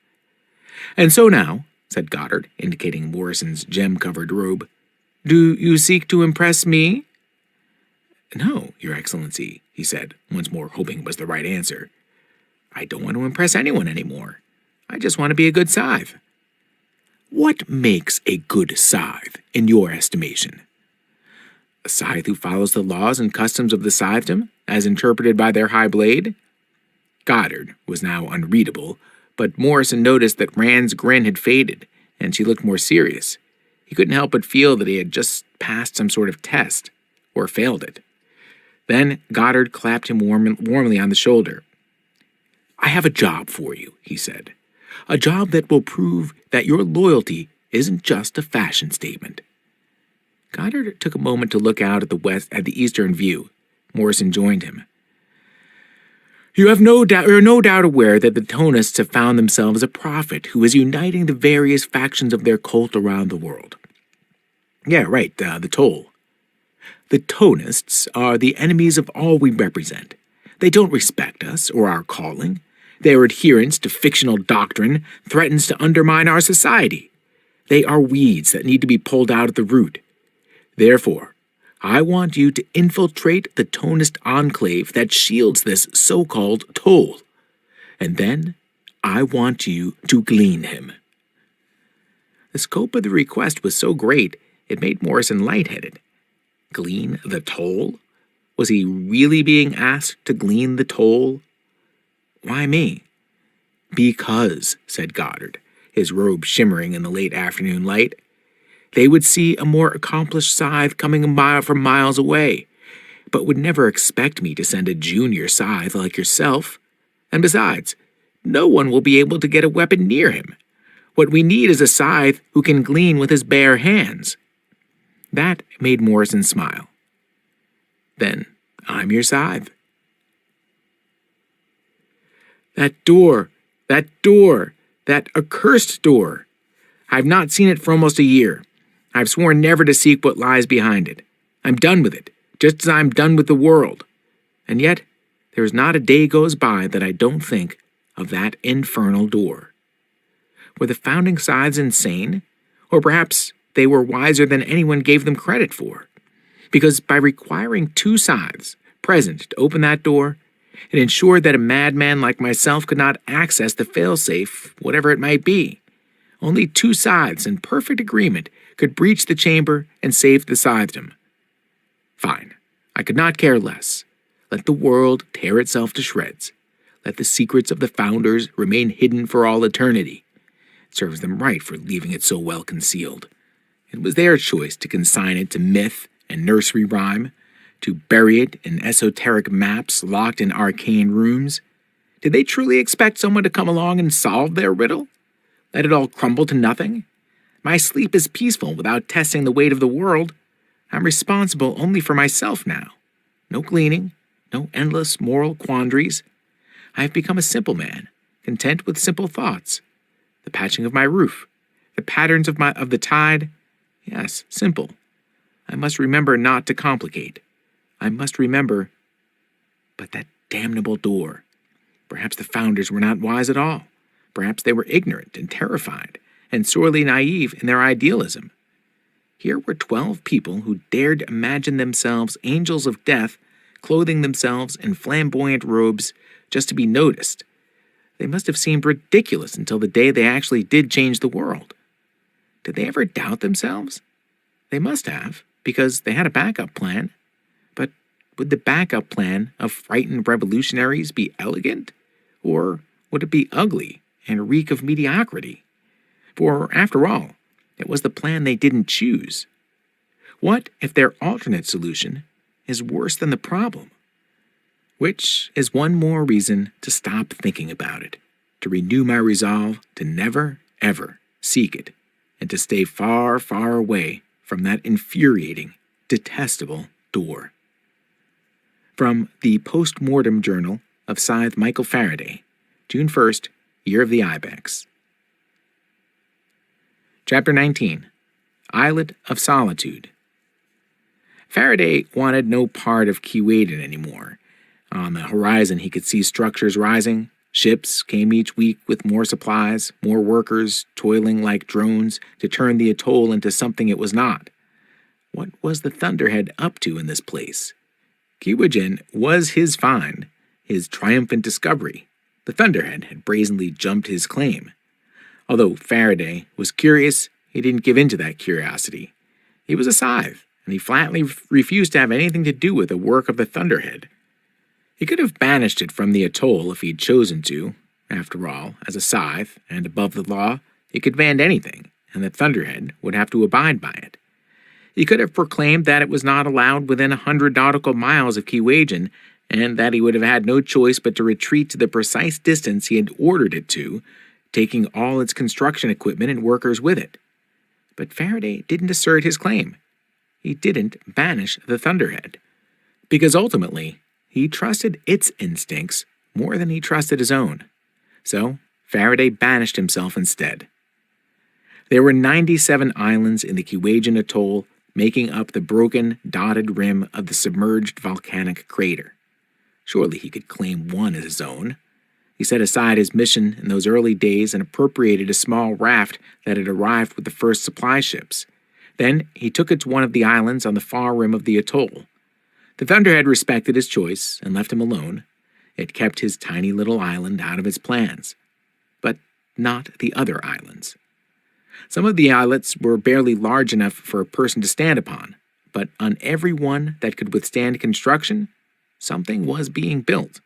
"And so now," said Goddard, indicating Morrison's gem-covered robe, "do you seek to impress me?" "No, Your Excellency," he said, once more hoping it was the right answer. "I don't want to impress anyone anymore. I just want to be a good Scythe." What makes a good scythe, in your estimation? A scythe who follows the laws and customs of the scythedom, as interpreted by their high blade? Goddard was now unreadable, but Morrison noticed that Rand's grin had faded, and she looked more serious. He couldn't help but feel that he had just passed some sort of test, or failed it. Then Goddard clapped him warmly on the shoulder. "I have a job for you," he said. "A job that will prove that your loyalty isn't just a fashion statement." Goddard took a moment to look out at the eastern view. Morrison joined him. You're no doubt aware that the Tonists have found themselves a prophet who is uniting the various factions of their cult around the world. Yeah, right, the Toll. The Tonists are the enemies of all we represent. They don't respect us or our calling. Their adherence to fictional doctrine threatens to undermine our society. They are weeds that need to be pulled out at the root. Therefore, I want you to infiltrate the Tonist enclave that shields this so-called Toll. And then, I want you to glean him. The scope of the request was so great, it made Morrison lightheaded. Glean the Toll? Was he really being asked to glean the Toll? Why me? Because, said Goddard, his robe shimmering in the late afternoon light, they would see a more accomplished scythe coming from miles away, but would never expect me to send a junior scythe like yourself. And besides, no one will be able to get a weapon near him. What we need is a scythe who can glean with his bare hands. That made Morrison smile. Then I'm your scythe. That door, that accursed door. I've not seen it for almost a year. I've sworn never to seek what lies behind it. I'm done with it, just as I'm done with the world. And yet, there's not a day goes by that I don't think of that infernal door. Were the founding scythes insane? Or perhaps they were wiser than anyone gave them credit for? Because by requiring 2 scythes present to open that door, it ensured that a madman like myself could not access the failsafe, whatever it might be. Only 2 scythes in perfect agreement could breach the chamber and save the scythedom. Fine. I could not care less. Let the world tear itself to shreds. Let the secrets of the founders remain hidden for all eternity. It serves them right for leaving it so well concealed. It was their choice to consign it to myth and nursery rhyme, to bury it in esoteric maps locked in arcane rooms. Did they truly expect someone to come along and solve their riddle? Let it all crumble to nothing? My sleep is peaceful without testing the weight of the world. I'm responsible only for myself now. No gleaning, no endless moral quandaries. I have become a simple man, content with simple thoughts. The patching of my roof, the patterns of the tide. Yes, simple. I must remember not to complicate. I must remember. But that damnable door. Perhaps the founders were not wise at all. Perhaps they were ignorant and terrified, and sorely naive in their idealism. Here were 12 people who dared imagine themselves angels of death, clothing themselves in flamboyant robes just to be noticed. They must have seemed ridiculous until the day they actually did change the world. Did they ever doubt themselves? They must have, because they had a backup plan. But would the backup plan of frightened revolutionaries be elegant? Or would it be ugly and reek of mediocrity? For, after all, it was the plan they didn't choose. What if their alternate solution is worse than the problem? Which is one more reason to stop thinking about it, to renew my resolve to never, ever seek it, and to stay far, far away from that infuriating, detestable door. From the Post-Mortem Journal of Scythe Michael Faraday, June 1st, Year of the Ibex. Chapter 19. Islet of Solitude. Faraday wanted no part of Keewaydin anymore. On the horizon he could see structures rising. Ships came each week with more supplies, more workers toiling like drones to turn the atoll into something it was not. What was the Thunderhead up to in this place? Keewaydin was his find, his triumphant discovery. The Thunderhead had brazenly jumped his claim. Although Faraday was curious, he didn't give in to that curiosity. He was a scythe, and he flatly refused to have anything to do with the work of the Thunderhead. He could have banished it from the atoll if he'd chosen to. After all, as a scythe, and above the law, he could ban anything, and the Thunderhead would have to abide by it. He could have proclaimed that it was not allowed within 100 nautical miles of Keewaydin, and that he would have had no choice but to retreat to the precise distance he had ordered it to, taking all its construction equipment and workers with it. But Faraday didn't assert his claim. He didn't banish the Thunderhead, because ultimately he trusted its instincts more than he trusted his own. So Faraday banished himself instead. There were 97 islands in the Keewaydin Atoll, making up the broken, dotted rim of the submerged volcanic crater. Surely he could claim one as his own. He set aside his mission in those early days and appropriated a small raft that had arrived with the first supply ships. Then he took it to one of the islands on the far rim of the atoll. The Thunderhead respected his choice and left him alone. It kept his tiny little island out of its plans. But not the other islands. Some of the islets were barely large enough for a person to stand upon, but on every one that could withstand construction, something was being built.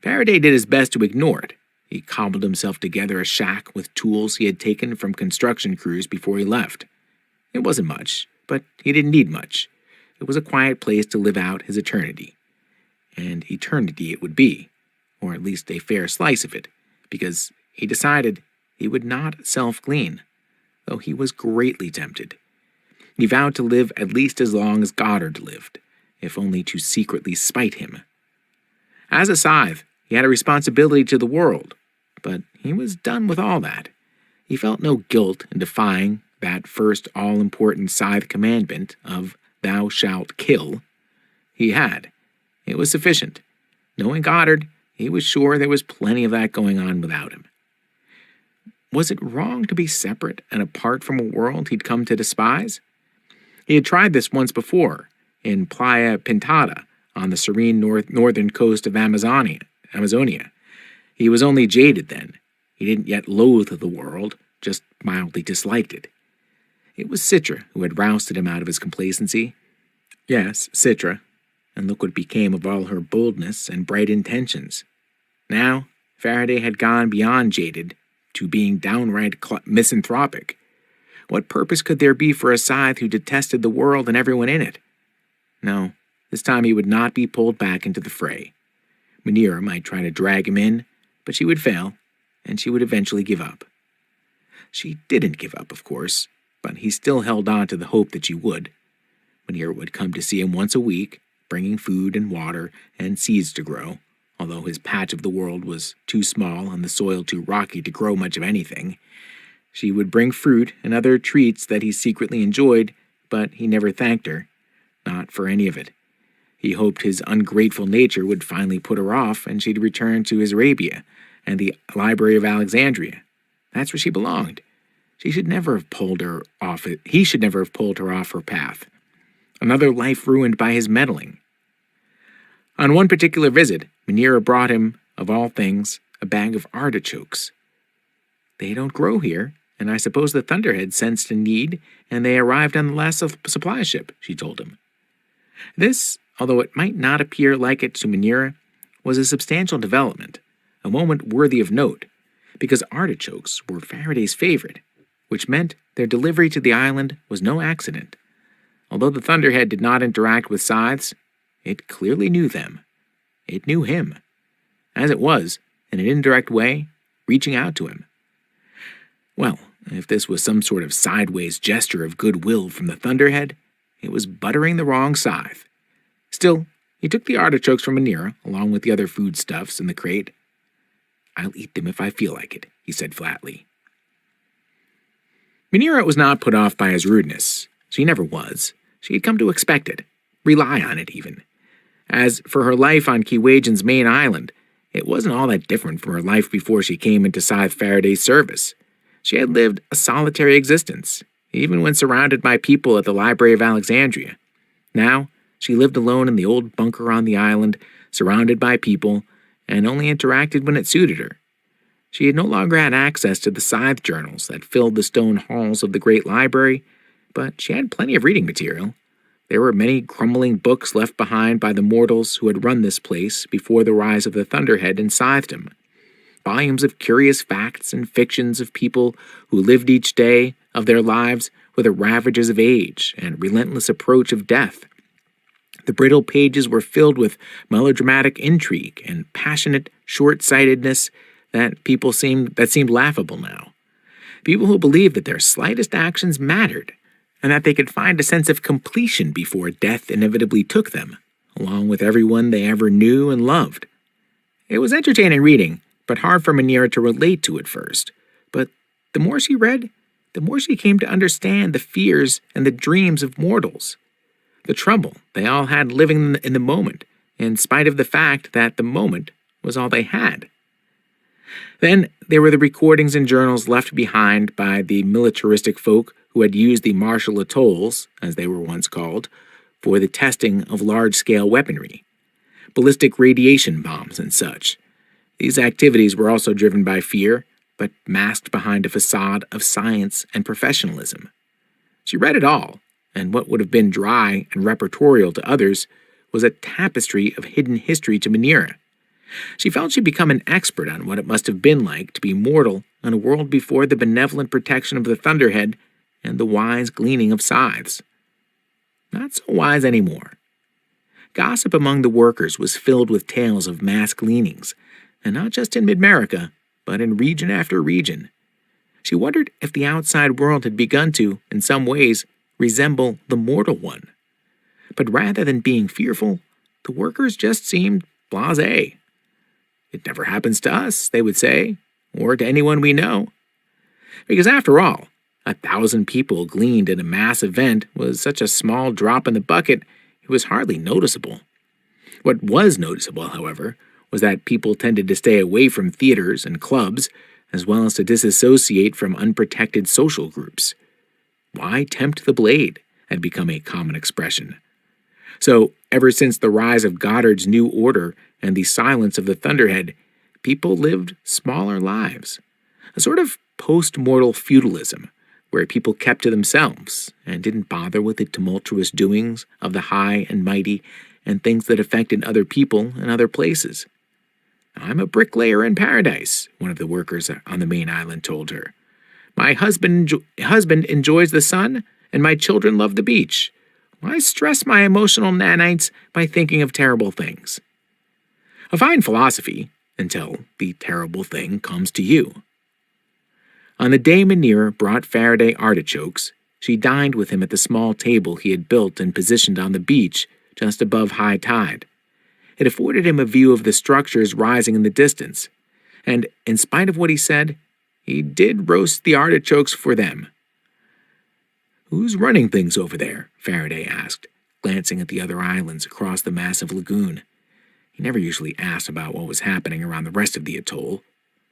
Faraday did his best to ignore it. He cobbled himself together a shack with tools he had taken from construction crews before he left. It wasn't much, but he didn't need much. It was a quiet place to live out his eternity. And eternity it would be, or at least a fair slice of it, because he decided he would not self-glean, though he was greatly tempted. He vowed to live at least as long as Goddard lived, if only to secretly spite him. As a scythe, he had a responsibility to the world, but he was done with all that. He felt no guilt in defying that first all-important scythe commandment of "Thou shalt kill." He had. It was sufficient. Knowing Goddard, he was sure there was plenty of that going on without him. Was it wrong to be separate and apart from a world he'd come to despise? He had tried this once before, in Playa Pintada, on the serene northern coast of Amazonia. He was only jaded then. He didn't yet loathe the world, just mildly disliked it. It was Citra who had rousted him out of his complacency. Yes, Citra, and look what became of all her boldness and bright intentions. Now, Faraday had gone beyond jaded to being downright misanthropic. What purpose could there be for a scythe who detested the world and everyone in it? No, this time he would not be pulled back into the fray. Manira might try to drag him in, but she would fail, and she would eventually give up. She didn't give up, of course, but he still held on to the hope that she would. Manira would come to see him once a week, bringing food and water and seeds to grow, although his patch of the world was too small and the soil too rocky to grow much of anything. She would bring fruit and other treats that he secretly enjoyed, but he never thanked her, not for any of it. He hoped his ungrateful nature would finally put her off and she'd return to his Arabia and the Library of Alexandria. That's where she belonged. He should never have pulled her off her path. Another life ruined by his meddling. On one particular visit, Manira brought him, of all things, a bag of artichokes. They don't grow here, and I suppose the Thunderhead sensed a need, and they arrived on the last supply ship, she told him. This, although it might not appear like it to Manira, was a substantial development, a moment worthy of note, because artichokes were Faraday's favorite, which meant their delivery to the island was no accident. Although the Thunderhead did not interact with scythes, it clearly knew them. It knew him. As it was, in an indirect way, reaching out to him. Well, if this was some sort of sideways gesture of goodwill from the Thunderhead, it was buttering the wrong scythe. Still, he took the artichokes from Manira, along with the other foodstuffs in the crate. "I'll eat them if I feel like it," he said flatly. Manira was not put off by his rudeness. She never was. She had come to expect it, rely on it even. As for her life on Keewaydin's main island, it wasn't all that different from her life before she came into Scythe Faraday's service. She had lived a solitary existence, even when surrounded by people at the Library of Alexandria. Now, she lived alone in the old bunker on the island, surrounded by people, and only interacted when it suited her. She no longer had access to the scythe journals that filled the stone halls of the great library, but she had plenty of reading material. There were many crumbling books left behind by the mortals who had run this place before the rise of the Thunderhead and Scythedom. Volumes of curious facts and fictions of people who lived each day of their lives with the ravages of age and relentless approach of death. The brittle pages were filled with melodramatic intrigue and passionate short-sightedness that seemed laughable now. People who believed that their slightest actions mattered, and that they could find a sense of completion before death inevitably took them, along with everyone they ever knew and loved. It was entertaining reading, but hard for Manira to relate to at first. But the more she read, the more she came to understand the fears and the dreams of mortals, the trouble they all had living in the moment, in spite of the fact that the moment was all they had. Then there were the recordings and journals left behind by the militaristic folk who had used the Marshall Atolls, as they were once called, for the testing of large-scale weaponry, ballistic radiation bombs and such. These activities were also driven by fear, but masked behind a facade of science and professionalism. She read it all, and what would have been dry and repertorial to others was a tapestry of hidden history to Manira. She felt she'd become an expert on what it must have been like to be mortal in a world before the benevolent protection of the Thunderhead and the wise gleaning of scythes. Not so wise anymore. Gossip among the workers was filled with tales of mass gleanings, and not just in mid-America, but in region after region. She wondered if the outside world had begun to, in some ways, resemble the mortal one. But rather than being fearful, the workers just seemed blasé. It never happens to us, they would say, or to anyone we know. Because after all, 1,000 people gleaned in a mass event was such a small drop in the bucket, it was hardly noticeable. What was noticeable, however, was that people tended to stay away from theaters and clubs, as well as to disassociate from unprotected social groups. Why tempt the blade had become a common expression. So, ever since the rise of Goddard's New Order and the silence of the Thunderhead, people lived smaller lives, a sort of post-mortal feudalism, where people kept to themselves and didn't bother with the tumultuous doings of the high and mighty and things that affected other people and other places. "I'm a bricklayer in paradise," one of the workers on the main island told her. "My husband enjoys the sun, and my children love the beach. Why stress my emotional nanites by thinking of terrible things?" A fine philosophy, until the terrible thing comes to you. On the day Manira brought Faraday artichokes, she dined with him at the small table he had built and positioned on the beach just above high tide. It afforded him a view of the structures rising in the distance, and in spite of what he said, he did roast the artichokes for them. "Who's running things over there?" Faraday asked, glancing at the other islands across the massive lagoon. He never usually asked about what was happening around the rest of the atoll,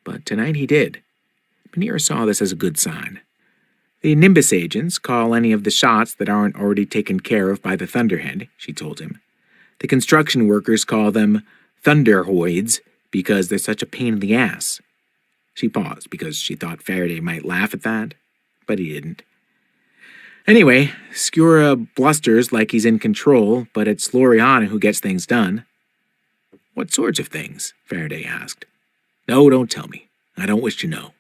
but tonight he did. Manira saw this as a good sign. "The Nimbus agents call any of the shots that aren't already taken care of by the Thunderhead," she told him. "The construction workers call them Thunderhoids because they're such a pain in the ass." She paused because she thought Faraday might laugh at that, but he didn't. "Anyway, Skura blusters like he's in control, but it's Loriana who gets things done." "What sorts of things?" Faraday asked. "No, don't tell me. I don't wish to know."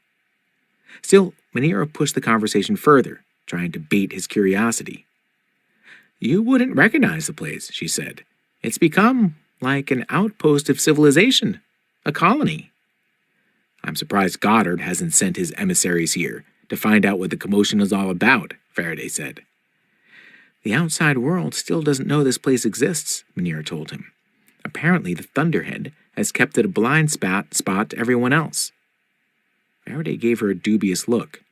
Still, Manira pushed the conversation further, trying to bait his curiosity. "You wouldn't recognize the place," she said. "It's become like an outpost of civilization, a colony." "I'm surprised Goddard hasn't sent his emissaries here to find out what the commotion is all about," Faraday said. "The outside world still doesn't know this place exists," Manira told him. "Apparently the Thunderhead has kept it a blind spot to everyone else." Faraday gave her a dubious look.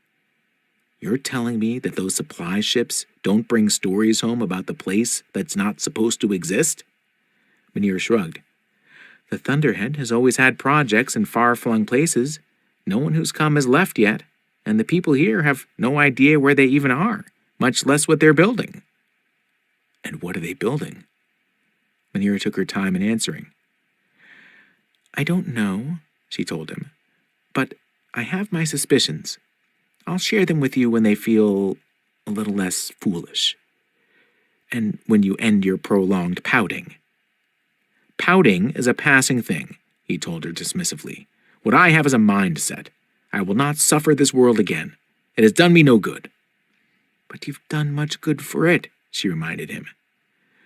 "You're telling me that those supply ships don't bring stories home about the place that's not supposed to exist?" Manira shrugged. "The Thunderhead has always had projects in far-flung places. No one who's come has left yet, and the people here have no idea where they even are, much less what they're building." "And what are they building?" Manira took her time in answering. "I don't know," she told him, "but I have my suspicions. I'll share them with you when they feel a little less foolish. And when you end your prolonged pouting. Pouting is a passing thing, he told her dismissively. What I have is a mindset. I will not suffer this world again. It has done me no good. But you've done much good for it, she reminded him.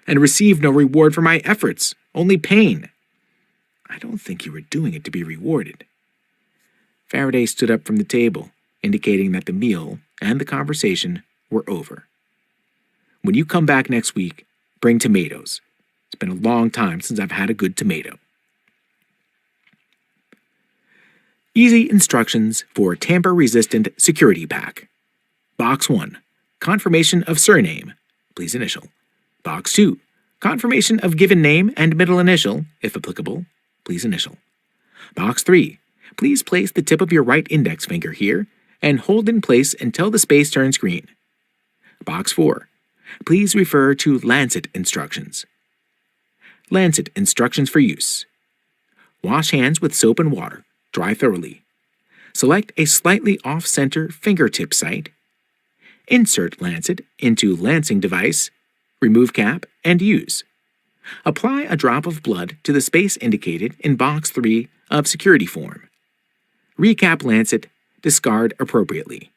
And received no reward for my efforts, only pain. I don't think you were doing it to be rewarded. Faraday stood up from the table, indicating that the meal and the conversation were over. When you come back next week, bring tomatoes. It's been a long time since I've had a good tomato. Easy instructions for tamper-resistant security pack. Box 1. Confirmation of surname. Please initial. Box 2. Confirmation of given name and middle initial, if applicable. Please initial. Box 3. Please place the tip of your right index finger here and hold in place until the space turns green. Box 4. Please refer to Lancet instructions. Lancet instructions for use. Wash hands with soap and water. Dry thoroughly. Select a slightly off-center fingertip site. Insert lancet into lancing device. Remove cap and use. Apply a drop of blood to the space indicated in Box 3 of security form. Recap lancet. Discard appropriately.